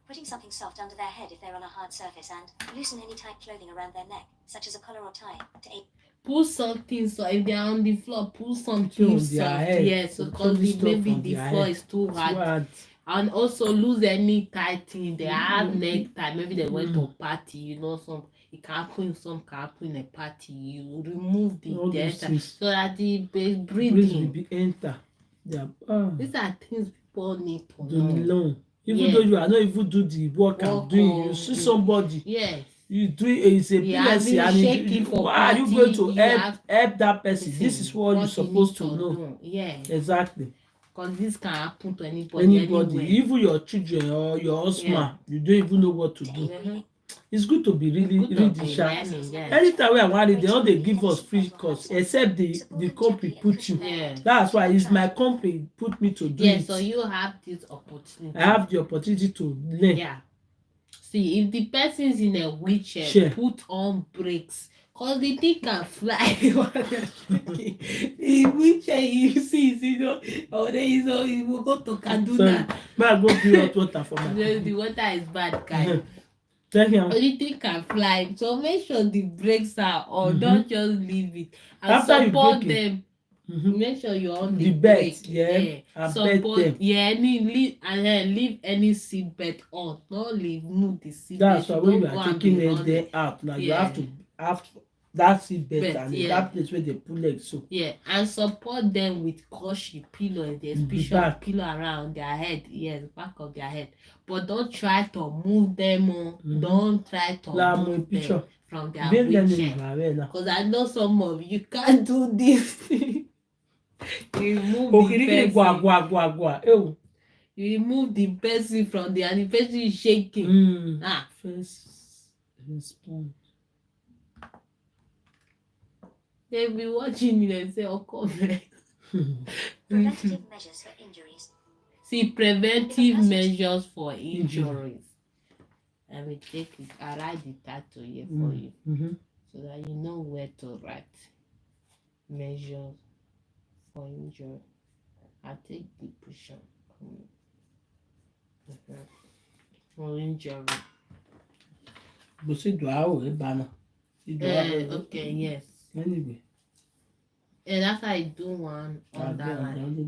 S3: Putting something soft under their head if they're on a hard surface and loosen any tight clothing around their neck, such as a collar or tie, to aid.
S2: Put something so if they're on the floor, put something soft. Yes, because maybe the floor is too hard. And also lose any tight thing. They have neck tie. Maybe they went to a party, some it can happen in a party. You remove the so that the breathing
S1: will enter.
S2: These are things people need to know.
S1: Even though you are not even do the work I'm doing, you see somebody.
S2: Yes.
S1: You do it's a epilepsy and you are you going to help that person? This is what you're supposed to know.
S2: Yeah.
S1: Exactly.
S2: Because this can happen to anybody.
S1: Even your children or your husband, you don't even know what to do. It's good to be really sharp. Anytime we are worried, they don't give us free course except the company put you. That's why it's my company put me to do it.
S2: So you have this opportunity.
S1: I have the opportunity to learn.
S2: Yeah. See, if the person is in a wheelchair, put on brakes. Cause the thing can fly. The wheelchair you see, or then you will go to Kaduna.
S1: May I go pure water for my
S2: the water is bad, guys.
S1: The
S2: thing can fly. So make sure the brakes are on. Don't just leave it. And
S1: after
S2: support them. Make sure you're on the
S1: belt.
S2: Support them. Leave any seat belt on. Don't move the seat belt.
S1: That's why when you are taking them out, now you have to that seat belt and that place where they pull legs. So
S2: and support them with cushion pillow. There's special pillow around their head. Yes, back of their head. But don't try to move them on. Don't try to move them from their wheelchair. Because I know some of you can't do this. You remove You remove the person from the and the person is shaking.
S1: First response.
S2: They'll be watching me and say, "Oh, come."
S3: Preventative measures for injuries.
S2: See, preventive measures for injuries. I will take it. I write the title here for you so that you know where to write. Measures for injury. I take the push-up. For injury.
S1: But see, do I banner?
S2: Okay, yes.
S1: Anyway.
S2: And after I do one underline.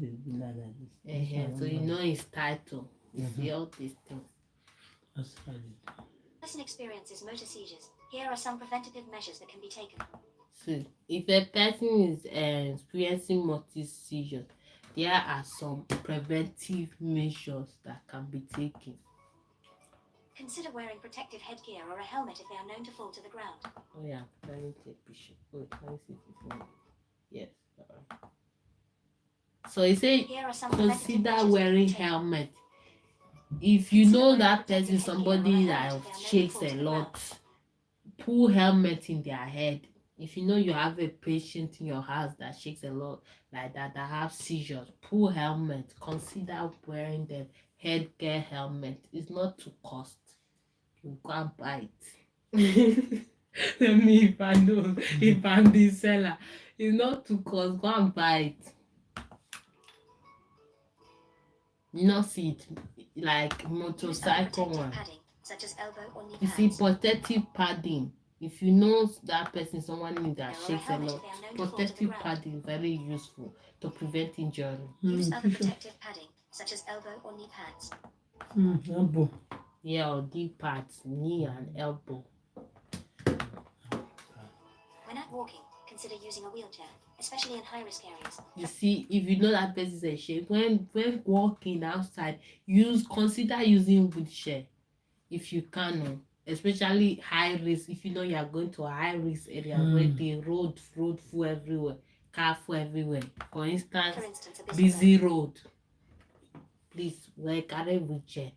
S2: So you know his title. You see all these things.
S3: Person experiences motor seizures. Here are some preventative measures that can be taken.
S2: So if a person is experiencing motor seizures, there are some preventive measures that can be taken.
S3: Consider wearing protective headgear or a helmet if they are known to fall to the ground.
S2: Oh yeah, let me take a picture. Oh, let me see if it's yes. So he said consider wearing helmet. If you know that person, somebody that shakes a lot, put helmet in their head. If you know you have a patient in your house that shakes a lot like that have seizures, put helmet. Consider wearing the headgear helmet. It's not too cost. You go and buy it. Let me if I know if I'm the seller. It's not too cost. Go and buy it. You not see it like motorcycle one.
S3: Padding, such as elbow or knee
S2: you see protective padding. If you know that person, someone in that shakes a lot, protective padding very useful to prevent injury.
S3: Use other protective padding, such as elbow or knee pads.
S1: Elbow.
S2: Yeah, or knee pads, knee and elbow.
S3: When out walking, consider using a wheelchair, especially in high-risk areas.
S2: You see, if you know that person is a shake, when walking outside, consider using wheelchair if you can, especially high risk. If you know you are going to a high risk area where the road full everywhere, car full everywhere. For instance, busy road. Please wear carry wheelchair.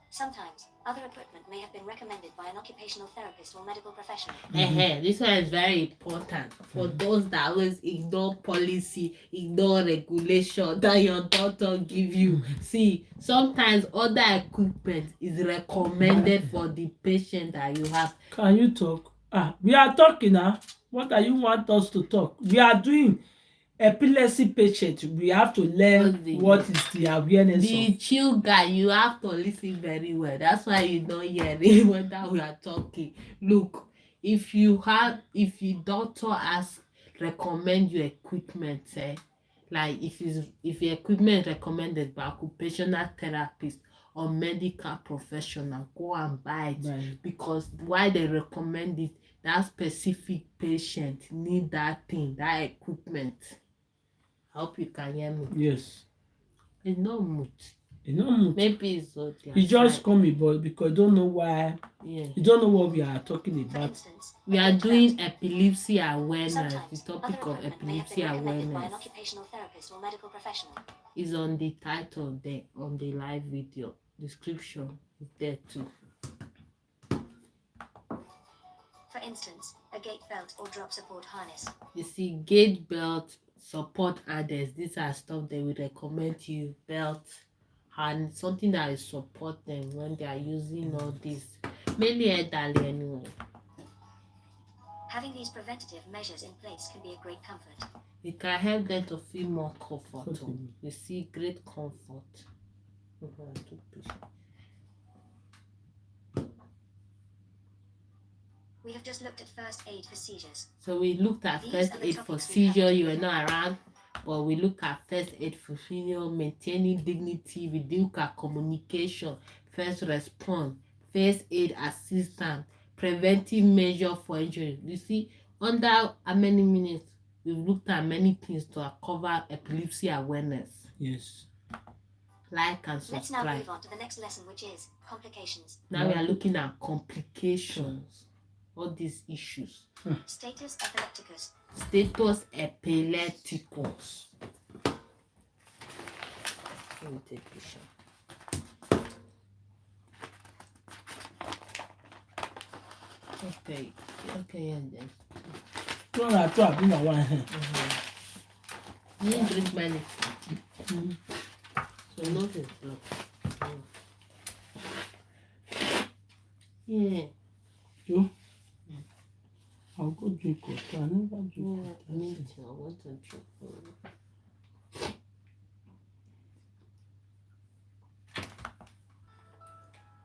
S3: Sometimes, other equipment may have been recommended by an occupational therapist or medical professional.
S2: This one is very important for those that always ignore policy, ignore regulation that your doctor give you. See, sometimes other equipment is recommended for the patient that you have.
S1: Can you talk? We are talking now. What are you want us to talk? We are doing epilepsy patient. We have to learn what is the awareness
S2: the
S1: of.
S2: chill guy. You have to listen very well. That's why you don't hear it when we are talking. Look, if the doctor has recommend you equipment, like if your equipment recommended by occupational therapist or medical professional, go and buy it.
S1: Right.
S2: Because why they recommend it, that specific patient need that thing, that equipment. I hope you can hear me.
S1: Yes.
S2: It's not mood.
S1: It's not mood.
S2: Maybe it's so.
S1: It's just coming, but because you don't know why.
S2: Yeah.
S1: You don't know what we are talking about.
S3: Instance,
S2: We are doing epilepsy awareness.
S3: Sometimes,
S2: The topic of epilepsy
S3: by an
S2: awareness
S3: occupational therapist or medical professional.
S2: is on the title there, on the live video. Description is there too.
S3: For instance, a gait belt or drop support harness.
S2: You see, gait belt, support harness. These are stuff they will recommend you. Belt and something that will support them when they are using all this. Mainly elderly anyway.
S3: Having these preventative measures in place can be a great comfort.
S2: It can help them to feel more comfortable. You see, great comfort.
S3: We have just looked at first aid for seizures.
S2: So we looked at first aid for seizure. You were not around, but we look at first aid for seizure, maintaining dignity. We look at communication, first response, first aid assistance, preventive measure for injury. You see, under how many minutes we've looked at many things to cover epilepsy awareness.
S1: Yes.
S2: Like and subscribe.
S3: Let's now move on to the next lesson, which is complications.
S2: Now we are looking at complications. All these issues.
S3: Status epilepticus.
S2: Status epilepticus. Let me take a picture. Okay, and then
S1: No, I thought I been one hand.
S2: You didn't drink many. So nothing. Yeah.
S1: You? I'll go drink water. I never drink water.
S2: I want to drink water.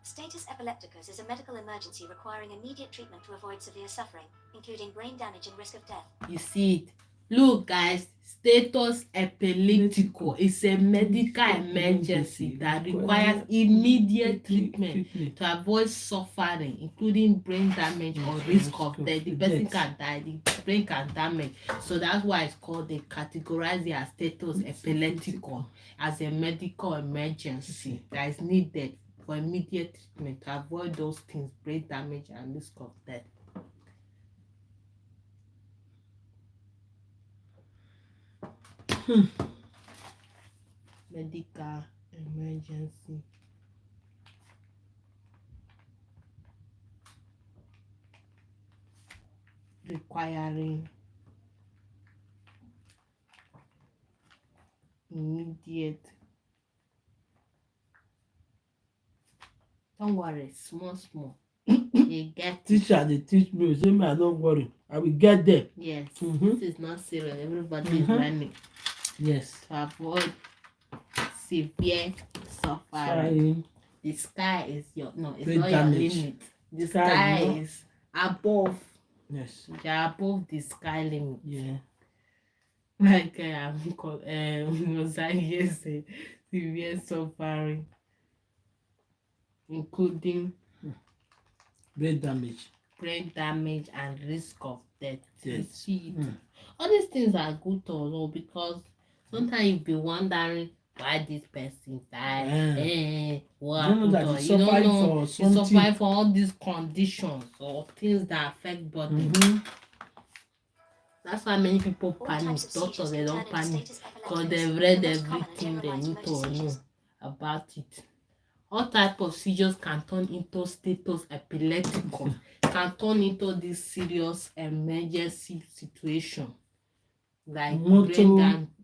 S3: Status epilepticus is a medical emergency requiring immediate treatment to avoid severe suffering, including brain damage and risk of death.
S2: You see it. Look, guys, status epilepticus is a medical emergency that requires immediate treatment to avoid suffering, including brain damage or risk of death. The person can die, the brain can damage. So that's why it's called, they categorize it as status epilepticus as a medical emergency that is needed for immediate treatment to avoid those things, brain damage and risk of death. Medical emergency. Requiring immediate. Don't worry, small. You get
S1: Teacher, they teach me. Say me, I don't worry. I will get there.
S2: Yes. This is not serious. Everybody is learning.
S1: Yes.
S2: To avoid severe suffering. The sky is it's not your limit. The sky is above.
S1: Yes.
S2: You're above the sky limit.
S1: Yeah.
S2: Like severe suffering, including
S1: brain damage
S2: and risk of death.
S1: Yes.
S2: All these things are good to know, because sometimes you'll be wondering why this person died. What happened? You don't know he's suffering for all these conditions or things that affect body. That's why many people panic. Doctors, they don't panic because they've read everything they need to know about it. All types of seizures can turn into status epilepticus, can turn into this serious emergency situation. Like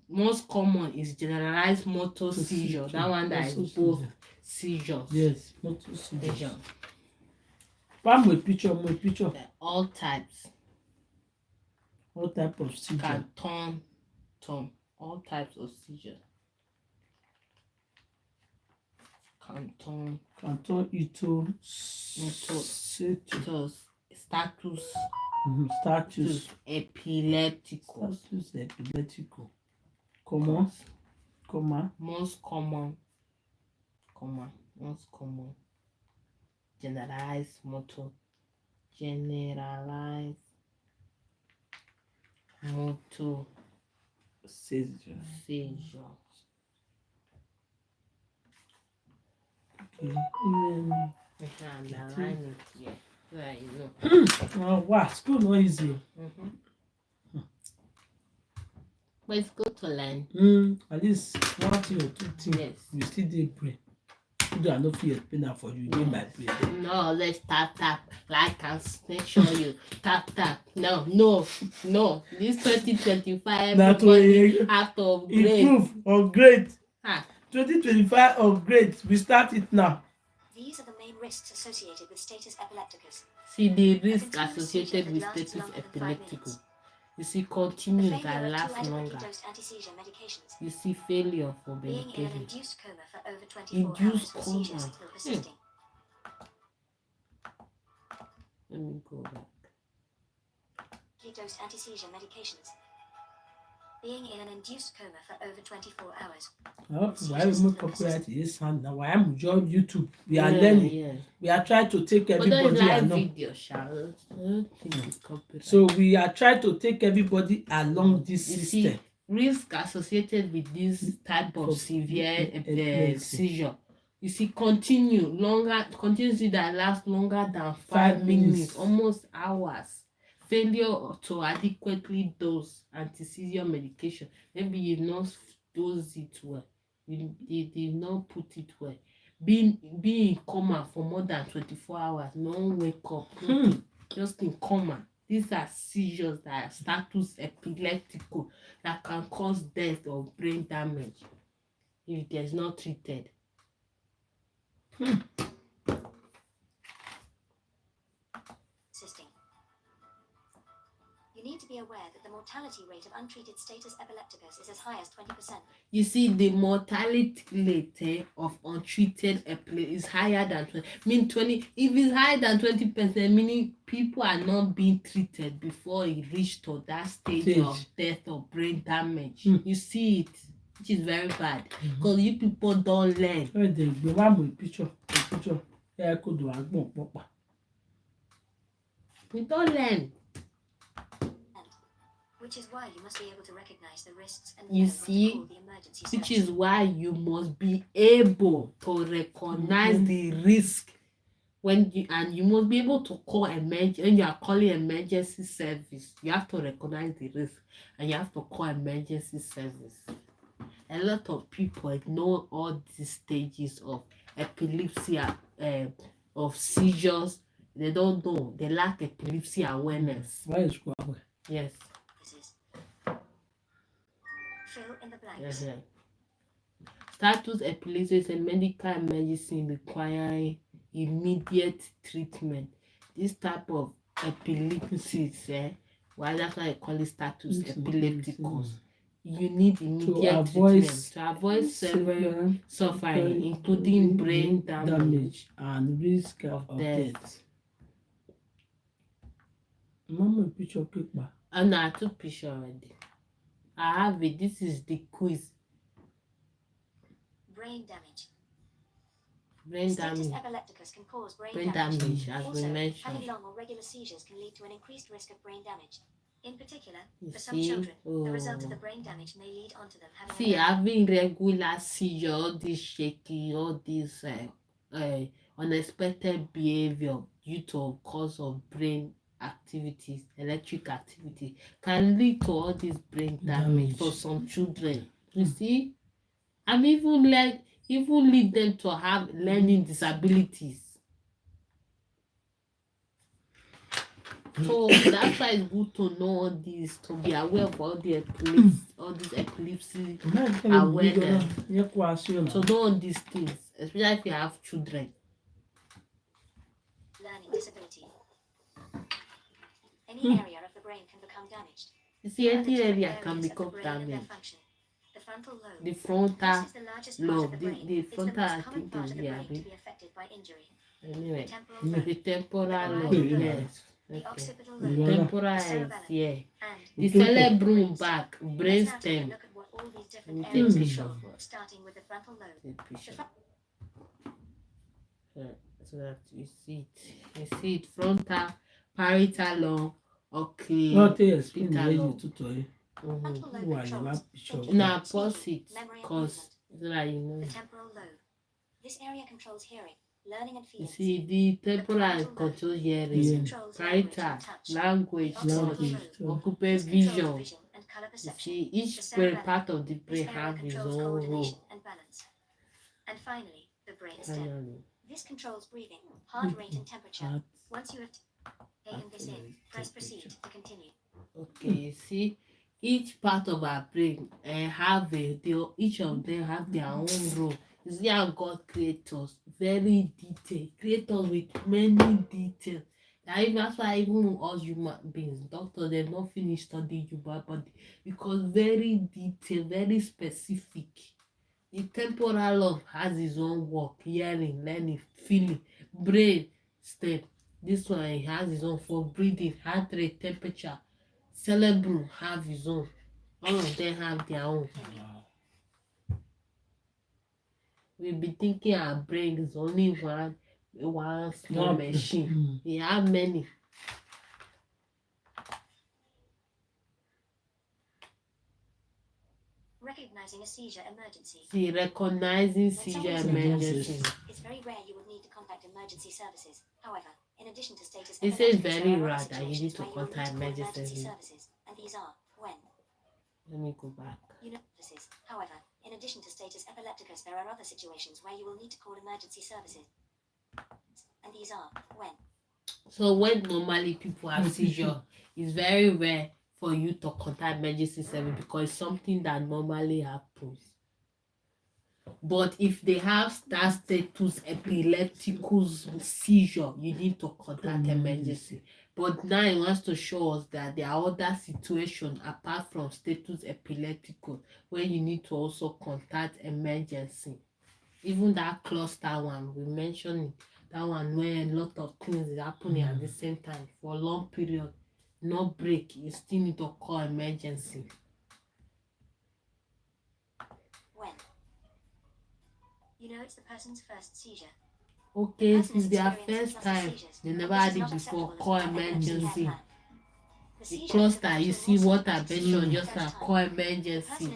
S2: most common is generalized motor seizure. That one that is both seizures.
S1: Yes, motor seizure. More picture.
S2: All types.
S1: All types of seizure
S2: can turn all types of seizure can turn
S1: into status
S2: epilepticus. Most common generalized motor seizure.
S1: Wow, school not easy.
S2: But it's good to learn.
S1: At least one thing or two things.
S2: Yes.
S1: You still did pray. You are not fear explain that for you. Yes. My prayer.
S2: No, let's tap like and make sure you tap. No. This 2025 everybody have to
S1: upgrade. 2025 upgrade. We start it now.
S3: These are the main risks associated with status epilepticus.
S2: See the risk associated with status epilepticus. You see continues that last longer. You see failure for medication.
S3: Being in an induced coma for over 24 hours for seizures still persisting.
S2: Let me go back.
S3: Dose anti-seizure medications. Being in an induced coma for over 24 hours.
S1: Why we move popularity this sound now? Why am join YouTube? We are learning.
S2: Yeah.
S1: We are trying to take everybody along. So we are trying to take everybody along this system.
S2: See, risk associated with this type of severe seizure. You see, continuously that last longer than 5 minutes, almost hours. Failure to adequately dose anti-seizure medication. Maybe you not dose it well. You did not put it well. Being in coma for more than 24 hours, no wake up, just in coma. These are seizures that are status epileptico that can cause death or brain damage if it is not treated.
S3: Assisting. You need to be aware that the mortality rate of untreated status epilepticus is as high as 20%.
S2: You see, the mortality rate of untreated epilepsy is higher than 20. Mean 20. If it's higher than 20%, meaning people are not being treated before it reached to that stage of death or brain damage. You see it, which is very bad because you people don't learn. We don't learn.
S3: Which is why you must be able to recognize the risks and
S2: You
S3: know
S2: see,
S3: when to call the emergency
S2: which
S3: service.
S2: is why you must be able to recognize the risk when you must be able to call when you are calling emergency service. You have to recognize the risk and you have to call emergency service. A lot of people ignore all these stages of epilepsy, of seizures. They don't know. They lack epilepsy awareness. Yes.
S3: Fill in the blanks.
S2: Status epilepsy is a medical emergency requiring immediate treatment. This type of epilepsies, well, that's why I call it status epilepticus. You need immediate treatment to avoid severe suffering, including brain damage
S1: and risk of death. Mama, picture paper.
S2: And I took picture already. I have it. This is the quiz.
S3: Brain damage.
S2: Brain
S3: Status
S2: damage.
S3: epilepticus can cause brain
S2: damage, as
S3: also,
S2: we mentioned.
S3: having long or regular seizures can lead to an increased risk of brain damage. In particular,
S2: You
S3: for some
S2: see?
S3: children, the result of the brain damage may lead on to them having
S2: See, having regular seizure, all this shaking, all this unexpected behavior due to cause of brain activities, electric activity, can lead to all this brain damage for some children. You see, and even lead them to have learning disabilities. So that's why it's good to know all this, to be aware of all the epilepsy awareness. So know all these things, especially if you have children.
S3: learning disability. Any area of the brain can become damaged.
S2: You see, any area
S3: Areas
S2: can
S3: of the
S2: become
S3: brain and their
S2: damaged.
S3: function. The frontal lobe.
S2: The frontal
S3: This is the largest part of
S2: lobe,
S3: the brain.
S2: the
S3: It's the
S2: frontal,
S3: most
S2: I
S3: common
S2: think,
S3: part
S2: is
S3: of the
S2: here.
S3: brain to be affected by injury.
S2: Anyway,
S3: Temporal lobe.
S2: the temporal lobe,
S3: parietal
S2: yes.
S3: The
S2: Okay.
S3: occipital
S2: The
S3: lobe.
S2: temporal
S3: The
S2: is
S3: cerebellum.
S2: here.
S3: And
S2: The cerebrum back,
S3: let's
S2: brain
S3: now take a
S2: stem.
S3: look at what all these
S2: Let me
S3: different
S2: take
S3: areas
S2: picture
S3: control,
S2: first.
S3: starting with the frontal lobe.
S2: Take picture. So that you see it. You see it frontal, parietal lobe, okay.
S1: Explain the way you tutor.
S3: Frontal lobe controls thinking,
S2: Now pause
S3: speaking,
S2: it,
S3: memory and
S2: cause
S3: movement.
S2: so that you know.
S3: The temporal lobe. This area controls hearing, learning and
S2: You
S3: feelings.
S2: see, the temporal control
S3: This
S2: hearing,
S3: controls
S2: parietal,
S3: language and touch.
S2: language,
S3: The occipital lobe.
S2: occupy
S3: This controls
S2: vision.
S3: vision and color
S2: You
S3: perception.
S2: see, each
S3: The cerebellum.
S2: part of the brain
S3: This area
S2: have its
S3: controls
S2: own
S3: coordination
S2: role.
S3: and balance. And finally, the brain stem.
S2: Finally,
S3: This controls breathing, heart rate and temperature. Once you have taken this in, press proceed to continue.
S2: okay, you see, each part of our brain each of them have their own role. You see how God created us very detailed, create us with many details. That's why even us human beings, doctors, they've not finished studying human body because very detailed, very specific. The temporal lobe has its own work, hearing, learning, feeling, brain stem. This one has its own for breathing, heart rate, temperature. Cerebrum have its own. All of them have their own. We be thinking our brain is only one small machine. We have many.
S3: Recognizing a seizure emergency.
S2: See, recognizing
S3: When
S2: seizure
S3: someone is
S2: emergency.
S3: It's very rare you will need to contact emergency services. However, in addition to status
S2: It says
S3: epilepticus,
S2: very
S3: there are
S2: rare
S3: other
S2: that you need
S3: situations
S2: to
S3: where you will need
S2: contact
S3: to call
S2: emergency.
S3: services, and these are when.
S2: Let me go back.
S3: However, in addition to status epilepticus, there are other situations where you will need to call emergency services, and these are when.
S2: So when normally people have seizure, it's very rare for you to contact emergency service because it's something that normally happens. But if they have that status epilepticus seizure, you need to contact emergency. But now it wants to show us that there are other situations apart from status epilepticus where you need to also contact emergency. Even that cluster one, we mentioned it, that one where a lot of things is happening at the same time for a long period, no break, you still need to call emergency.
S3: When? You know it's the person's first seizure.
S2: Okay, if it's their first time, they never had it before, call emergency. The cluster, you see what I mentioned, just like call emergency.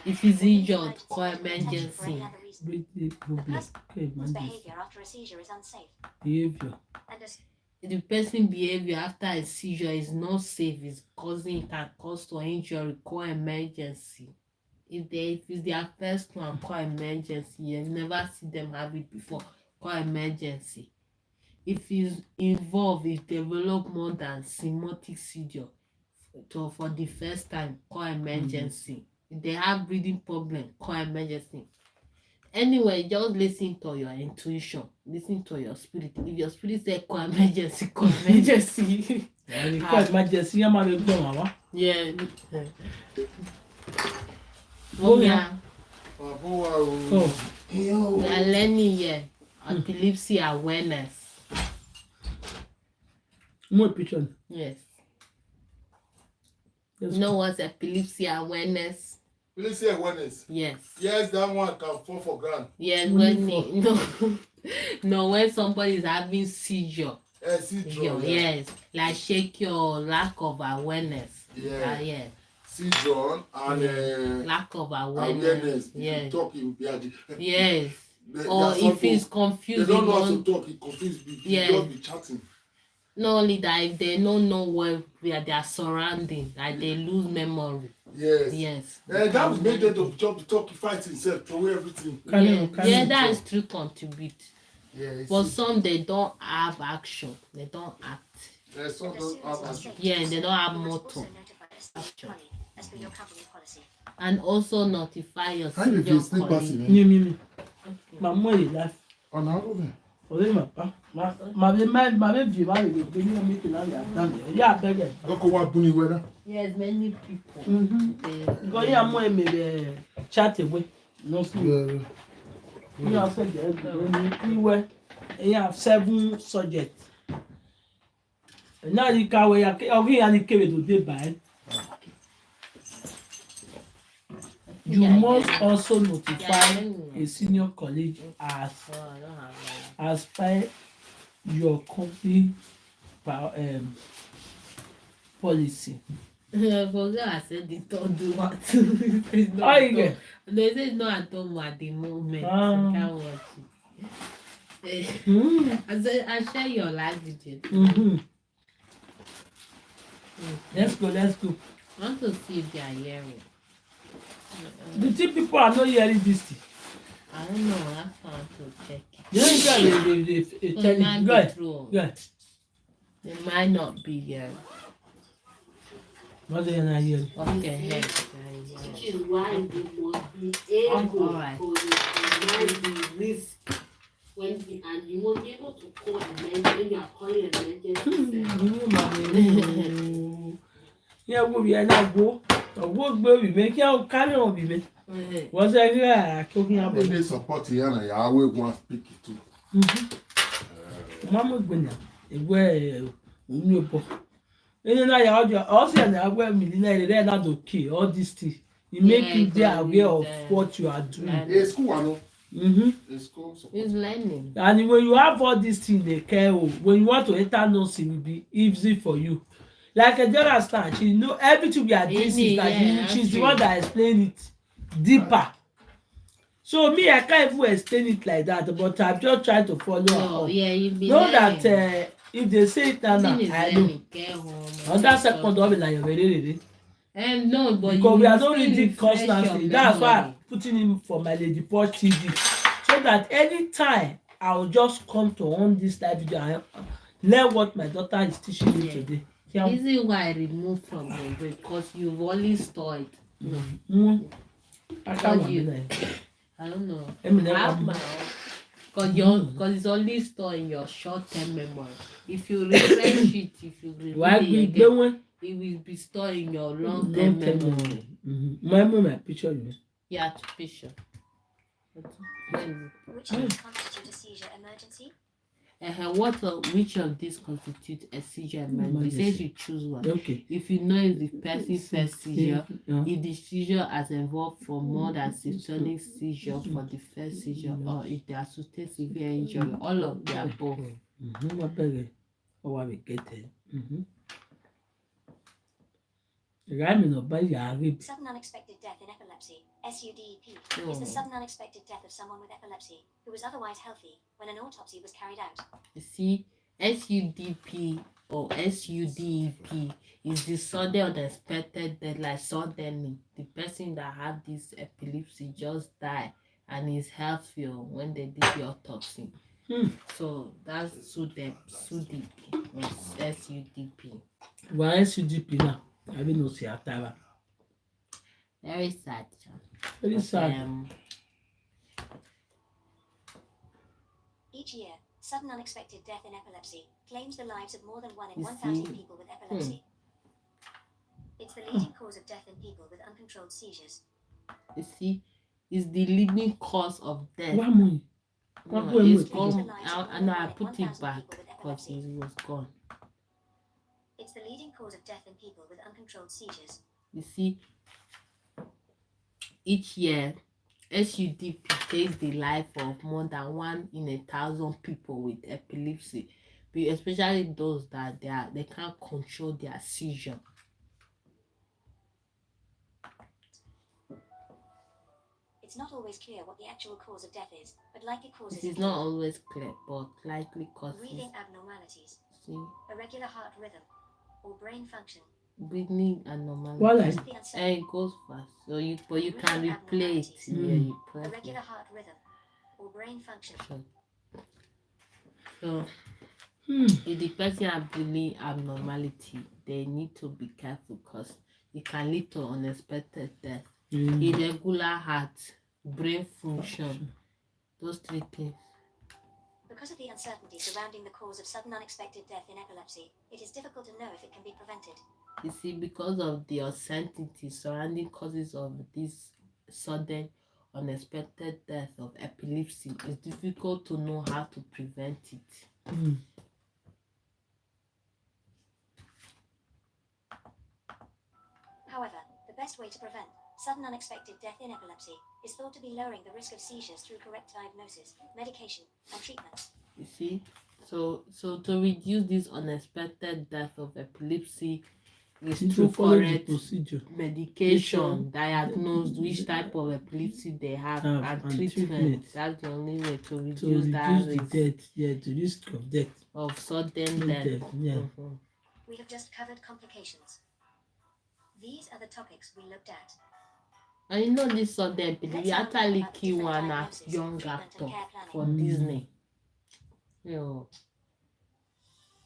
S2: If he's injured, call emergency.
S1: Breathing problem. Okay,
S3: Whose
S1: emergency.
S3: behavior after a seizure is unsafe.
S1: Behavior.
S3: And as
S2: The person behavior after a seizure is not safe, is causing, it can cause to injury, call emergency. If it's their first one, call emergency. You never see them have it before, call emergency. If it's involved, it develop more than semotic seizure for the first time, call emergency. If they have breathing problem, call emergency. Anyway, just listen to your intuition, listen to your spirit. If your spirit say call emergency, call emergency.
S1: Call emergency. Yẹn máa lè gbọ́ wọn wá.
S2: Yeah.
S1: Oh, yeah.
S2: Oh. We are learning here epilepsy awareness.
S1: More picture.
S2: Yes.
S1: Yes.
S2: You know what's epilepsy awareness?
S4: Epilepsy awareness.
S2: Yes.
S4: Yes, that one can fall for ground.
S2: Yes,
S1: Only
S2: no, when somebody is having seizure.
S4: Seizure.
S2: Yes, like shake your lack of awareness.
S4: Yeah.
S2: Yeah.
S4: Seizure and
S2: Lack of
S4: awareness.
S2: Yes.
S4: If you talk in
S2: Yes. Or if he's confused,
S4: they don't know how to talk. He confused.
S2: Yeah.
S4: Just be chatting.
S2: not only that, if they don't know where their surrounding, like they lose memory.
S4: Yes. That was made them to talk, fight himself, throw everything.
S2: Yeah, that is true contribute.
S4: Yeah,
S2: but some they don't have action. They don't act.
S4: Some don't have action.
S2: Yeah, they don't have motto.
S3: As per your company policy.
S2: And also notify your
S4: senior
S2: colleague.
S1: Maman est là.
S4: On a ouvert.
S1: Orí ma pa. Ma be vie ma le be ni mi kila ya dan. Ya bege.
S4: Go wa buni weda.
S2: Yes, many people.
S1: Go ya mo e me be chat away. No see. You have said anywhere. You have 7 subjects. Now you can we ya ogi ya ni kere to dey by. You must also notify a senior colleague as per your company policy.
S2: I forgot I said they don't do what to.
S1: How you get?
S2: They say no at home at the moment. I can't watch it. I said I share your live video.
S1: Let's go.
S2: I want to see if they are hearing.
S1: The two people are not hearing this thing.
S2: I don't know. That's why I want to check.
S1: They tell you.
S2: They might not be here.
S1: What they are not hearing?
S2: Okay.
S5: Which is why we must be able to risk and you won't be able to call when you are calling emergency.
S1: Yeah, we are not go. What will we make your carry on be? Was I here talking about?
S4: They support here and I always want to speak it too.
S1: Mama Gwenya, where you know, and I also and millionaire they are not okay. All these things, you make you there aware of what you are doing.
S4: It's school, I know. It's school.
S2: It's learning.
S1: And when you have all these things, they care. When you want to enter nursing, it will be easy for you. Like a girl understand, she know everything we are doing. She's the one that explain it deeper. So me, I can't even explain it like that, but I'm just trying to follow her up.
S2: Yeah, you be
S1: know
S2: learning.
S1: that if they say it now, I know. On that second, I'll be like, really.
S2: No, but
S1: because we are not reading constantly. That's why I'm putting him for my Lady Posh TV, so that anytime I'll just come to on this live video learn what my daughter is teaching me
S2: Yeah.
S1: today.
S2: The reason why I removed from your brain because you've only stored it. No.
S1: I can't
S2: Because you,
S1: imagine.
S2: I don't know.
S1: Let me
S2: I have
S1: never-
S2: my own. Because it's only stored in your short-term memory. If you refresh it, if you read
S1: Why
S2: it
S1: we
S2: again,
S1: going
S2: it will be stored in your long-term memory.
S1: my picture you.
S2: Yeah, to picture. Where is it?
S3: Which of these constitute a seizure emergency?
S2: Which of these constitute a seizure emergency? It says you choose one.
S1: Okay.
S2: If you know it's the person's first seizure,
S1: Yeah.
S2: if the seizure has involved for more than systolic seizure for the first seizure, or if they associate severe injury, all of the above.
S1: I beg you. Oh, I will get it. Rhyming of
S3: Sudden unexpected death in epilepsy, SUDEP, is the sudden unexpected death of someone with epilepsy who was otherwise healthy when an autopsy was carried out.
S2: You see, SUDP or SUDEP is the sudden unexpected death, like suddenly the person that had this epilepsy just died and is healthier when they did the autopsy. So that's SUDEP or SUDP.
S1: Why SUDP now? I will not see after.
S2: Very sad.
S1: Very sad.
S3: Each year, sudden unexpected death in epilepsy claims the lives of more than 1 in 1,000 people with epilepsy. It's the leading cause of death in people with uncontrolled seizures.
S2: You see, it's the leading cause of death.
S1: No,
S2: it's gone. And I put it back because it was gone.
S3: It's the leading cause of death in people with uncontrolled seizures.
S2: You see, each year, SUDP takes the life of more than 1 in 1,000 people with epilepsy, especially those that they can't control their seizure.
S3: It's not always clear what the actual cause of death is, but likely causes.
S2: It is not always clear, but likely causes.
S3: Breathing abnormalities,
S2: See,
S3: irregular heart rhythm, or brain function.
S2: Breathing abnormalities.
S1: Well,
S2: and it goes fast, so you can replay it. Yeah, you press
S3: irregular heart rhythm, or brain function.
S2: So, if the person has breathing abnormality, they need to be careful because it can lead to unexpected death. Irregular heart, brain function, those 3 things.
S3: Because of the uncertainty surrounding the cause of sudden unexpected death in epilepsy, it is difficult to know if it can be prevented.
S2: You see, because of the uncertainty surrounding causes of this sudden unexpected death of epilepsy, it's difficult to know how to prevent it.
S3: However, the best way to prevent sudden unexpected death in epilepsy is thought to be lowering the risk of seizures through correct diagnosis, medication, and treatment.
S2: You see, so to reduce this unexpected death of epilepsy is through correct medication, diagnose which type of epilepsy they have, and treatment. That's the only way to reduce that risk.
S1: The risk of death.
S2: Of sudden death.
S1: Yeah.
S3: We have just covered complications. These are the topics we looked at.
S2: And you know this sudden epilepsy actually killed one young actor for Disney.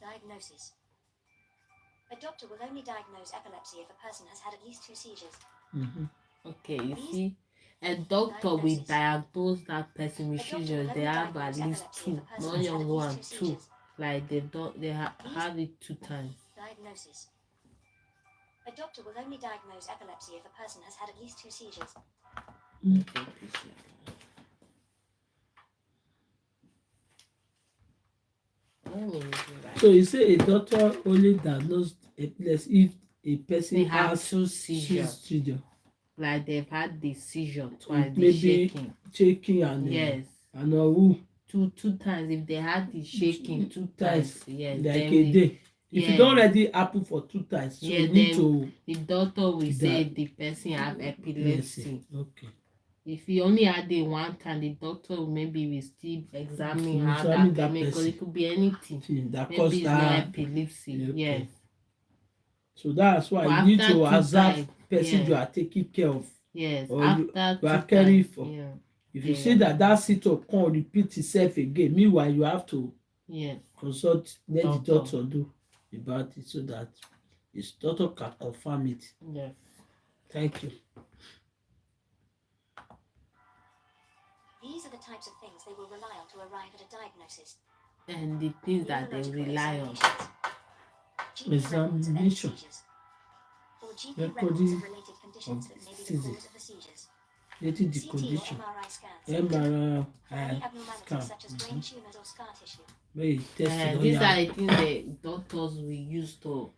S3: Diagnosis. A doctor will only diagnose epilepsy if a person has had at least 2 seizures.
S2: Okay, you see, a doctor will diagnose that person with seizures. They have at least 2, not young one, 2. Like they have it 2 times.
S3: Diagnosis. A doctor will only diagnose epilepsy if a person has had at least 2 seizures.
S1: So you say a doctor only diagnosed epilepsy if a person has
S2: 2 seizures. Like they've had the seizure twice,
S1: maybe shaking and
S2: yes,
S1: and who
S2: 2 times. If they had the shaking 2 times, yes,
S1: like a day. If it don't already happen for 2 times, so you need to.
S2: The doctor will say the person have epilepsy.
S1: Okay.
S2: If he only had it 1 time, the doctor will still examine how that because it could be anything.
S1: That
S2: maybe it's not epilepsy.
S1: Okay.
S2: Yes.
S1: So that's why you need to observe person you are taking care of.
S2: Yes.
S1: Or
S2: after
S1: you are caring for.
S2: Yeah.
S1: If you see that sit-up can't repeat itself again, meanwhile you have to consult, let the
S2: Doctor.
S1: doctor do about it so that his doctor can confirm it.
S2: Yes.
S3: Thank you. These are the types of things they will rely on to arrive at a diagnosis.
S2: And the things that they rely on.
S1: Examination.
S3: Or GP records of related conditions that may be the cause of the seizures.
S1: Related the
S3: CT
S1: condition.
S3: or MRI scans.
S1: MRI
S3: For any
S1: scan.
S3: abnormalities such as brain tumors or scar tissue.
S2: These are the things the doctors will use to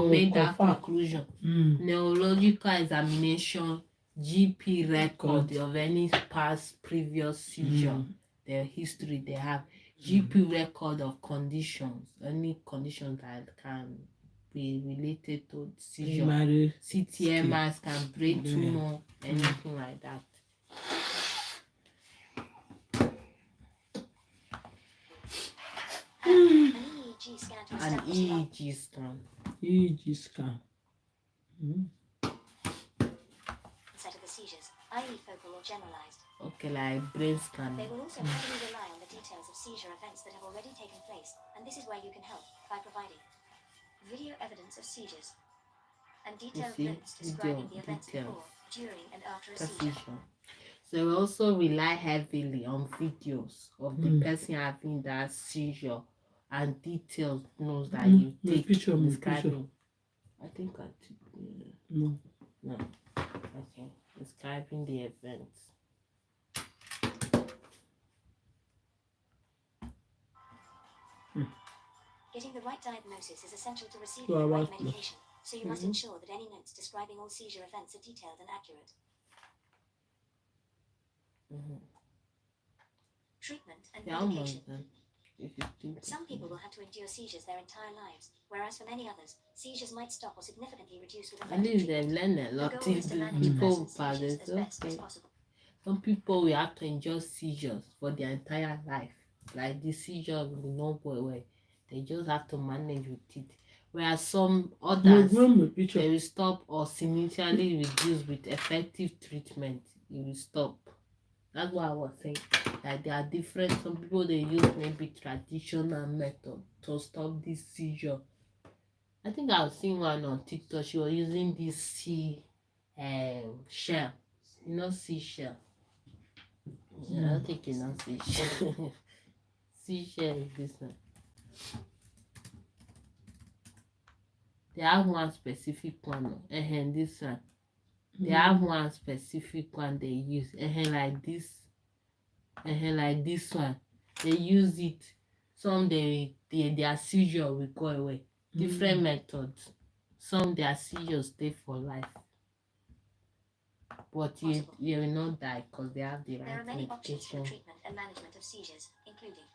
S2: make that conclusion. Neurological examination, GP record of any past previous seizure, their history they have, GP record of conditions, any conditions that can be related to seizure, CTMI scan, brain tumor, anything like that. An EEG scan.
S1: EEG scan.
S3: Set of the seizures, i.e. focal or generalized.
S2: Okay, like brain scan.
S3: They will also heavily rely on the details of seizure events that have already taken place, and this is where you can help by providing video evidence of seizures and detailed notes describing the events before, during, and after a seizure.
S2: So we also rely heavily on videos of the person having that seizure and detailed notes that you take describing. I think I took no. Okay, describing the events.
S3: Getting the right diagnosis is essential to receiving the right medication, so you must ensure that any notes describing all seizure events are detailed and accurate. Treatment and medication. Some people will have to endure seizures their entire lives, whereas for many others, seizures might stop or significantly reduce with
S2: I believe they've learned a lot. People some people will have to endure seizures for their entire life. Like the seizure will not go away. They just have to manage with it. Whereas some others, they will stop or significantly reduce with effective treatment. It will stop. That's what I was saying. Like there are different. Some people they use maybe traditional method to stop this seizure. I think I was seeing one on TikTok. She was using this shell. You know, seashell. I don't think you know seashell. Seashell is this one. They have one specific one. This one. They have one specific one they use. Like this. Like this one. They use it. Some their seizure will go away. Different methods. Some their seizures stay for life. But you will not die because they have the right
S3: There are many
S2: medication.
S3: options for treatment and management of seizures, including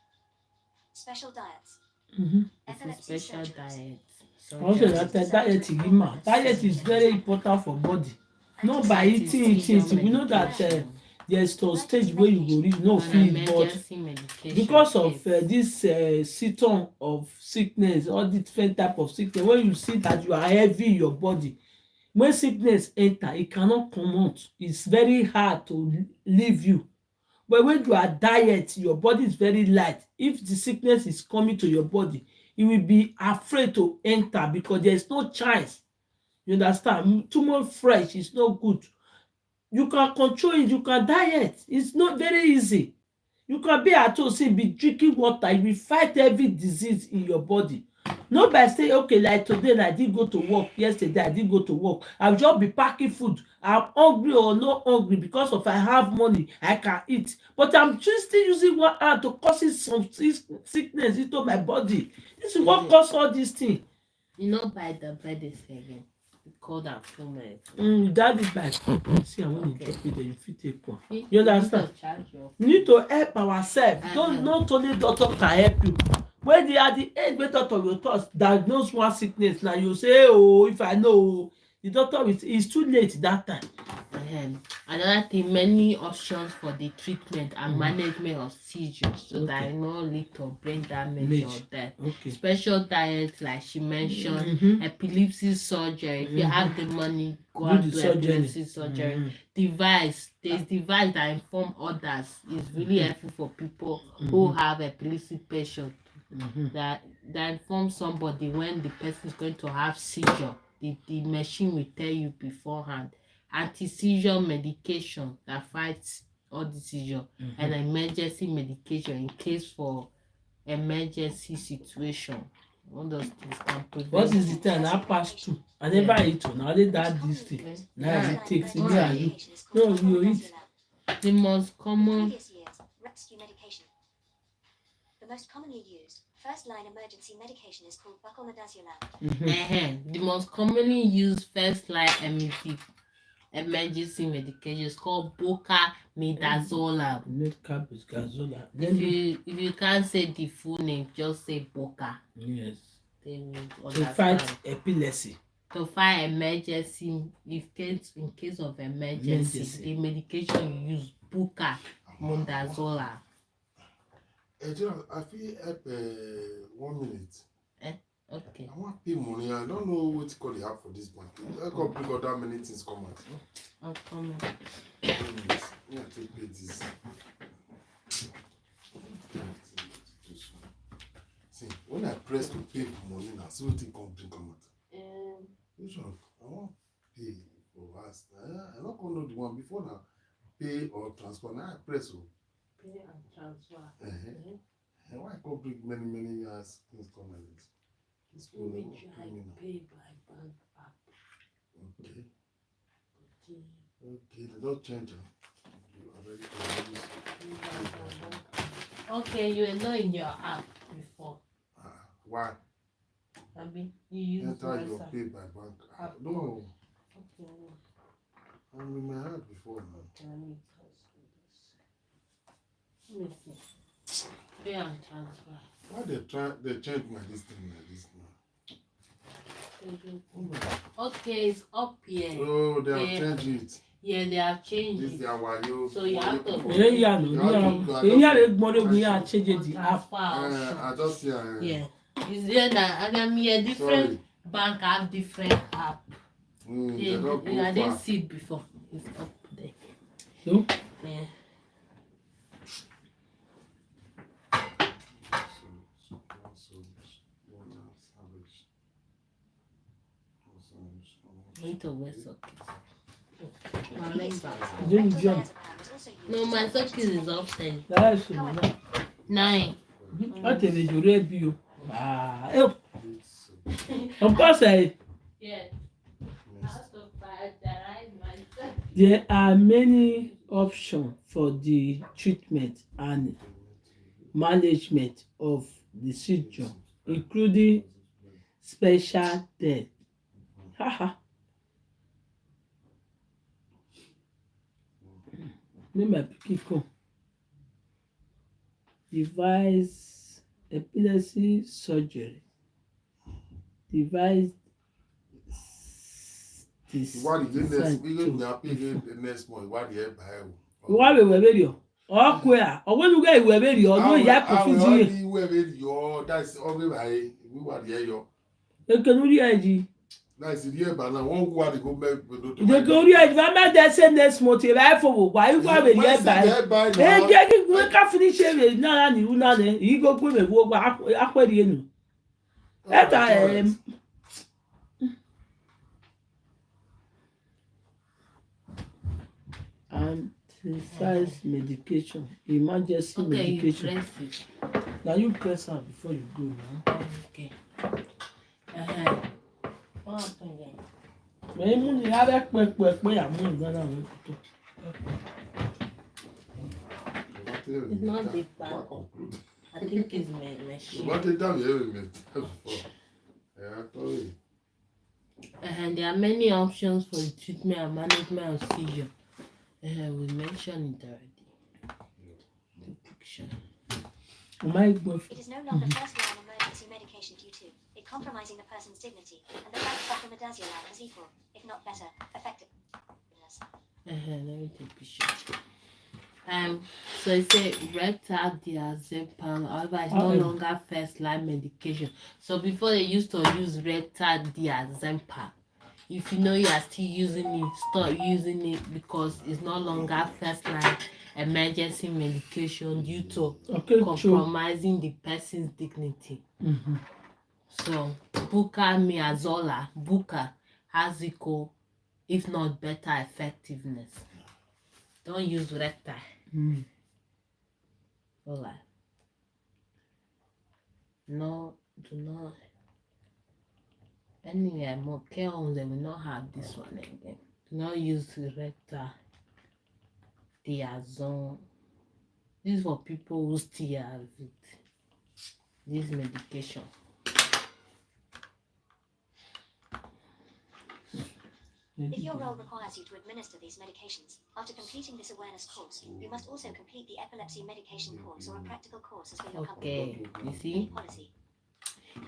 S3: special diets.
S2: Epilepsy special diet.
S1: Also, diet is very important for body. Not by eating. We know that there's a stage where you go reach no feed, but because of this symptom of sickness, all the different type of sickness, when you see that you are heavy in your body, when sickness enter, it cannot come out. It's very hard to leave you. But when you are diet, your body is very light. If the sickness is coming to your body, you will be afraid to enter because there is no chance. You understand? Too much fresh is not good. You can control it, you can diet. It's not very easy. You can be at home, say, be drinking water, you will fight every disease in your body. Not by saying, okay, like today, I didn't go to work. Yesterday, I didn't go to work. I'll just be packing food. I'm hungry or not hungry because of I have money, I can eat. But I'm just still using one hand to cause some sickness into my body. This is what causes all these things.
S2: You know, by the medicine again. Called that film.
S1: That is by see, I want to drop it there. You fit take one. You understand? We need to help ourselves. Not only doctor can help you. When they are the age where doctor will diagnose one sickness, now you say, oh, if I know, the doctor is too late that time.
S2: Another thing, many options for the treatment and management of seizures, so that I know lead to brain damage or death. Special diets, like she mentioned, epilepsy surgery. If you have the money, go and do epilepsy surgery. There's device that inform others is really helpful for people who have epilepsy patients that informs somebody when the person is going to have seizure. The machine will tell you beforehand. Anti-seizure medication that fights all the seizure, and emergency medication in case for emergency situation. All those things can prevent.
S1: What is the time I pass through? I never eat one. I only that this thing. Now it takes me and you. No, you eat.
S2: The most common.
S3: Previous years, rescue medication. The most commonly used first-line emergency medication is called buccal-midazolam.
S2: The most commonly used first-line emergency medication is called buccal-midazolam. If you can't say the full name, just say buccal.
S1: Yes.
S2: To
S1: fight epilepsy.
S2: To fight emergency, in case of emergency. The medication you use, buccal-midazolam.
S4: I feel up 1 minute.
S2: Okay.
S4: I want to pay money. I don't know what to call the app for this bank. I can't pick out that many things come out.
S2: I'll come.
S4: Yeah, take pay this. See, when I press to pay for money now, see what thing come out. Which one? I want to pay for us. I don't know the one before now. Pay or transfer. Now I press.
S5: Pay and transfer.
S4: And why I can't bring many years things come out? This one
S5: Which I pay by bank app.
S4: Okay. Okay, they don't change it. You already
S2: Okay, you were not in your app before.
S4: why?
S2: I mean, you use
S4: Enter your
S2: WhatsApp.
S4: pay by bank.
S2: App.
S4: No,
S2: Okay,
S4: I'm in my head before now.
S2: let me see. Pay and transfer.
S4: Why they change my this thing like this now? Oh my.
S2: Okay, it's up here.
S4: Oh, they have
S2: Yeah.
S4: changed it.
S2: Yeah, they have changed
S4: This is
S2: it.
S4: their wayo.
S2: So you have to-
S4: I just see.
S2: Yeah. Is there that I mean a different
S4: Sorry.
S2: bank have different app?
S4: They don't go
S2: I didn't
S4: far.
S2: see it before. It's up there.
S1: No?
S2: Yeah. Need to wear sockets. My legs are.
S1: Then you jump.
S2: No, my socket is upstairs.
S1: That's
S2: 9.
S1: What is the review? Of course,
S2: Yeah.
S1: there are many options for the treatment and management of the seizure, including special therapy. Make my pikin come. Device epilepsy surgery. Device
S4: Ìwádìí jẹ́ next week we are paying the next month. Ìwádìí ẹ̀ bá ẹ̀ wò.
S1: Ìwádìí ìwé bẹ́ẹ̀ rí ọ. Ọkùnrin à, ọ̀gbẹ́nugẹ́ ìwé bẹ́ẹ̀ rí ọ. Ọdún ìyá kò fi jí yẹ.
S4: Àwọn ìwé bẹ́ẹ̀ yọ that's ọgbẹ́ báyìí ìwádìí ẹ̀ yọ.
S1: Ekele orí ẹ̀ jí.
S4: Láìsí rí ẹ̀bà náà wọ́n wá ní kó mẹ́gbẹ̀dọ̀.
S1: Ìdèkè orí ẹ̀ jí. Bá má dẹ́ ṣe next month ìrà ẹ̀ fọwọ́ wá. Ìwé àwẹ̀ rí ẹ̀ báyìí. Ẹ jẹ́ kí wọ́n ká finish ẹ̀ náà ní ìlú náà ní. Èyí gbogbo ìwé gbogbo akpẹ́rì ẹ̀ nù. Ẹ̀ ta anti-seizure medication, emergency medication.
S2: You press it.
S1: Now you press am before you go now.
S2: Okay. What happened then?
S1: Mẹ mú ni abẹ́ pẹ́pẹ́pẹ́ àmú ìgbà náà wọ́n tó.
S2: It's not the bank. I think it's my machine.
S4: What did that mean?
S2: And there are many options for the treatment and management of seizure. We mentioned it already. The picture.
S3: It is no longer first-line emergency medication due to it compromising the person's dignity, and the fact that buccal-midazolam has equal, if not better, effectiveness.
S2: Let me take a picture. So it says rectal diazepam, however, it's no longer first-line medication. So before they used to use rectal diazepam. If you know you are still using it, stop using it because it's no longer first-line emergency medication due to
S1: Okay,
S2: compromising the person's dignity. So Buka Miazola, Buka has equal, if not better, effectiveness. Don't use rectal. Alright. No, do not. Anyway, more care homes, they will not have this one again. Do not use rectal. Diazone. This is for people who still have it. This medication.
S3: If your role requires you to administer these medications, after completing this awareness course, you must also complete the epilepsy medication course or a practical course as per your company.
S2: Okay, you see,
S3: Policy.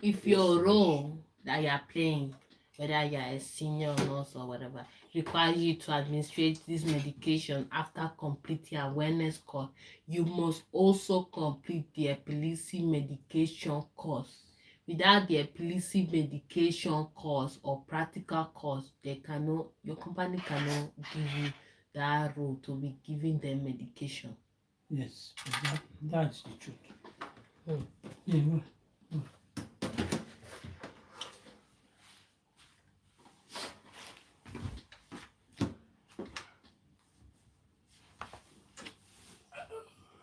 S2: if your role that you are playing, whether you are a senior nurse or whatever, requires you to administrate this medication after completing awareness course, you must also complete the epilepsy medication course. Without the epilepsy medication course or practical course, your company cannot give you that role to be giving them medication.
S1: Yes, that's the truth.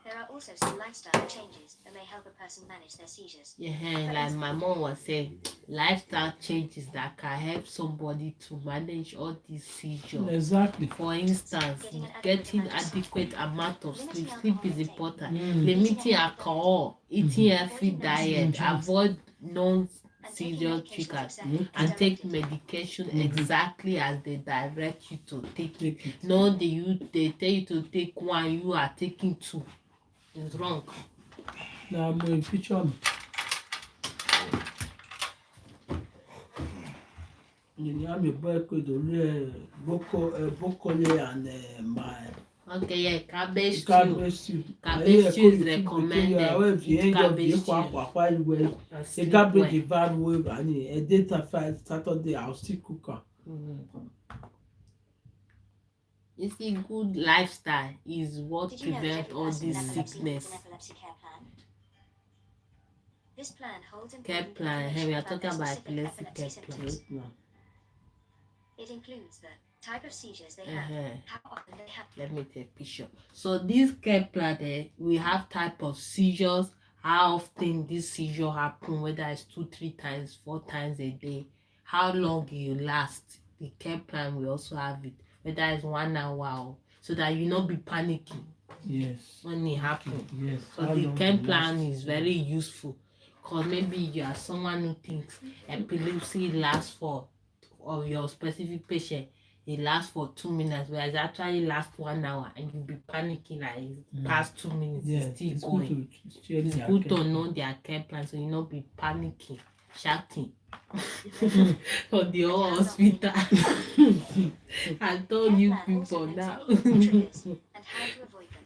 S3: There are also some lifestyle changes that may help a person manage their seizures.
S2: Yeah, like my mom was saying, lifestyle changes that can help somebody to manage all these seizures.
S1: Exactly.
S2: For instance, getting adequate amount of sleep. Sleep is important. Limiting alcohol, eating healthy diet, avoid non-seizure triggers, and take medication exactly as they direct you to take it. No, they tell you to take one, you are taking two. It's wrong.
S1: Now I'm going to picture me. You have a boy called Broccoli and my.
S2: Okay, yeah, cabbage stew.
S1: Cabbage stew.
S2: Cabbage stew is recommended.
S1: Cabbage stew. The cabbage is bad way, and a data file Saturday I'll still cook her.
S2: You see, good lifestyle is what
S3: Did you know
S2: prevents
S3: that
S2: all
S3: every person
S2: this
S3: with epilepsy
S2: sickness.
S3: needs an epilepsy care plan? This plan holds
S2: Care
S3: important
S2: plan. Hey,
S3: information
S2: we are
S3: about
S2: talking
S3: their
S2: about
S3: specific
S2: epilepsy care
S3: epilepsy
S2: plan.
S3: symptoms. It includes the type of seizures they have, how often they have.
S2: Let me take a picture. So this care plan, we have type of seizures, how often this seizure happen, whether it's 2-3 times, 4 times a day, how long it last. The care plan we also have it, whether it's 1 hour, so that you not be panicking.
S1: Yes.
S2: When it happen.
S1: Yes.
S2: So the care plan is very useful, because maybe you are someone who thinks epilepsy lasts for, or your specific patient, it lasts for 2 minutes, whereas it actually lasts 1 hour, and you'll be panicking like past 2 minutes, it's still going. It's good to know their care plan, so you not be panicking, shouting for the whole hospital. I told you people now.
S3: Triggers and how to avoid them.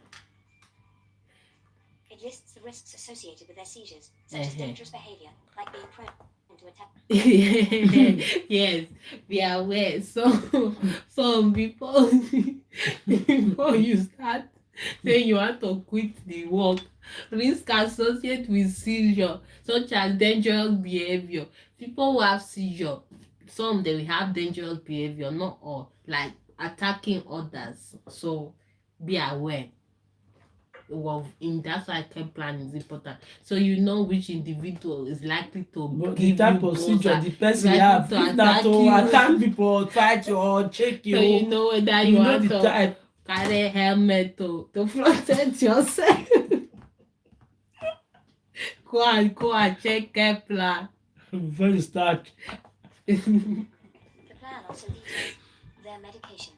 S3: It lists the risks associated with their seizures, such as dangerous behavior, like being prone to attack.
S2: Yes, be aware. So before you start saying you want to quit the work, risk associated with seizure, such as dangerous behavior. People who have seizure, some they will have dangerous behavior, not all, like attacking others. So be aware. Well, that's why care plan is important. So you know which individual is likely to
S1: But
S2: give
S1: the type
S2: you
S1: of seizure the person
S2: likely
S1: have,
S2: to
S1: if not to
S2: attack
S1: attack people, try to or check you.
S2: So you know whether
S1: you
S2: you
S1: know
S2: want
S1: the
S2: to
S1: type.
S2: carry helmet to protect yourself. Go and check care plan.
S1: Before you start.
S3: The plan also details their medication.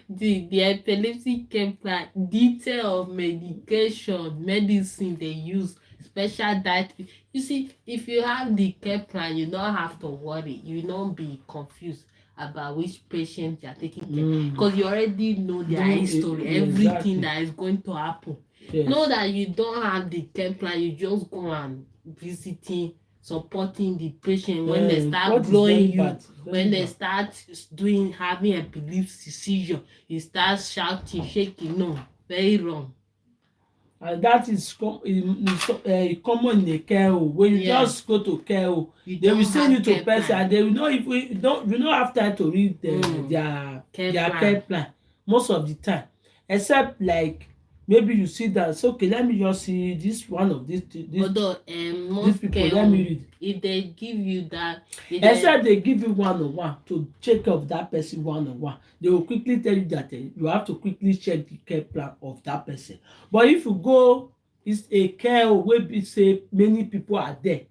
S2: The epilepsy care plan detail of medicine they use, special diet. You see, if you have the care plan, you don't have to worry. You don't be confused about which patient you are taking care, because you already know their history, everything that is going to happen. Yes. Know that you don't have the care plan, you just go and visiting supporting the patient when they start
S1: what is
S2: blowing
S1: very
S2: you,
S1: bad?
S2: when they start having epilepsy seizure, you start shouting, shaking. No, very wrong.
S1: And that is common in a care home. When you just go to care home, they will send you to person and they will not even you don't have time to read their care plan most of the time, except like maybe you see that, so okay, let me just see this one of these
S2: Although
S1: these people, let me read.
S2: If they give you that,
S1: except they give you one-on-one to check care of that person one-on-one, they will quickly tell you that you have to quickly check the care plan of that person. But if you go, it's a care wey be say many people are there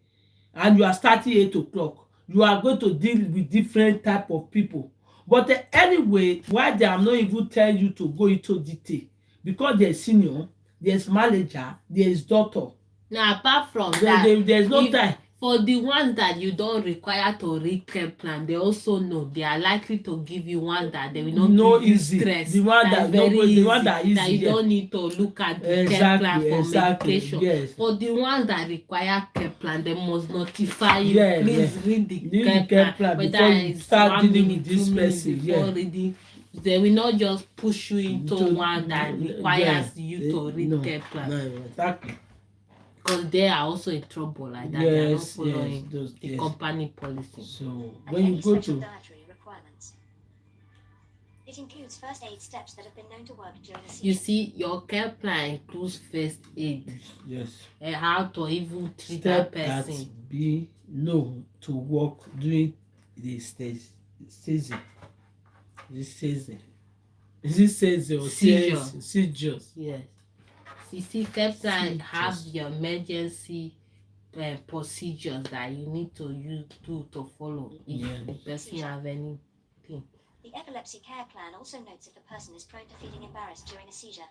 S1: and you are starting 8 o'clock, you are going to deal with different type of people. But anyway, why they are not even tell you to go into detail, because there is senior, there is manager, there is doctor.
S2: Now apart from
S1: there is no time.
S2: For the ones that you don't require to read care plan, they also know they are likely to give you one that they will not give you stress.
S1: The one that very easy. The one that easy.
S2: That you don't need to look at the care plan for medication.
S1: Yes.
S2: For the ones that require care plan, they must notify you. Please read the care plan
S1: before you start dealing with this person.
S2: Before reading. They will not just push you into one that requires you to read care plan.
S1: No,
S2: because they are also in trouble like that. They are not following the company policy.
S1: So when you go to
S3: dietary requirements, it includes first aid steps that have been known to work during a seizure.
S2: You see, your care plan includes first aid.
S1: Yes.
S2: And how to even treat that person.
S1: That be known to work during the season. This season. Is it season or seizures?
S2: Yes. You see, care plan have your emergency procedures that you need to to follow if the person have anything.
S3: The epilepsy care plan also notes if a person is prone to feeling embarrassed during a seizure.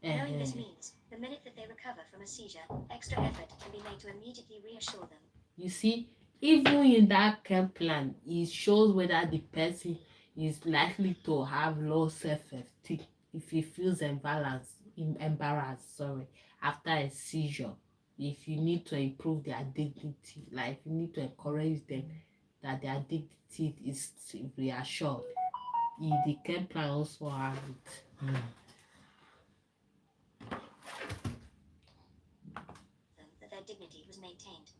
S3: Knowing this means, the minute that they recover from a seizure, extra effort can be made to immediately reassure them.
S2: You see, even in that care plan, it shows whether the person is likely to have low self-esteem if he feels embarrassed after a seizure. If you need to improve their dignity, like you need to encourage them that their dignity is reassured, the care plan also have it.
S3: That their dignity was maintained.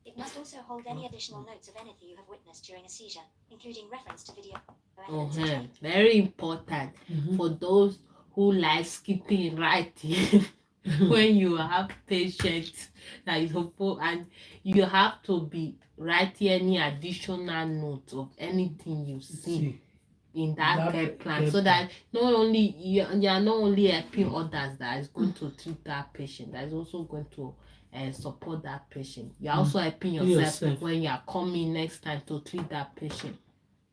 S3: It must also hold any additional notes of anything you have witnessed during a seizure, including reference to video evidence.
S2: Very important for those who like skipping writing when you have patients that you suppose, and you have to be writing any additional notes of anything you see in that care plan, so that not only you are not only helping others that is going to treat that patient, that is also going to support that patient. You are also helping yourself when you are coming next time to treat that patient.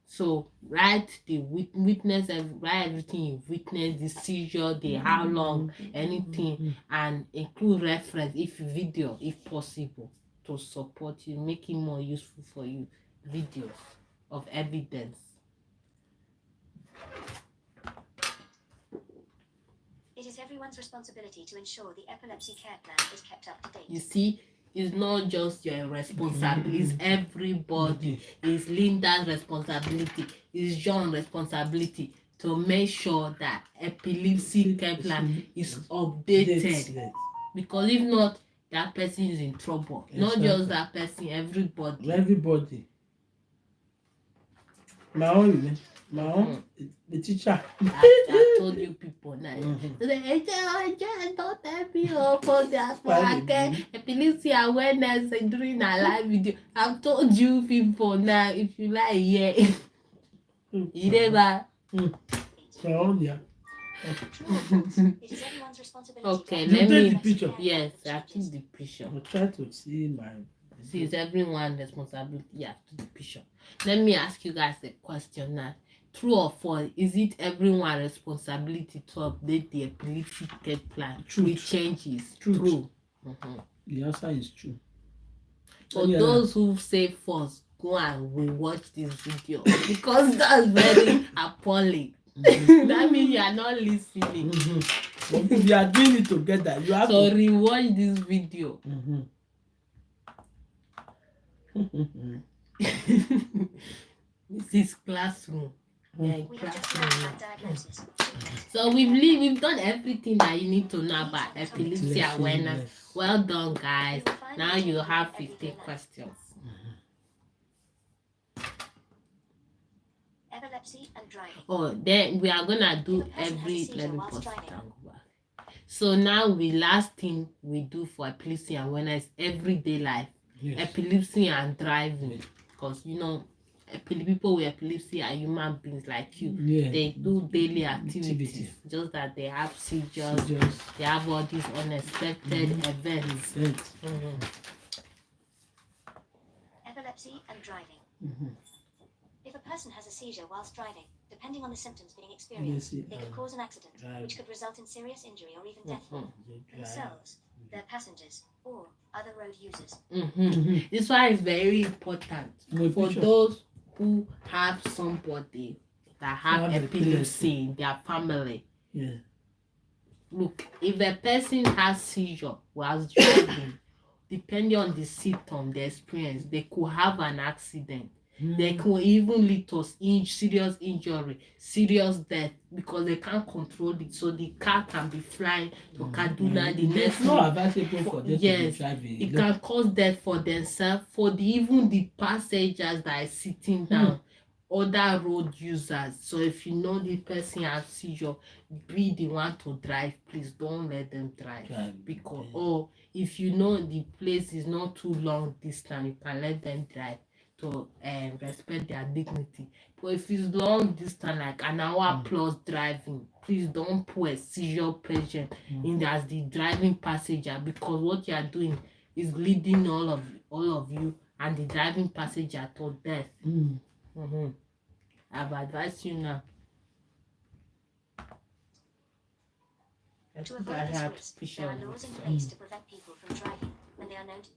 S2: So write the witness, write everything you witnessed, the seizure, the how long, anything, and include reference if video, if possible, to support you, make it more useful for you. Videos of evidence.
S3: It is everyone's responsibility to ensure the epilepsy care plan is kept up to date.
S2: You see, it's not just your responsibility, it's everybody. It's Linda's responsibility, it's John's responsibility to make sure that epilepsy care plan is updated. Because if not, that person is in trouble. Not just that person, everybody.
S1: My own, the teacher.
S2: I told you people now. They don't tell me for that epilepsy awareness during a live video. I've told you people now, if you like, you never.
S1: My own, yeah.
S3: It is everyone's responsibility.
S2: Okay,
S1: let me. The picture.
S2: Yes, I took the picture.
S1: I'll try to see my.
S2: See, it's everyone's responsibility. Yeah, to the picture. Let me ask you guys a question now. True or false? Is it everyone's responsibility to update the epilepsy care plan with changes? True.
S1: The answer is true.
S2: For those who say false, go and rewatch this video because that's very appalling. That means you are not listening.
S1: If you are doing it together, you have
S2: to rewatch this video. This is classroom. Yeah,
S3: We have just learned
S2: classroom.
S3: about diagnosis.
S2: So we've done everything that you need to know about epilepsy awareness.
S1: Yes.
S2: Well done, guys. Now you have 15 questions.
S3: Epilepsy and driving.
S2: Oh, then we are gonna do let me pause it and go back. So now the last thing we do for epilepsy awareness everyday life,
S1: Yes.
S2: epilepsy and driving, because people with epilepsy are human beings like you.
S1: Yeah.
S2: They do daily activities, just that they have seizures, they have all these unexpected events.
S3: Epilepsy and driving. If a person has a seizure whilst driving, depending on the symptoms being experienced, they could cause an accident, which could result in serious injury or even death for themselves, their passengers, or other road users.
S2: This one is very important for those who have somebody that have epilepsy in their family.
S1: Yeah.
S2: Look, if a person has seizure whilst driving, depending on the symptom they experience, they could have an accident. They could even lead to serious injury, serious death, because they can't control it. So the car can be flying to Kaduna the next
S1: It's not advisable for them to be driving.
S2: It can cause death for themselves, for even the passengers that are sitting down, other road users. So if you know the person has seizure, be the one to drive. Please don't let them drive. Because if you know the place is not too long distance, you can let them drive to respect their dignity. But if it's long distance, like an hour plus driving, please don't put a seizure patient in as the driving passenger, because what you are doing is leading all of you and the driving passenger to death. I've advised you now.
S3: To avoid this risk, there are laws in place to prevent people from driving when they are known to.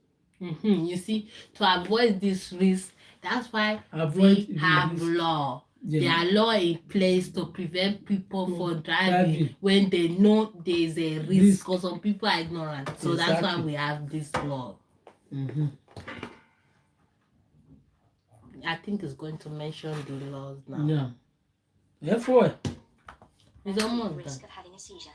S2: You see, to avoid this risk, that's why we have law. There are law in place to prevent people from driving when they know there is a risk, because some people are ignorant. So that's why we have this law. I think it's going to mention the laws now.
S1: Yeah. Therefore,
S2: it's almost
S3: risk
S2: done.
S3: of having a seizure.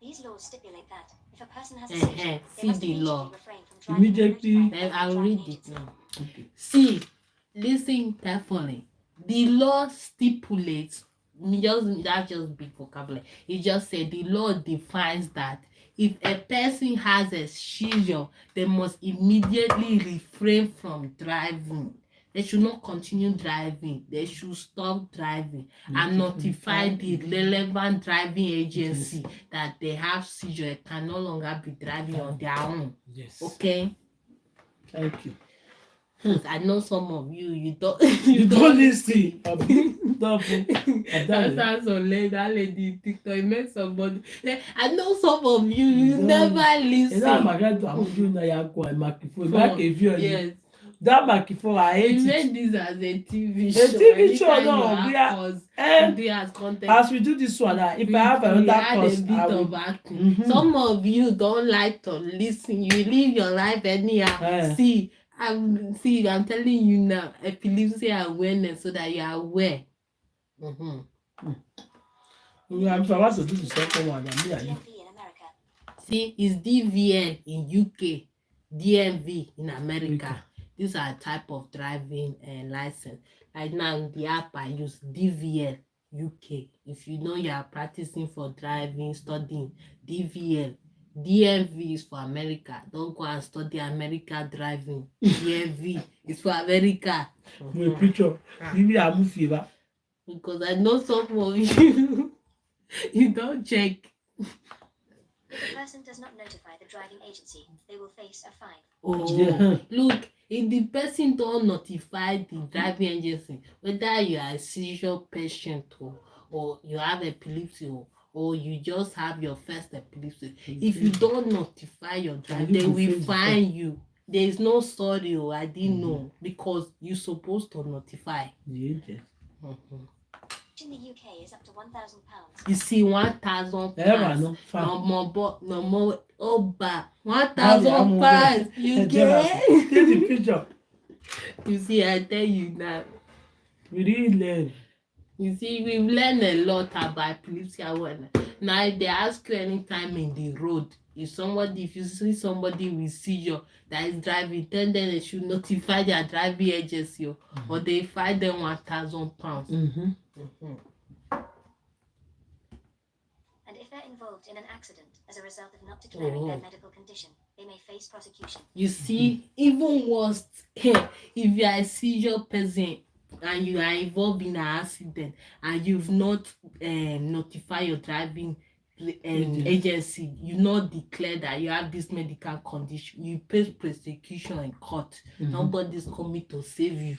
S3: These laws stipulate that if a person has a
S2: Eh,
S3: seizure,
S2: eh,
S3: they
S2: see
S3: must
S2: the law.
S3: immediately refrain from driving.
S1: Immediately.
S2: Then I'll read it now. See, listen carefully. The law stipulates, that's just big vocabulary. It just said the law defines that if a person has a seizure, they must immediately refrain from driving. They should not continue driving. They should stop driving and notify the relevant driving agency that they have seizure. They can no longer be driving on their own.
S1: yes.
S2: Okay?
S1: Thank you.
S2: I know some of you don't
S1: You don't listen.
S2: That sounds so late. That lady TikTok, it makes somebody. I know some of you never listen. Yes.
S1: That microphone, I hate
S2: You
S1: it.
S2: made this as a TV show.
S1: A TV show,
S2: Anytime
S1: no.
S2: you
S1: We
S2: have
S1: are,
S2: us,
S1: eh,
S2: do as content.
S1: as we do this one, if I have
S2: we
S1: another
S2: add
S1: course,
S2: a bit
S1: I
S2: of
S1: will.
S2: acting. Some of you don't like to listen. You live your life anyhow. See, I'm telling you now, epilepsy awareness, so that you are aware.
S1: If I want to do the second one, me and you.
S3: DMV in America.
S2: See, it's DVN in UK, DMV in America. These are type of driving license. Right now, the app I use, DVL UK. If you know you are practicing for driving, studying, DVL. DMV is for America. Don't go and study America driving. DMV is for America.
S1: My picture. Give me a movie, ba.
S2: Because I know some of you, you don't check.
S3: If a person does not notify the driving agency, they will face a fine.
S2: Oh,
S1: Yeah.
S2: look, if the person don't notify the driving agency, whether you are a seizure patient or you have epilepsy or you just have your first epilepsy, if you don't notify your driver, they will fine you. There is no sorry, I didn't know, because you're supposed to notify.
S3: In the UK is up to £1,000.
S2: You see, 1,000 pounds. No more. 1,000 pounds. You get?
S1: Take the picture.
S2: You see, I tell you now.
S1: We really learn.
S2: You see, we've learned a lot about epilepsy awareness. Now, if they ask you anytime in the road, if you see somebody with seizure that is driving, then they should notify their driving agency, or they fine them £1,000.
S3: And if they're involved in an accident as a result of not declaring their medical condition, they may face prosecution.
S2: You see, even worse, if you are a seizure person and you are involved in an accident and you've not notified your driving agency, you not declare that you have this medical condition, you face prosecution in court. Nobody's coming to save you.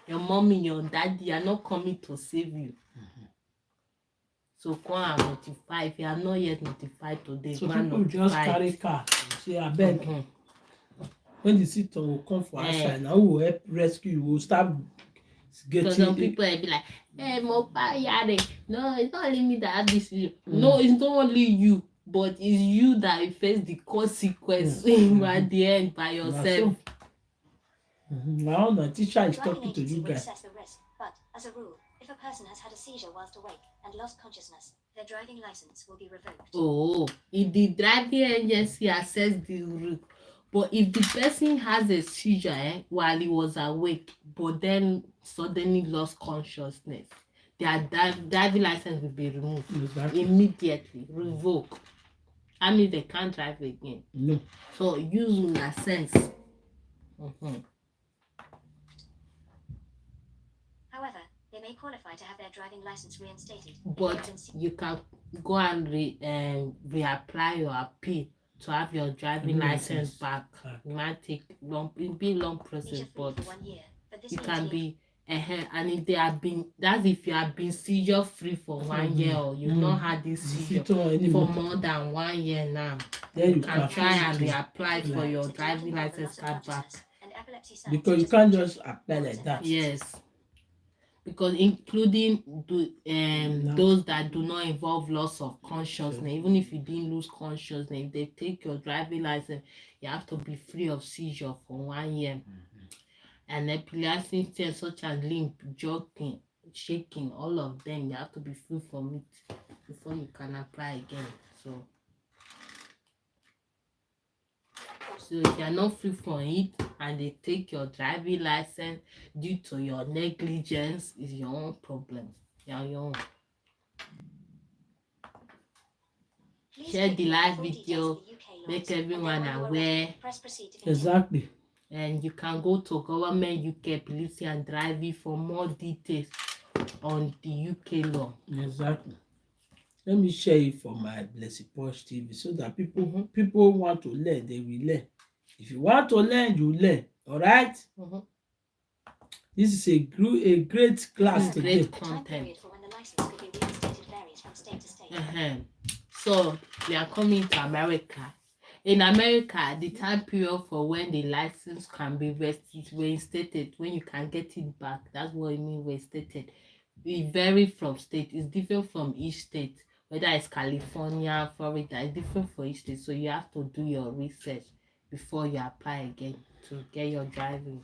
S2: Your mommy, your daddy are not coming to save you. So go and notify. If you are not yet notified today,
S1: So
S2: go and
S1: people just
S2: notify.
S1: carry car. Say, I beg. When the seaton will come for outside, now we will help rescue you. We'll start getting.
S2: So some people will be like, "Hey, Mopa Yare, no, it's not only me that have this issue. No, it's not only you, but it's you that will face the consequence at the end by yourself."
S1: Now the teacher is
S3: Driving
S1: talking to
S3: agency
S1: you
S3: will
S1: guys.
S3: assess the risk, but as a rule, if a person has had a seizure whilst awake and lost consciousness, their driving license will be revoked.
S2: Oh, if the driving agency assess the risk, but if the person has a seizure while he was awake, but then suddenly lost consciousness, their driving license will be removed immediately, revoked. I mean, they can't drive again.
S1: No.
S2: So use that sense.
S3: However, they may qualify to have their driving license reinstated.
S2: But you can go and reapply or appeal to have your driving license back. It might take long, it'll be a long process, but you can be and if they have been, that's if you have been seizure free for 1 year, or you've not had this seizure for more than 1 year now, then you can try and reapply for your driving license card back.
S1: Because you can't just apply like that.
S2: Yes, because including those that do not involve loss of consciousness, even if you didn't lose consciousness, if they take your driving license, you have to be free of seizure for 1 year. And epilepsy things such as limp, jogging, shaking, all of them, you have to be free from it before you can apply again. So if you are not free from it and they take your driving license due to your negligence, is your own problem. Your own. Share the live video, make everyone aware.
S1: Exactly.
S2: And you can go to Government UK Epilepsy and Driving for more details on the UK law.
S1: Exactly. Let me share it for my Blessed Posh TV so that people want to learn, they will learn. If you want to learn, you learn. All right? This is a great class today.
S2: Great content. So we are coming to America. In America, the time period for when the license can be reinstated, when you can get it back, that's what it means reinstated. It varies from state. It's different from each state. Whether it's California, Florida, it's different for each state. So you have to do your research before you apply again to get your driving.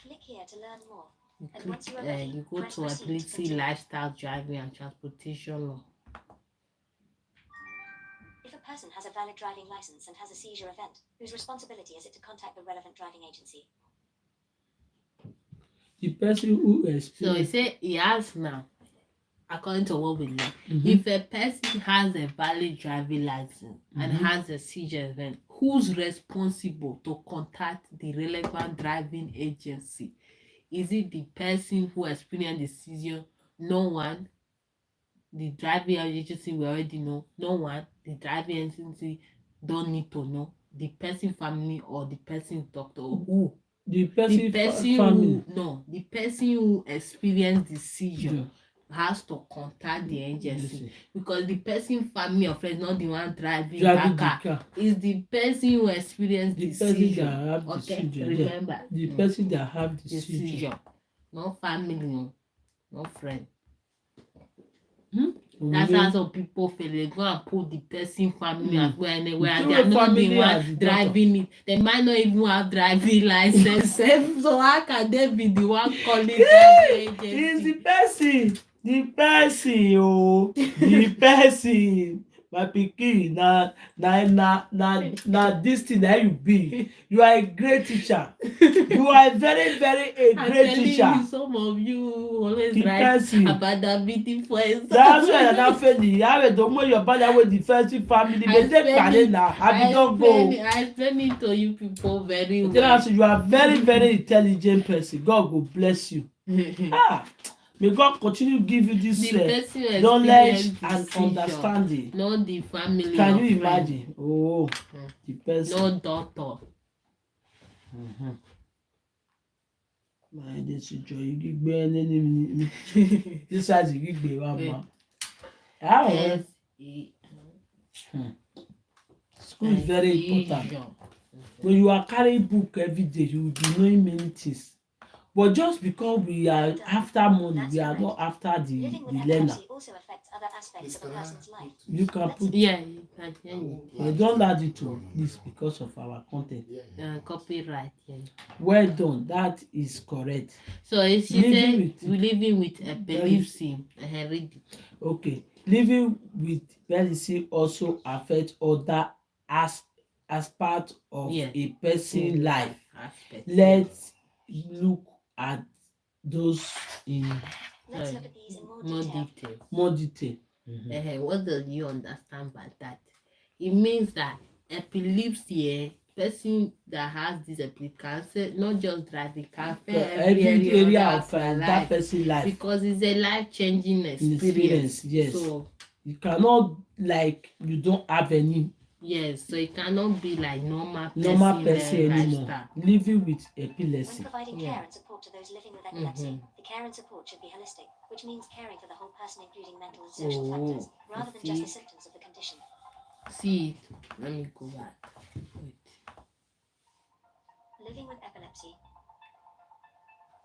S3: Click here to learn more.
S2: You go to Epilepsy Lifestyle Driving and Transportation Law.
S3: If a person has a valid driving license and has a seizure event, whose responsibility is it to contact the relevant driving agency?
S1: The person who experienced.
S2: So he said he has now, according to what we learn, if a person has a valid driving license and has a seizure event, who's responsible to contact the relevant driving agency? Is it the person who experienced the seizure? No one. The driving agency we already know. No one. The driving agency don't need to know. The person family or the person doctor. Who?
S1: The person
S2: family. The person who experienced the seizure has to contact the agency, because the person family or friends not the one driving the car. Is the person who experienced the seizure. Remember.
S1: The person that have the seizure.
S2: No family, no friend. That's how some people feel. They go and put the person family where they
S1: Two
S2: are not the
S1: family as the
S2: one
S1: doctor.
S2: driving it. They might not even have driving license. So how can they be the one calling driving
S1: It's
S2: agency?
S1: the person, the person. My pikin, na this thing that you be. You are a great teacher. You are very, very a
S2: I'm
S1: great
S2: telling
S1: teacher.
S2: you, some of you always
S1: The
S2: write
S1: person.
S2: about that meeting for exam.
S1: That's why that family. I don't know your father with the first family. They take planning now. I don't go.
S2: I explain it to you people very
S1: Tell
S2: well.
S1: us you are very, very intelligent person. God will bless you. May God continue to give you this
S2: The person who
S1: knowledge
S2: experienced the
S1: and
S2: seizure,
S1: understanding.
S2: not the family.
S1: Can
S2: or
S1: you
S2: friend.
S1: imagine? Oh, the person.
S2: No doctor.
S1: My this joy you gbé ẹni this size you gbé wa ma. How? School is very important. When you are carrying book every day, you will be knowing many things. But just because we are after money, we are not after the learner.
S3: Also affects other aspects of a person's life.
S1: You can put.
S2: Yeah, you can change it.
S1: We don't add it to this because of our content.
S2: Copyright. Yeah.
S1: Well done. That is correct.
S2: So she said living with epilepsy, heredity.
S1: Okay, living with epilepsy also affects other as part of a person's life. Let's look at those in
S3: Let's look at these in
S1: more detail.
S2: What do you understand by that? It means that epilepsy, person that has this epilepsy can say not just drive, it can
S1: every area of that person's life,
S2: because it's a life-changing experience.
S1: Yes.
S2: So
S1: you cannot like you don't have any.
S2: Yes, so it cannot be like normal
S1: person anymore. Living with epilepsy.
S3: When providing care and support to those living with epilepsy, the care and support should be holistic, which means caring for the whole person, including mental and social factors, rather than just the symptoms of the condition.
S2: See, let me go back. Wait.
S3: Living with epilepsy.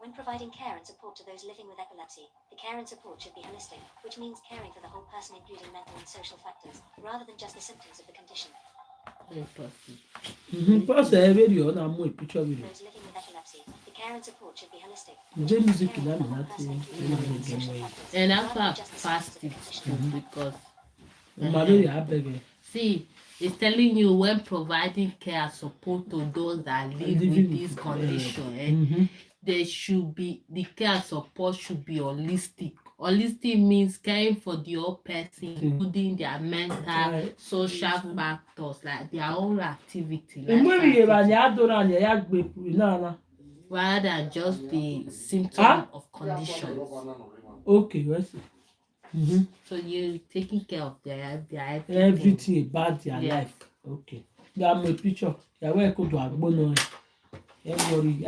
S3: When providing care and support to those living with epilepsy, the care and support should be holistic, which means caring for the whole person, including mental and social factors, rather than just the symptoms of the condition.
S1: First, video na mo picture video.
S3: Those living with epilepsy, the care and support should be holistic.
S1: The music na
S2: and after fast it because see, it's telling you when providing care and support to those that live with this condition, there should be the care and support should be holistic. Holistic means caring for the whole person, including their mental, social factors, like their own activity. Rather than just the symptom of conditions.
S1: Okay, yes.
S2: So you're taking care of their
S1: everything about their life. Okay. Yeah, my picture. Yeah, where could I go no? Everybody,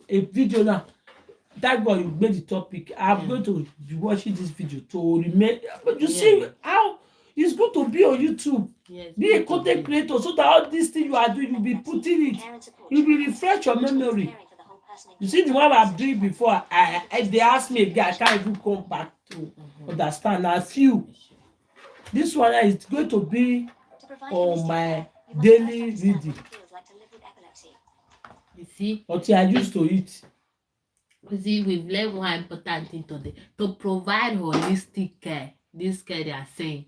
S1: a video now. That God, you made the topic. I'm going to be watching this video to remain. But you see how it's good to be on YouTube. Be a content creator so that all these things you are doing, you'll be putting it. You will refresh your memory. You see the one I'm doing before. They ask me again, I can't even come back to understand. I feel this one is going to be on my daily reading.
S2: You see,
S1: until I used to it.
S2: You see, we've learned one important thing today. To provide holistic care, this care they are saying,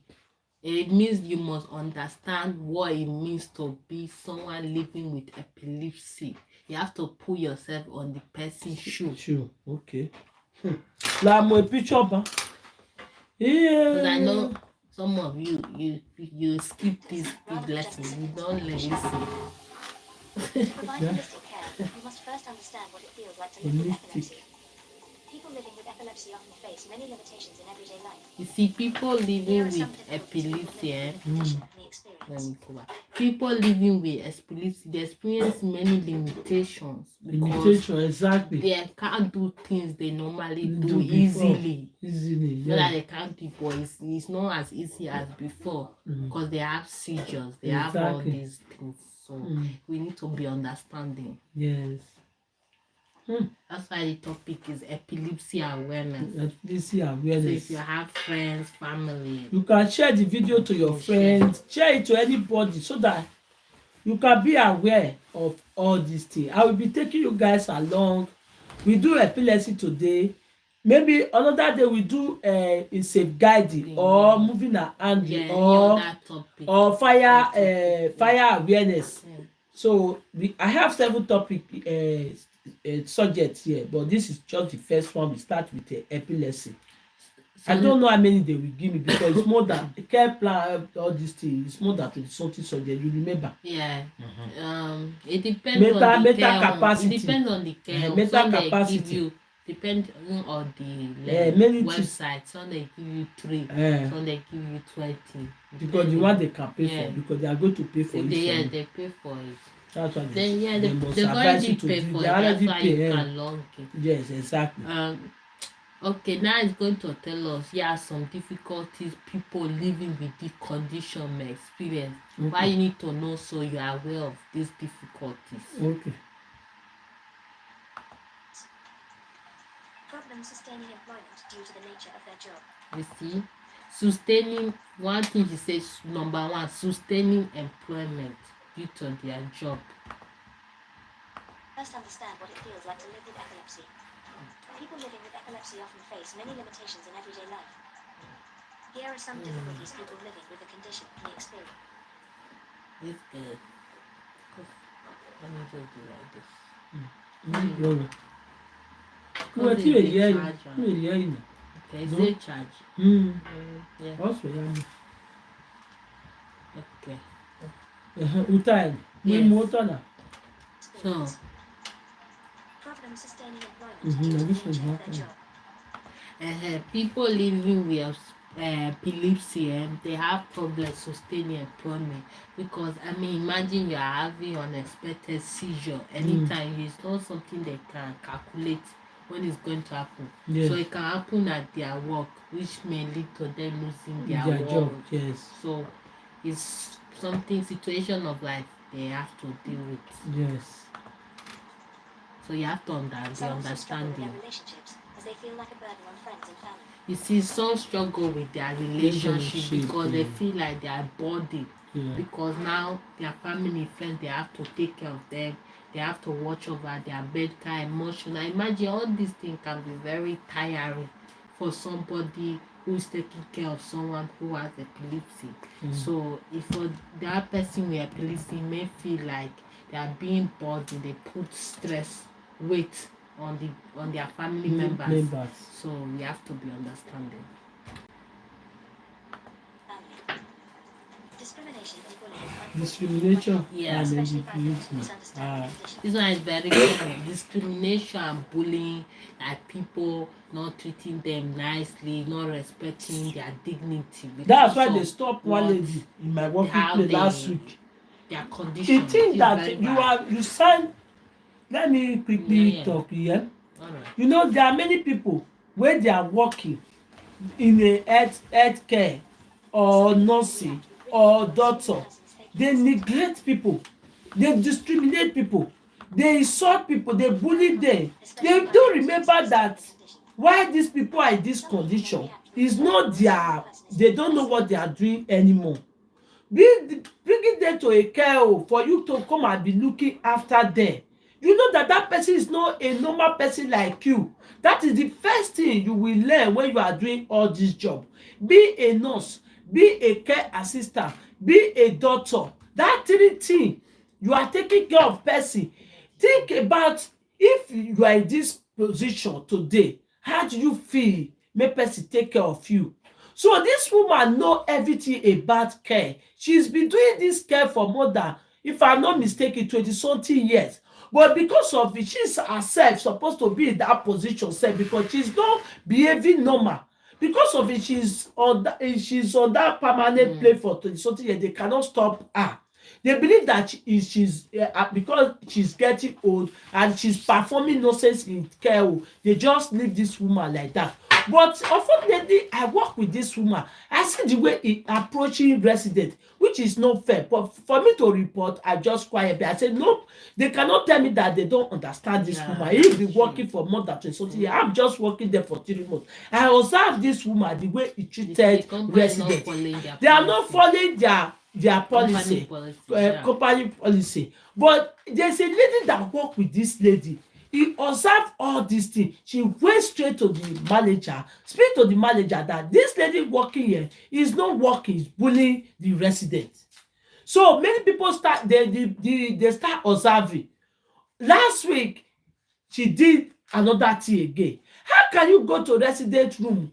S2: it means you must understand what it means to be someone living with epilepsy. You have to put yourself on the person's shoe.
S1: Sure, okay. Like my picture, yeah.
S2: Because I know some of you skip this big lesson. You don't listen.
S3: To provide holistic care, you must first understand what it feels like to live with epilepsy. People living with epilepsy often face many limitations in everyday life.
S2: You see, people living with epilepsy, people living with epilepsy, they experience many limitations.
S1: Exactly.
S2: They can't do things they normally do easily. Not that they can't do, but it's not as easy as before because they have seizures, they have all these things. So we need to be understanding.
S1: Yes.
S2: That's why the topic is epilepsy awareness.
S1: Epilepsy
S2: So
S1: awareness.
S2: if you have friends, family,
S1: You can share the video to your friends, share it to anybody so that you can be aware of all these things. I will be taking you guys along. We do epilepsy today. Maybe another day we do in safeguarding or moving and handling or fire awareness. So I have several topic subjects here, but this is just the first one. We start with epilepsy. So I don't know how many they will give me because it's more than care plan, all these things. It's more than 20 something subject. You remember?
S2: Yeah. It depends on the care capacity. It depends on the care. Mental capacity. Give you, depending on the website. Some they give you 3. Some they give you 20.
S1: Because the one they can pay for, because they are going to pay for it.
S2: They pay for it.
S1: That's why
S2: they must advise you to pay for it. That's why you can log it.
S1: Yes, exactly.
S2: Okay, now it's going to tell us some difficulties people living with this condition may experience. Why you need to know so you are aware of these difficulties.
S1: Okay.
S3: Problems sustaining employment due to the nature of their job.
S2: You see, sustaining, one thing he says, number 1, sustaining employment due to their job.
S3: First, understand what it feels like to live with epilepsy. People living with epilepsy often face many limitations in everyday life. Here are some difficulties people living with the condition may experience.
S2: It's good. Let me just do like this. Okay, it's a charge. Yeah.
S1: Also,
S2: Okay.
S1: Yes.
S2: So,
S3: problems sustaining employment due to the nature of their job.
S2: People living with epilepsy, they have problems sustaining employment because imagine you are having unexpected seizure anytime. It's not something they can calculate when it's going to happen. So it can happen at their work, which may lead to them losing their
S1: job. Yes.
S2: So it's situation of life they have to deal with.
S1: Yes.
S2: So you have to understand them.
S3: Relationships, as they feel like a burden on friends and family.
S2: You see, some struggle with their relationship because they feel like they are body. Because now their family, friends, they have to take care of them. They have to watch over their medical, emotional. Imagine all these things can be very tiring for somebody who is taking care of someone who has epilepsy. So if for that person with epilepsy may feel like they are being burdened, they put stress, weight on their family members. So we have to be understanding.
S3: Discrimination.
S2: Yes.
S1: And
S2: This one is very common. Discrimination and bullying, like people not treating them nicely, not respecting their dignity.
S1: That's why they stopped one lady in my working place last week.
S2: Their condition.
S1: The thing that you sign. Let me quickly talk here. Right. There are many people where they are working in a health care or nursing or doctor. They neglect people, they discriminate people, they insult people, they bully them. They don't remember that why these people are in this condition is not they don't know what they are doing anymore. Bringing them to a care home for you to come and be looking after them. You know that person is not a normal person like you. That is the first thing you will learn when you are doing all this job. Be a nurse, be a care assistant, be a doctor. That 3 things, you are taking care of person. Think about if you are in this position today, how do you feel? Make person take care of you. So this woman know everything about care. She's been doing this care for more than, if I'm not mistaken, 20-something years. But because of it, she's herself supposed to be in that position, because she's not behaving normal. Because of it, she's on that permanent place for 20-something years. They cannot stop her. They believe that she's because she's getting old and she's performing nonsense in care. They just leave this woman like that. But unfortunately, I work with this woman. I see the way he approaching resident, which is not fair. But for me to report, I just quiet. I say no, they cannot tell me that they don't understand this woman. He's been working for more than 20 something years. I'm just working there for 3 months. I observe this woman, the way he treated residents. They are not following their policy, company policy. But there's a lady that work with this lady. He observed all these things. She went straight to the manager, speak to the manager that this lady working here is not working, is bullying the residents. So many people start they start observing. Last week she did another thing again. How can you go to resident room,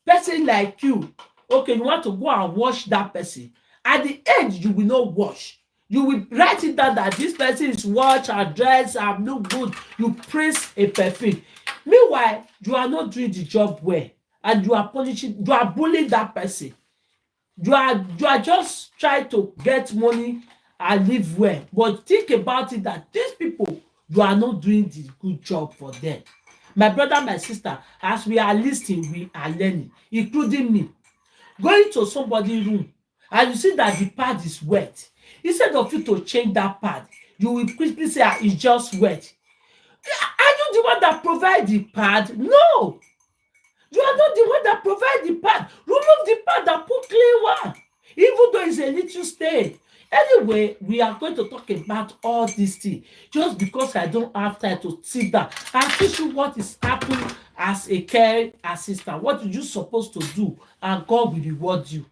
S1: person like you, okay, you want to go and wash that person, at the end you will not wash, you will write it down that this person is wash and dress and look good, you praise a perfume. Meanwhile you are not doing the job well and you are punishing, you are bullying that person. You are just trying to get money and live well, but think about it that these people, you are not doing the good job for them. My brother, my sister, as we are listening, we are learning, including me. Going to somebody's room and you see that the pad is wet, instead of you to change that pad, you will quickly say it's just wet. Are you the one that provide the pad? No, you are not the one that provide the pad. Remove the pad and put clean one, even though it's a little stain. Anyway, we are going to talk about all these things. Just because I don't have time to sit down and teach you what is happening as a care assistant, what you supposed to do, and God will reward you.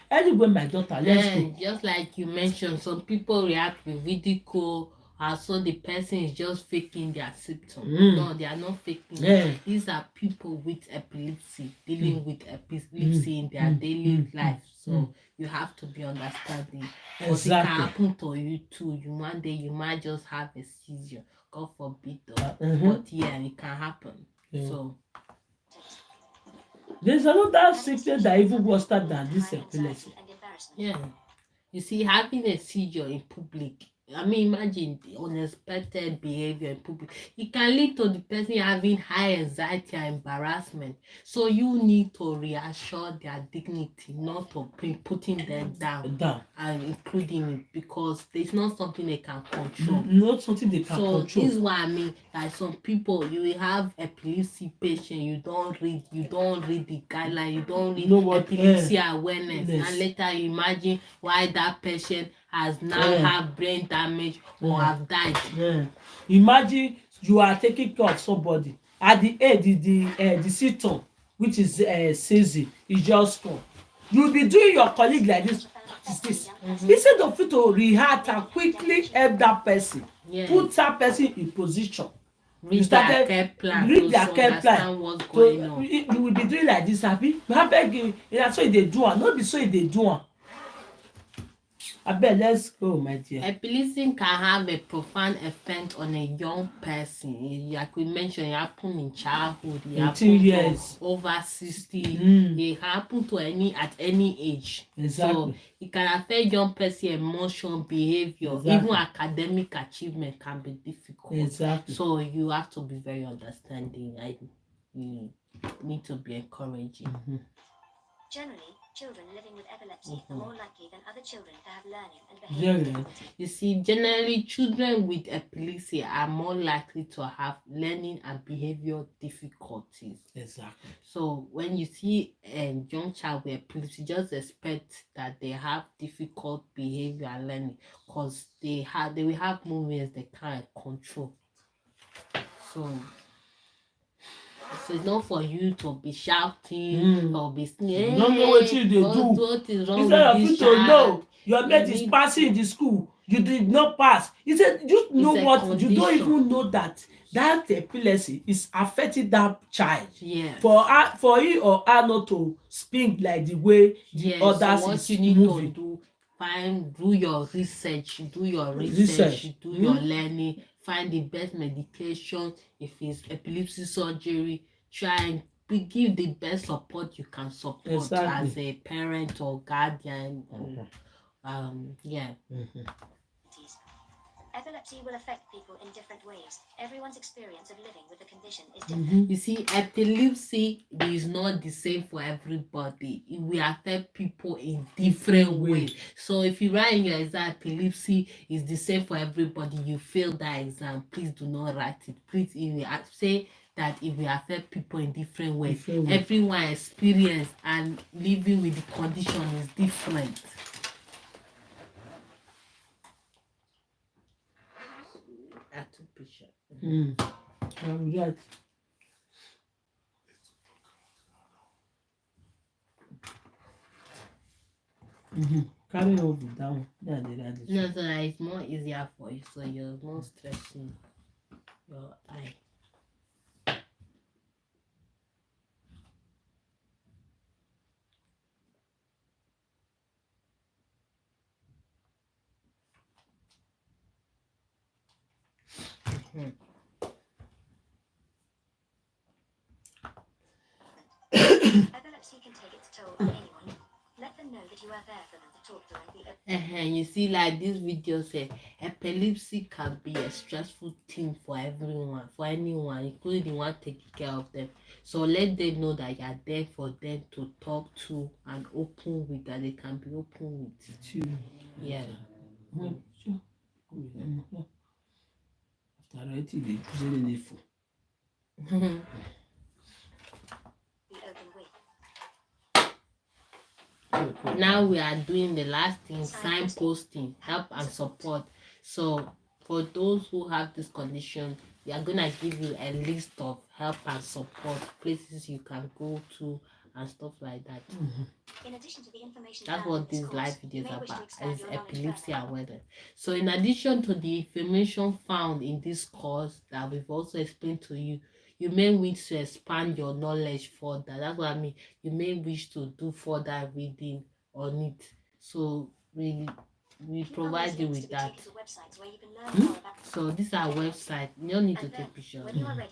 S1: Anyway, my daughter, let's go.
S2: Just like you mentioned, some people react with ridicule, as so the person is just faking their symptoms. No, they are not faking. These are people with epilepsy, dealing with epilepsy in their daily life. So you have to be understanding. Because it can happen to you too. One day you might just have a seizure. God forbid though. But yeah, it can happen. So
S1: there's another sickness that even worse than this epilepsy.
S2: Yeah. You see, having a seizure in public, I mean, imagine the unexpected behavior in public. It can lead to the person having high anxiety and embarrassment. So you need to reassure their dignity, not to be putting them down. And including it, because it's not something they can control.
S1: Not something they can control.
S2: So this is what I mean. Like some people, you will have epilepsy patient, you don't read the guideline, you don't read epilepsy awareness, and later you imagine why that patient has now have brain damage or have died.
S1: Imagine you are taking care of somebody at the end, the symptom, which is seizure, is just come. You will be doing your colleague like this. What is this? Instead of you to react and quickly help that person, put that person in position.
S2: Read their care plan. What's going on.
S1: You will be doing like this, happy. You have begging. That's why they do it. Not be so they do it. Abel, let's go, my dear.
S2: Epilepsy can have a profound effect on a young person. Like we mentioned, it happens in childhood. It happens over 60. It happens at any age.
S1: Exactly.
S2: So it can affect young person emotion, behavior, even academic achievement can be difficult.
S1: Exactly.
S2: So you have to be very understanding. You need to be encouraging.
S3: Generally, children living with epilepsy are more likely than other children to have learning and behavior difficulties.
S2: You see, generally, children with epilepsy are more likely to have learning and behavior difficulties.
S1: Exactly.
S2: So when you see a young child with epilepsy, just expect that they have difficult behavior and learning, because they will have movements they can't control. So it's not for you to be shouting or be sneering.
S1: Don't know what they do.
S2: What is wrong
S1: Instead
S2: with
S1: of you
S2: this
S1: to
S2: child?
S1: know your mate is passing in the school, you did not pass. He said, you know what?
S2: Condition.
S1: You don't even know that epilepsy is affecting that child.
S2: Yeah.
S1: For you or her not to speak like the way the others
S2: so what
S1: is
S2: you need
S1: moving.
S2: to do your research, do your learning, find the best medication. If it's epilepsy surgery, try and give the best support you can support as a parent or guardian.
S3: Epilepsy will affect people in different ways. Everyone's experience of living with the condition is different.
S2: You see, epilepsy is not the same for everybody. It will affect people in different ways. So if you write in your exam epilepsy is the same for everybody, you fail that exam, please do not write it. Please say that it will affect people in different ways. Everyone experience and living with the condition is different. I took picture.
S1: Right. Carry over down. Yeah,
S2: no, so that it's more easier for you, so you're not stressing your eye.
S3: Epilepsy can take its toll on anyone. Let them know that you are there for them to talk to and be open.
S2: You see, like this video said, epilepsy can be a stressful thing for everyone, for anyone, including the one taking care of them. So let them know that you are there for them to talk to and open with, that they can be open with you. Yeah.
S1: Sure. After writing, they choose any for.
S2: Now we are doing the last thing, signposting, help and support. So for those who have this condition, we are gonna give you a list of help and support, places you can go to and stuff like that.
S3: In addition to the information,
S2: that's what this live video is about, is epilepsy awareness. So in addition to the information found in this course that we've also explained to you, you may wish to expand your knowledge further. That's what I mean. You may wish to do further reading on it. So we provide you with that. So these are websites. You don't need to take pictures.
S3: When you are ready,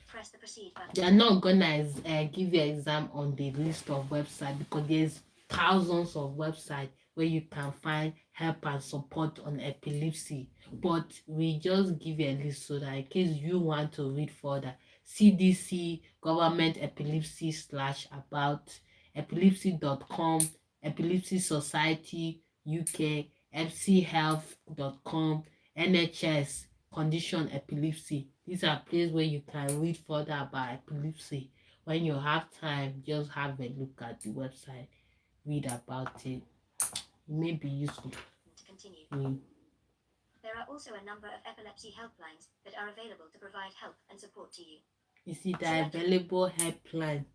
S3: press the proceed button.
S2: They are not gonna give you an exam on the list of websites, because there's thousands of websites where you can find help and support on epilepsy. But we just give you a list so that in case you want to read further, CDC, government epilepsy /about, epilepsy.com, Epilepsy Society UK, epsihealth.com, NHS, condition epilepsy. These are places where you can read further about epilepsy. When you have time, just have a look at the website, read about it. It may be useful.
S3: To continue. There are also a number of epilepsy helplines that are available to provide help and support to you.
S2: You see, there are available helplines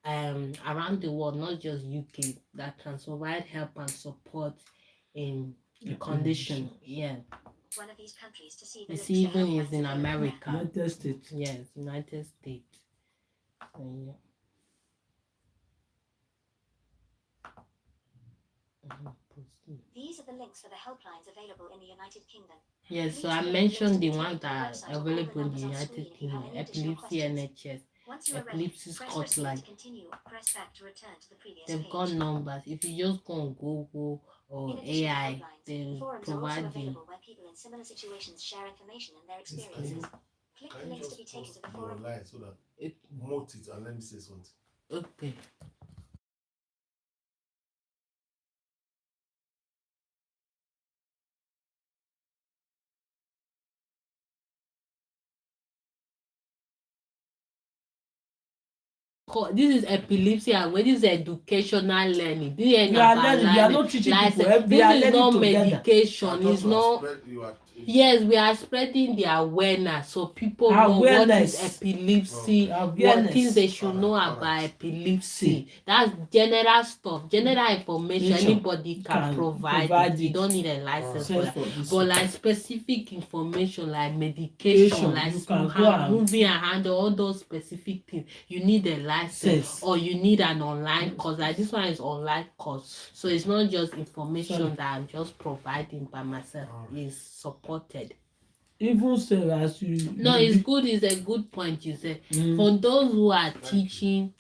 S2: around the world, not just UK, that can provide help and support in the condition. Yeah.
S3: One of these countries to see
S2: the even is in America.
S1: United States.
S2: Yes, United States. Yeah.
S3: These are the links for the helplines available in the United Kingdom.
S2: Yes, so I mentioned the ones that are available in the United Kingdom: Epilepsy NHS, Epilepsy Scotland. They've got numbers. If you just go on Google or AI, they will provide you.
S3: Where people in similar situations share information and their experiences. Click the links to be taken to the forum.
S4: So that it mote it and let me say something.
S2: Okay. This is epilepsy awareness. This is educational learning. This is
S1: we are not teaching people.
S2: This is not medication. It's not. Yes, we are spreading the awareness so people know what is epilepsy, what things they should know about epilepsy. That's general stuff, general information. Anybody can provide it. You don't need a license for that. But like specific information, like medication, like moving a hand, all those specific things, you need a license or you need an online course. Like this one is online course, so it's not just information that I'm just providing by myself. It's supported.
S1: Even so, as you
S2: it's good. It's a good point you said. For those who are teaching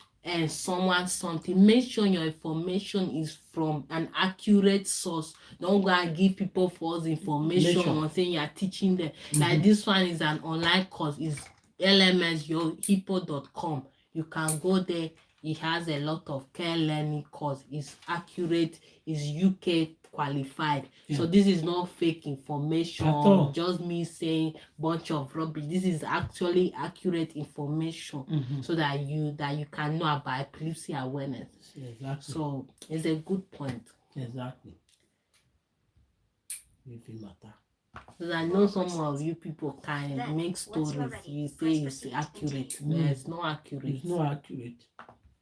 S2: someone something, make sure your information is from an accurate source. Don't go and give people false information or saying you are teaching them. Like this one is an online course, is lmsyohippo.com. You can go there. It has a lot of care learning course. It's accurate, is UK qualified. So this is not fake information, just me saying bunch of rubbish. This is actually accurate information, so that you can know about epilepsy awareness.
S1: Exactly.
S2: So it's a good point.
S1: Exactly. If it matter.
S2: Because I know some of you people can make stories. You say it's accurate, but it's not accurate.
S1: It's not accurate.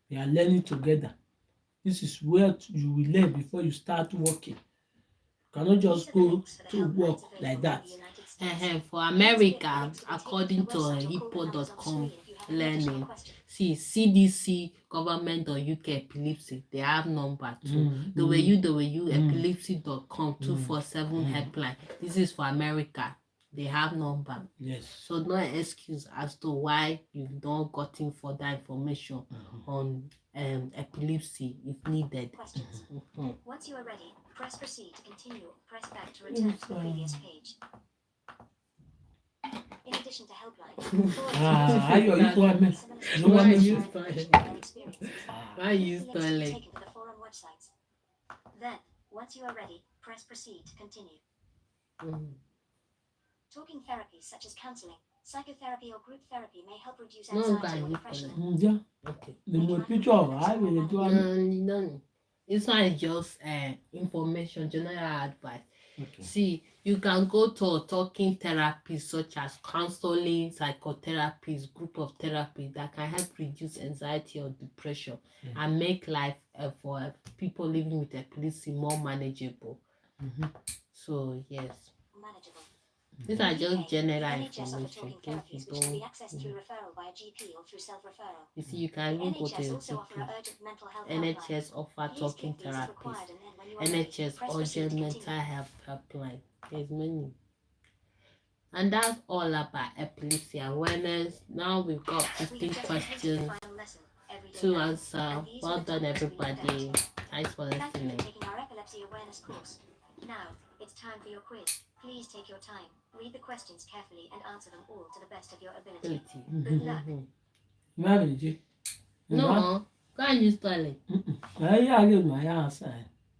S1: They are learning together. This is where you will learn before you start working. You cannot just go to work like that.
S2: For America, according to hippo.com learning, see CDC, government.uk epilepsy, they have number too. www.epilepsy.com 247 helpline. This is for America. They have number.
S1: Yes.
S2: So no excuse as to why you've not gotten further information on epilepsy if needed.
S3: Questions. Once you are ready, press proceed to continue. Press back to return to the previous page. In addition to helpline,
S2: Why use toilet?
S3: Taken to the forum websites. Then, once you are ready, press proceed to continue. Talking therapies such as counseling, psychotherapy, or group therapy may help reduce anxiety or depression.
S2: Okay. This one is just information, general advice. Okay. See, you can go to talking therapies such as counseling, psychotherapies, group of therapy that can help reduce anxiety or depression and make life for people living with epilepsy more manageable. So, yes.
S3: Manageable.
S2: These are just general information.
S3: Which can be accessed through referral by GP or through self-referral.
S2: You see, you can even go to your GP. NHS offer talking therapies. NHS urgent mental health helpline. There's many. And that's all about epilepsy awareness. Now we've got 15 questions to answer. Well done, everybody. Thanks for listening.
S3: Taking our epilepsy awareness course. Now, it's time for your quiz. Please take your time, read the questions carefully, and answer them all to the best of your ability. Good luck.
S2: No, go and use toilet.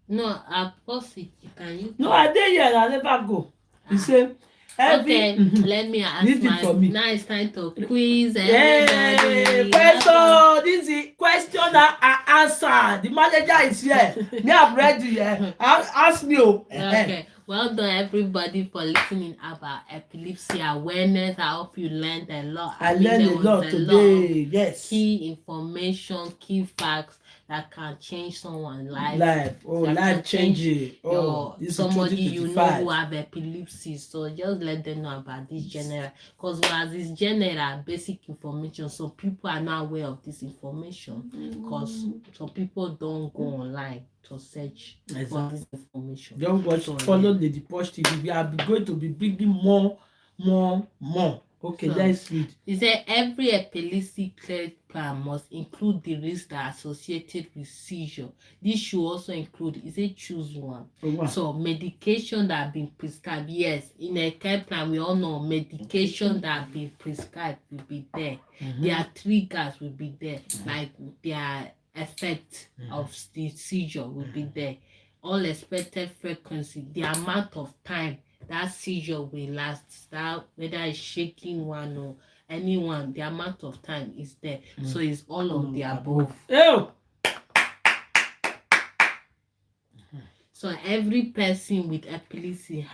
S2: No, I post it. You can use.
S1: No, I did here. I never go. You say.
S2: Okay, let me ask now it's time to quiz everybody.
S1: Question. This is question and answer. The manager is here. Me, I'm ready. Ask me.
S2: Okay. Well done, everybody, for listening about epilepsy awareness. I hope you learned a lot.
S1: I learned a lot today. Yes.
S2: Key information, key facts that can change someone's life.
S1: Life changing.
S2: Somebody you know who have epilepsy. So just let them know about this general. Because as this general basic information, some people are not aware of this information. Because some people don't go online to search for this information.
S1: Don't watch, follow Lady Posh TV. We are going to be bringing more. Okay, so, let's read.
S2: It said every epilepsy care plan must include the risks that are associated with seizure. This should also include, choose one. So medication that have been prescribed. Yes, in a care plan, we all know medication that have been prescribed will be there. Their triggers will be there, like their effect of the seizure will be there. All expected frequency, the amount of time that seizure will last, that whether it's shaking one or anyone, the amount of time is there. So it's all of the above. So every person with epilepsy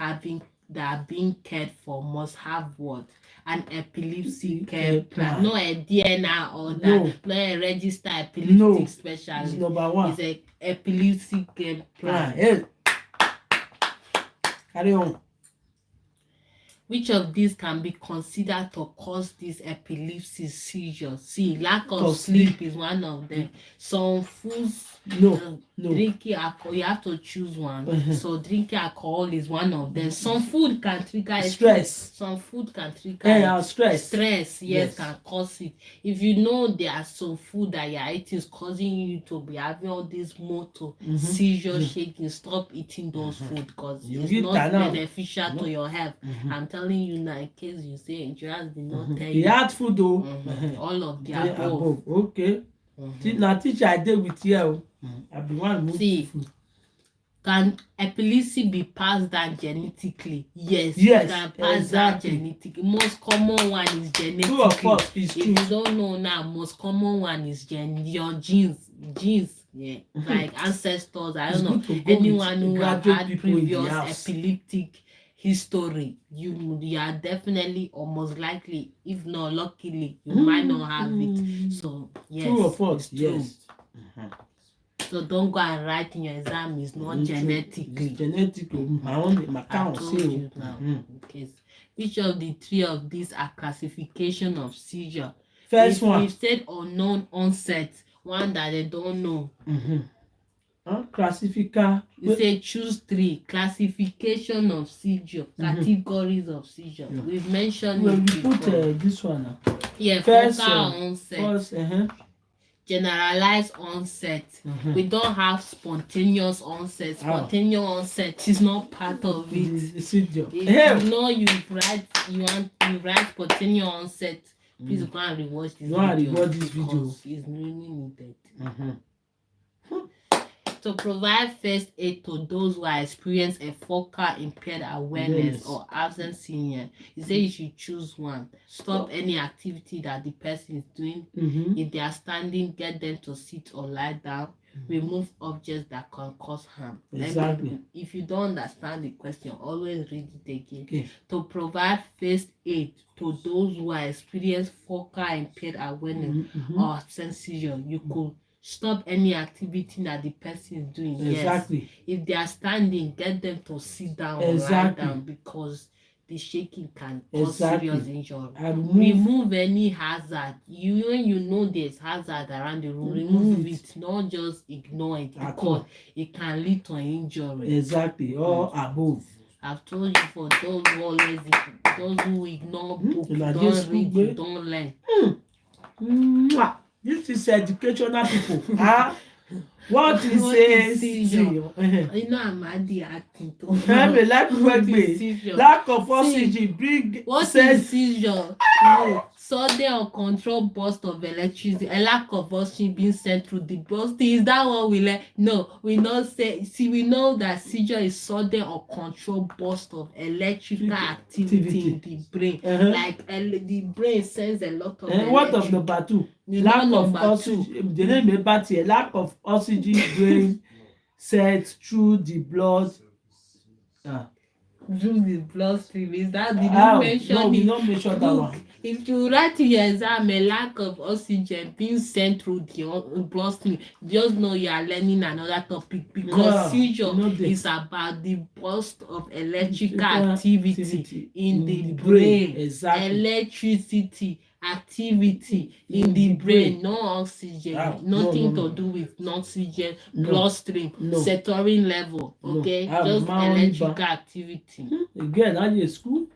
S2: that are being cared for must have what? An epilepsy care plan. Not a DNA or that, not a registered epileptic specialist.
S1: It's number one.
S2: It's an epilepsy care plan.
S1: Carry on.
S2: Which of these can be considered to cause this epilepsy seizure? See, lack of sleep is one of them. Some foods,
S1: no.
S2: drinking alcohol, you have to choose one. So drinking alcohol is one of them. Some food can trigger
S1: stress.
S2: Some food can trigger
S1: stress.
S2: Yes, can cause it. If you know there are some food that you're eating is causing you to be having all this motor, seizure, shaking, stop eating those food because it's not beneficial to your health. I'm telling you now, in case you say insurance did not tell you.
S1: The hard food though.
S2: All of the above.
S1: Okay. Now teacher I did with you. I be one move.
S2: See, can epilepsy be passed down genetically? Yes,
S1: it
S2: can pass down genetically. Most common one is genetically.
S1: True of course, it's true.
S2: If you don't know now, most common one is your genes. Yeah, like ancestors. I don't know anyone who have had previous epileptic history. You are definitely or most likely, if not luckily, you might not have it. So yes,
S1: true of course, yes.
S2: So don't go and write in your exam. It's not genetically.
S1: It's genetically. My
S2: told you now. Okay. Which of the three of these are classification of seizure?
S1: First one.
S2: We've said unknown onset, one that they don't know.
S1: Classification.
S2: You say choose three. Classification of seizure, categories of seizure. We've mentioned
S1: it
S2: before.
S1: We put this one now.
S2: Yeah, first onset. Generalized onset. We don't have spontaneous onset. Spontaneous onset is not part of it. If you know you write spontaneous onset, please go and rewatch this video because it's really needed. To provide first aid to those who are experiencing a focal impaired awareness or absent seizure, you say you should choose one. Stop any activity that the person is doing. If they are standing, get them to sit or lie down. Remove objects that can cause harm.
S1: Exactly.
S2: If you don't understand the question, always read it again. Okay. To provide first aid to those who are experiencing focal impaired awareness or absent seizure, you could stop any activity that the person is doing.
S1: Exactly.
S2: Yes. If they are standing, get them to sit down or lie down because the shaking can cause serious injury. Remove any hazard. When you know there's hazard around the room, remove it. Not just ignore it because it can lead to an injury.
S1: Exactly. Or above.
S2: I've told you for those who ignore books, don't read, you don't learn.
S1: This is educational people. What is seizure?
S2: You know I'm at the acting too.
S1: Lack of oxygen bring.
S2: What is seizure? Sudden uncontrolled burst of electricity, a lack of oxygen being sent through the burst. Is that what we learn? No, we not say. See, we know that seizure is sudden uncontrolled burst of electrical activity in the brain. Like the brain sends a lot of.
S1: What of number two? Lack of oxygen. The name about here. Lack of oxygen brain sent through the blood.
S2: Through the bloodstream. Is that did you mention?
S1: No, we don't mention that one.
S2: If you write in your exam a lack of oxygen being sent through the bloodstream, just know you are learning another topic because seizure is about the burst of electrical activity in the brain.
S1: Exactly.
S2: Electricity activity in the brain, no oxygen, nothing to do with oxygen, bloodstream, saturation level, okay? Just electrical activity.
S1: Again, are you in school?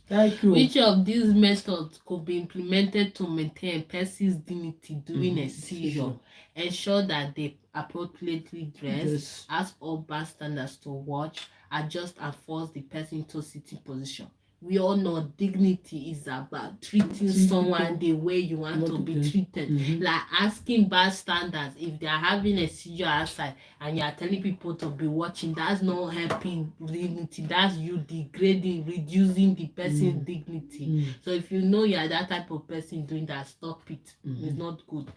S1: Thank you.
S2: Which of these methods could be implemented to maintain a person's dignity during a seizure? Ensure that they appropriately dress, ask all bystanders to watch, adjust and force the person to sitting position. We all know dignity is about treating someone the way you want to be treated. Like asking bystanders if they are having a seizure outside and you are telling people to be watching, that's not helping dignity. That's you degrading, reducing the person's dignity. So if you know you are that type of person doing that, stop it. It's not good.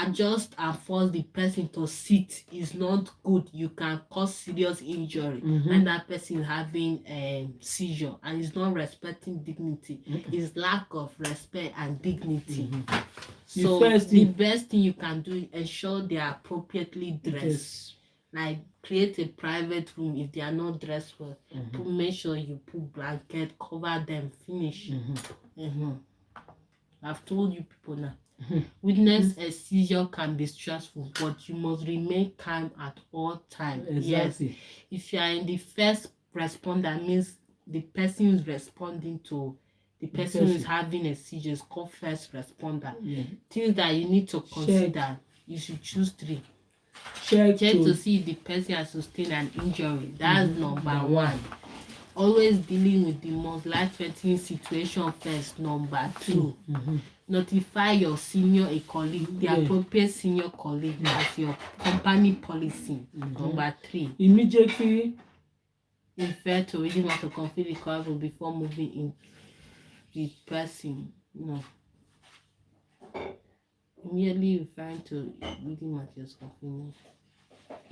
S2: Adjust and force the person to sit is not good. You can cause serious injury when that person is having a seizure and it's not respecting dignity. Is lack of respect and dignity. So the best thing you can do is ensure they are appropriately dressed. like create a private room if they are not dressed well. Make sure you put blanket, cover them, finish. I've told you people now. Witness a seizure can be stressful, but you must remain calm at all times.
S1: Exactly.
S2: Yes, if you are in the first responder, means the person is responding to the person who is having a seizure is called first responder. Things that you need to consider, you should choose 3. Check to see if the person has sustained an injury. That's number 1. Always dealing with the most life-threatening situation first. Number 2. Notify your senior a colleague, the appropriate senior colleague as your company policy. Number 3.
S1: Immediately
S2: refer to reading what to complete the cover before moving in the person. No. Immediately referring to reading materials complete.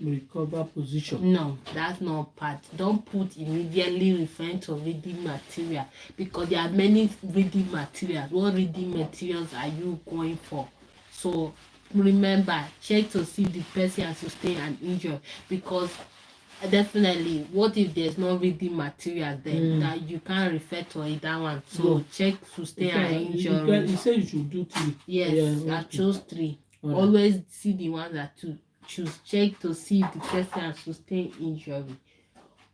S1: Recover position.
S2: No, that's not part. Don't put immediately referring to reading material, because there are many reading materials. What reading materials are you going for? So remember, check to see if the person has sustained an injury, because definitely, what if there's no reading material then that you can't refer to it, that one? So check sustain an injury.
S1: You say you should do 3.
S2: Yes, I chose 3. Always see the ones that choose. Check to see if the person has sustained injury.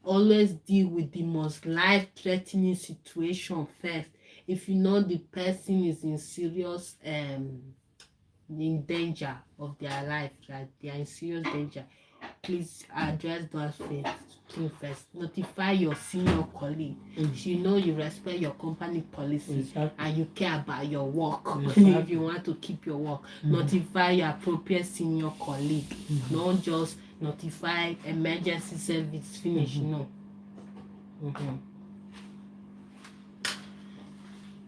S2: Always deal with the most life-threatening situation first. If you know the person is in serious in danger of their life, like they are in serious danger, please address those first. Notify your senior colleague. You know you respect your company policy and you care about your work. If you want to keep your work, notify your appropriate senior colleague. Don't just notify emergency service. Finish. No.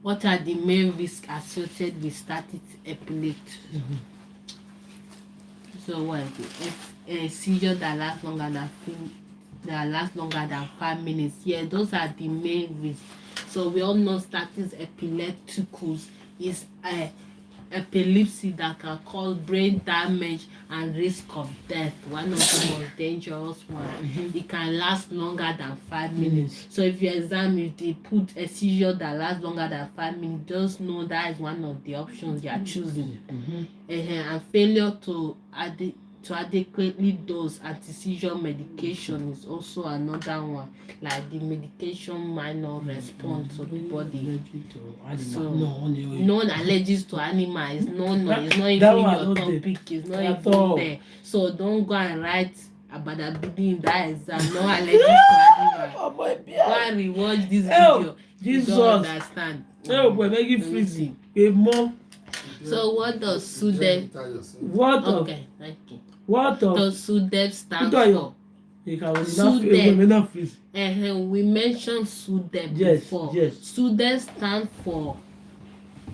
S2: What are the main risks associated with static epilepsy? So what? If a seizure that lasts longer than 5 minutes, those are the main risks. So we all know status epilepticus is epilepsy that can cause brain damage and risk of death. One of the most dangerous ones. It can last longer than 5 minutes. So if you examine, if they put a seizure that lasts longer than 5 minutes, just know that is one of the options you are choosing. And failure to adequately dose anti-seizure medication is also another one. Like the medication might not respond to the body. So non-allergies to animals is it's not even your topic. It's not even there. So don't go and write about the building that exam. No allergies to animals. Go and rewatch this video. You don't understand.
S1: We're making freezing. So
S2: what does SUDEP? Okay, thank you.
S1: What
S2: does SUDEP stand for?
S1: SUDEP.
S2: We mentioned SUDEP before. SUDEP stands for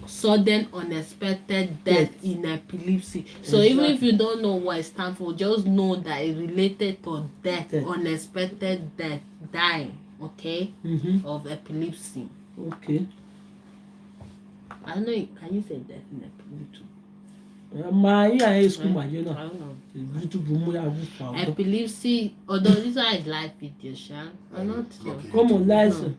S2: sudden unexpected death in epilepsy. So even if you don't know what it stands for, just know that it's related to death, unexpected death, dying, of epilepsy.
S1: Okay.
S2: I don't know, can you say death in epilepsy? Epilepsy, although this one is live video, I'm not sure.
S1: Come on, listen.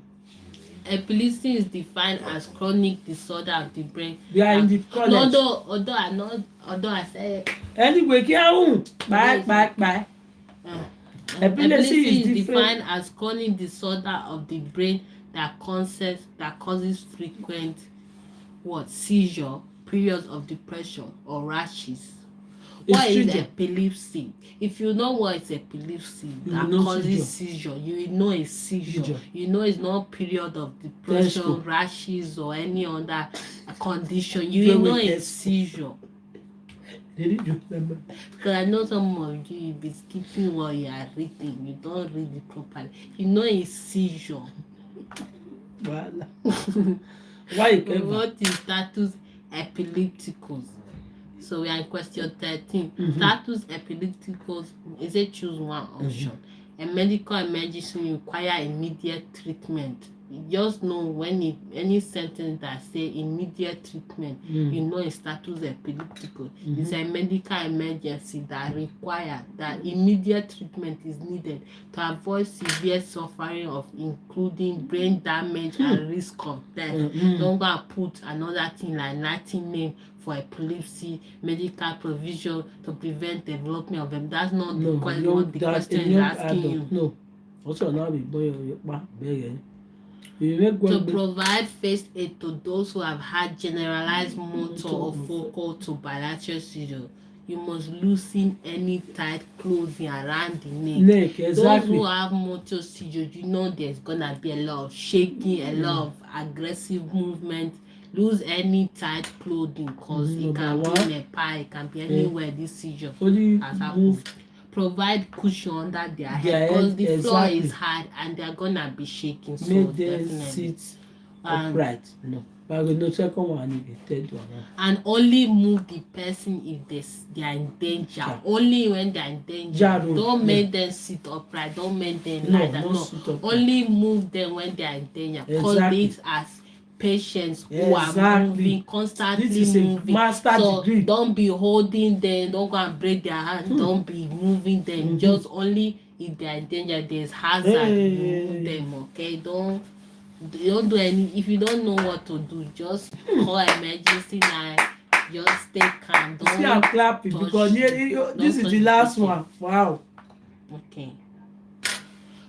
S2: Epilepsy is defined as chronic disorder of the brain.
S1: We are in the college.
S2: Although I say.
S1: Anyway, bye.
S2: Epilepsy is defined as chronic disorder of the brain that causes frequent seizure, periods of depression, or rashes. What is epilepsy? If you know what is epilepsy that causes seizure, you know it's seizure. You know it's not period of depression, rashes, or any other condition. You know it's seizure. Because I know some of you be skipping while you are reading. You don't read it properly. You know it's seizure.
S1: Why?
S2: What is status epilepticus? So we are in question 13. Status epilepticus is a choose one option. A medical emergency require immediate treatment. just know when any sentence that say immediate treatment, you know it's status epileptical. It's a medical emergency that require that immediate treatment is needed to avoid severe suffering of including brain damage and risk of death. Don't go and put another thing like Latin name for epilepsy, medical provision to prevent development of them. That's not the question. What the question is asking you.
S1: No. Also, now we boy
S2: to provide first aid to those who have had generalized motor or focal to bilateral seizure. You must loosen any tight clothing around the neck.
S1: Exactly.
S2: Those who have motor seizure, you know there's gonna be a lot of shaking, a lot of aggressive movement. Lose any tight clothing because it can be in a pie, it can be anywhere this seizure has happened. Provide cushion under their head because the floor is hard and they're gonna be shaking. So
S1: make them
S2: definitely
S1: sit upright. No. But no second one, third one.
S2: And only move the person if they are in danger. Yeah. Only when they are in danger. Don't make them sit upright. Don't make them lie down. No. Only move them when they are in danger. Because these are patients who are moving, constantly moving. So degree. Don't be holding them. Don't go and break their hand. Don't be moving them. Just only if they are in danger. There's hazard. Move them. Okay. Don't do any. If you don't know what to do, just call emergency line. Just stay calm. Don't
S1: see, I'm clapping because this is the last one. Wow.
S2: Okay.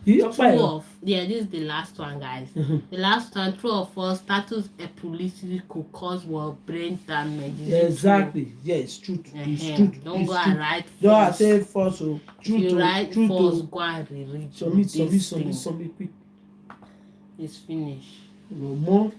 S1: True
S2: of this is the last one, guys. The last one, true or false, status epilepsy could cause brain damage.
S1: Exactly. Yeah, it's true. It's true.
S2: Don't go and write false.
S1: Don't say false. So true.
S2: You write false, go and reread.
S1: Submit quick.
S2: It's finished.
S1: No more.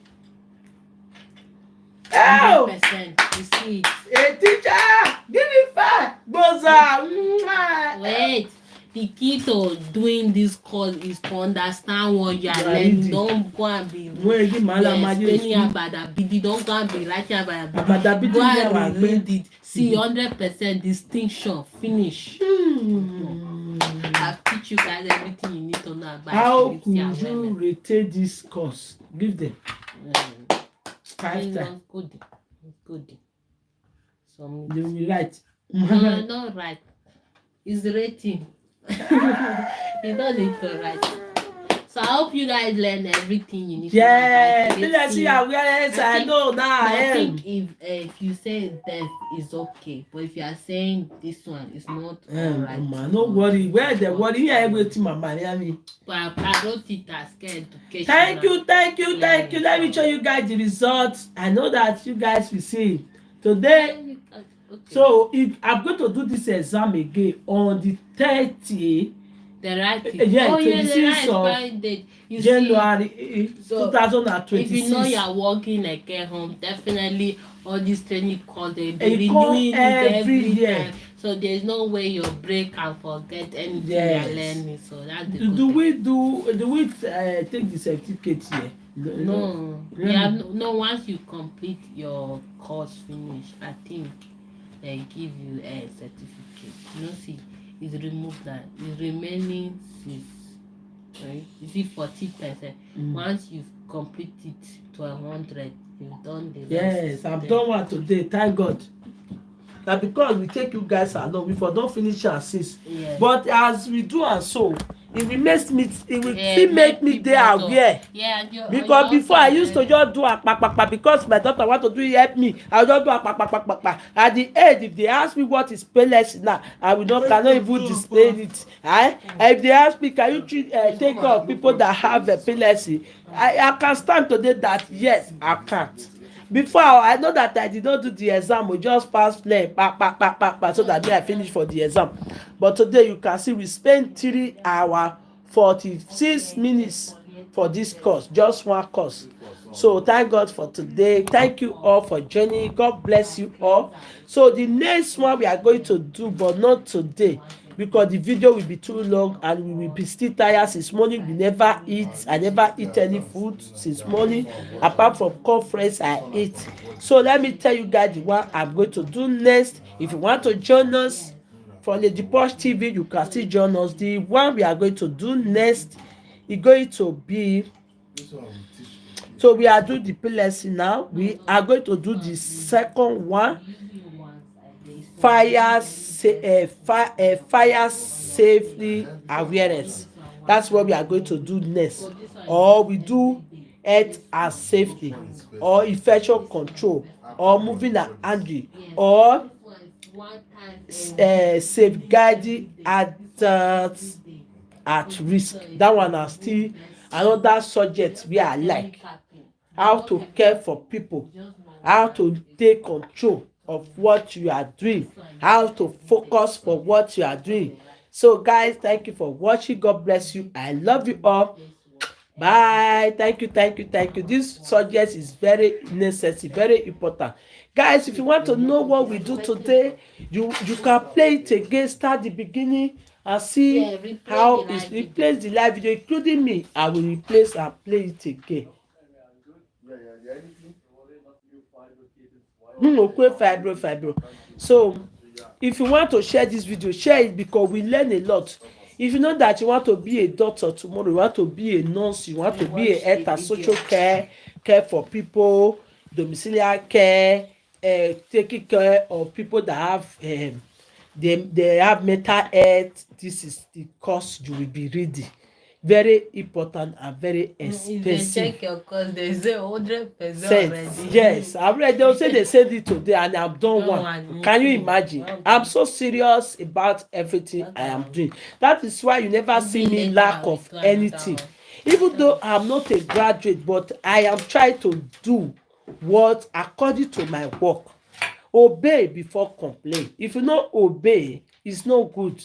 S2: 100%. You see it.
S1: Hey, teacher, give me 5. Boza.
S2: Wait. The key to doing this course is to understand what you are learning. Don't go and be explaining about that BD. Don't go and be writing about that BD. Go and read it. See 100% distinction. Finish. I'll teach you guys everything you need to know about.
S1: How could you retain this course? Give them 5 times. Good. So they will write.
S2: No, not right. It's rating. You don't need to write. So I hope you guys learn everything you need to know.
S1: Yeah, Epilepsy Awareness. I know now.
S2: I think if you say death is okay, but if you are saying this one is not alright.
S1: No worry. Where the worry? Here everything, Mama.
S2: But I wrote it as education.
S1: Thank you. Let me show you guys the results. I know that you guys will see today. Okay. So if I'm going to do this exam again on the 30th.
S2: The right thing.
S1: Of January 2023.
S2: If you know you are working a care home, definitely all these training courses they'll be renewing it every time. So there's no way your brain can forget anything you're learning. So that's the
S1: do we take the certificate here?
S2: No. Once you complete your course finish, I think they give you a certificate. See, it's removed that. It's remaining 6. Right? You see 40%. Once you've completed to 100, you've done the rest.
S1: Yes, I've done one today. Thank God. Now because we take you guys along, we don't finish at 6. Yes. But as we do and so, it will make me still make me there aware. Because before I used to just do a because my daughter want to do it, help me. I'll just do a At the end, if they ask me what is epilepsy now, I cannot even display it. If they ask me, can you take care of people that have epilepsy? I can stand today that yes, I can't. Before I know that I did not do the exam, we just pass play, so that I finish for the exam. But today you can see we spent 3 hours 46 minutes for this course, just one course. So thank God for today. Thank you all for joining. God bless you all. So the next one we are going to do, but not today, because the video will be too long and we will be still tired since morning. We never eat. I never eat any food since morning apart from conference I eat. So let me tell you guys the one I'm going to do next. If you want to join us from the Posh TV, you can still join us. The one we are going to do next is going to be
S4: This one will teach you.
S1: So we are doing the epilepsy now. We are going to do the second one, fire safely awareness. That's what we are going to do next. Or we do health and safety, or infection control, or moving and handling, or safeguarding adults at risk. That one na still another subject wey I like. How to care for people, how to take control of what you are doing, how to focus for what you are doing. So guys, thank you for watching. God bless you. I love you all. Bye. Thank you, thank you, thank you. This subject is very necessary, very important. Guys, if you want to know what we do today, you can play it again, start the beginning and see how it's replace the live video, including me. I will replace and play it again. Fibro. So if you want to share this video, share it, because we learn a lot. If you know that you want to be a doctor tomorrow, you want to be a nurse, you want to be a health and social care for people, domiciliary care, taking care of people that have they have mental health, this is the course you will be reading. Very important and very expensive.
S2: If they check your course, they say 100% already.
S1: Yes, I've read. They'll say they said it today and I've done one. Can you imagine? I'm so serious about everything I am doing. That is why you never see me lack of anything. Even though I'm not a graduate, but I am trying to do what according to my work. Obey before complain. If you no obey, it's no good.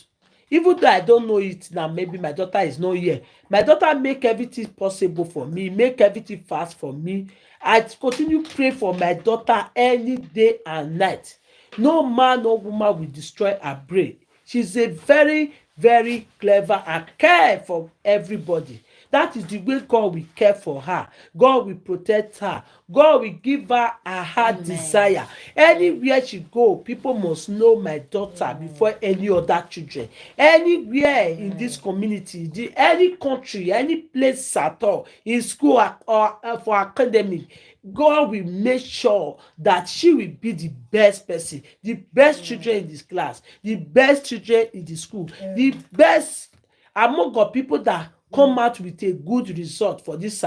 S1: Even though I don't know it now, maybe my daughter is not here. My daughter make everything possible for me, make everything fast for me. I continue pray for my daughter any day and night. No man or woman will destroy her brain. She's a very, very clever and care for everybody. That is the way God will care for her. God will protect her. God will give her a heart desire. Anywhere she go, people must know my daughter before any other children. Anywhere in this community, any country, any place at all, in school or for academic, God will make sure that she will be the best person, the best children in this class, the best children in the school, the best among the people that come out with a good result for this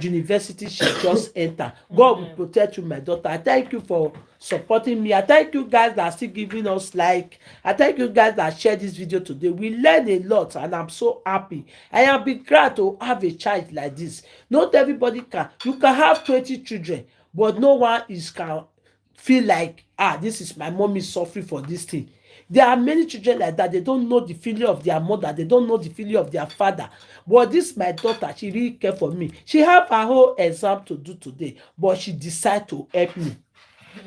S1: university she just enter. God will protect you, my daughter. I thank you for supporting me. I thank you guys that are still giving us like. I thank you guys that share this video today. We learn a lot and I'm so happy. I am be glad to have a child like this. Not everybody can. You can have 20 children, but no one can feel like this is my mom is suffering for this thing. There are many children like that. They don't know the feeling of their mother. They don't know the feeling of their father. But this my daughter, she really care for me. She have her whole exam to do today, but she decide to help me.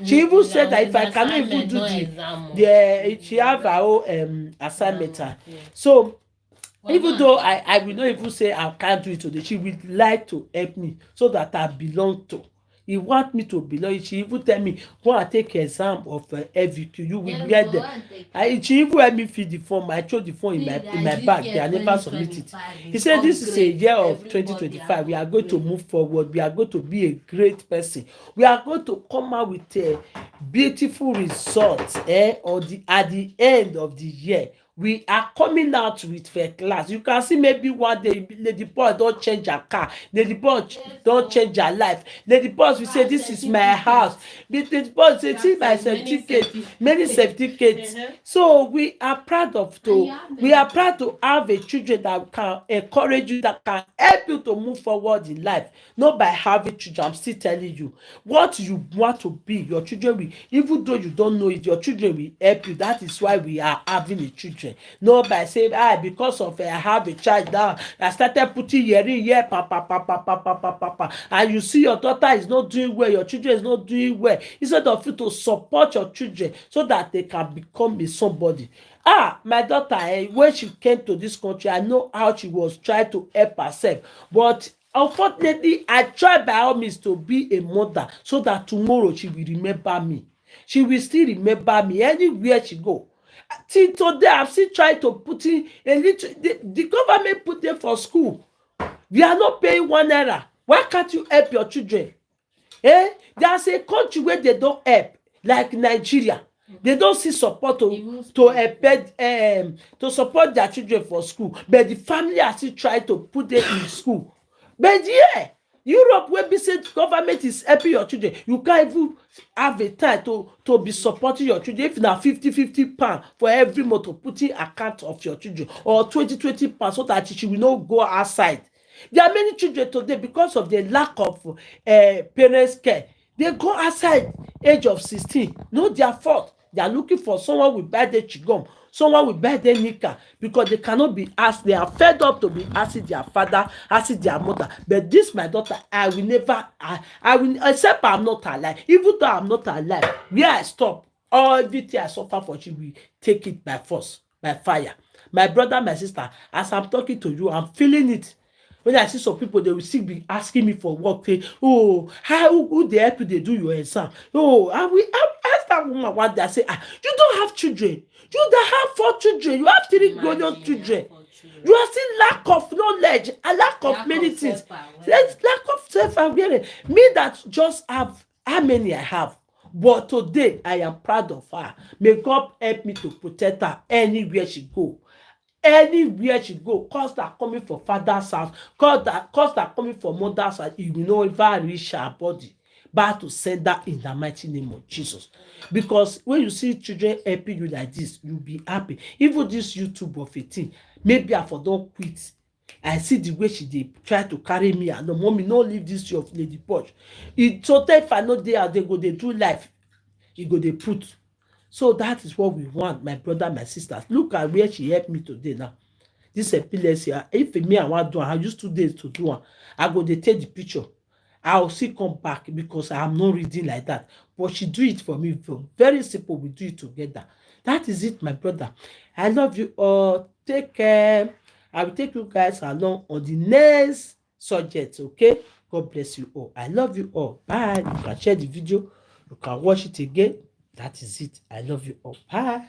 S1: She even said that if I cannot even do she have her own assignment. So even though I will not even say I can't do it today, she would like to help me so that I belong to. He want me to belong. She even tell me go and take exam of FVQ. You will get them. She even help me fill the form. I throw the form in my bag. They are never submit it. He said this is a year of 2025. We are going to move forward. We are going to be a great person. We are going to come out with a beautiful result at the end of the year. We are coming out with first class. You can see maybe one day Lady Paul don't change her car. Lady Paul don't change her life. Lady Paul will say this is my house. Lady Paul say see my certificate, many certificates. So we are proud to have a children that can encourage you, that can help you to move forward in life. Not by having children. I'm still telling you what you want to be. Your children will, even though you don't know it, your children will help you. That is why we are having a children. Not by saying because of I have a child now I started putting here and you see your daughter is not doing well, your children is not doing well, instead of you to support your children so that they can become a somebody. My daughter when she came to this country, I know how she was trying to help herself, but unfortunately I tried by all means to be a mother so that tomorrow she will remember me. She will still remember me anywhere she go. Till today, I'm still trying to put in a little. The government put them for school. We are not paying 1 naira. Why can't you help your children? There's a country where they don't help, like Nigeria. They don't see support to support their children for school, but the family has still tried to put them in school. But yeah, Europe, where be said government is helping your children, you can't even have a time to be supporting your children. If na 50 pounds for every month to put in account of your children, or 20 pounds, so that she will not go outside. There are many children today, because of the lack of parents care, they go outside age of 16. No their fault. They are looking for someone will buy their chigum, someone will buy their nika, because they cannot be asked. They are fed up to be asking their father, asking their mother. But this my daughter, I will never, I will, except I'm not alive. Even though I'm not alive, where I stop, everything I suffer for, she will take it by force, by fire. My brother, my sister, as I'm talking to you, I'm feeling it. When I see some people, they will still be asking me for work. Say, oh, who they help you? They do your exam. Oh, I ask that woman one day. I say, you don't have children. You that have 4 children. You have 3 grown children. You are still lack of knowledge, a lack of many things. There's lack of self-awareness. Me that just have how many I have. But today, I am proud of her. May God help me to protect her anywhere she go. Anywhere she go, cause that coming from father's house, cause that coming from mother's house, you will not even reach her body. But to send that in the mighty name of Jesus. Because when you see children helping you like this, you'll be happy. Even this YouTube of 18, maybe I for don't quit. I see the way she did try to carry me, and no, mommy, no leave this your lady porch. It so if I know they go they do life, you go they put. So that is what we want, my brother, my sisters. Look at where she helped me today now. This epilepsy, if me I want to do, I use 2 days to do one. I go they take the picture. I'll still come back because I'm not reading like that. But she do it for me. Very simple, we do it together. That is it, my brother. I love you all. Take care. I will take you guys along on the next subject, okay? God bless you all. I love you all. Bye. You can share the video. You can watch it again. That is it. I love you all. Bye.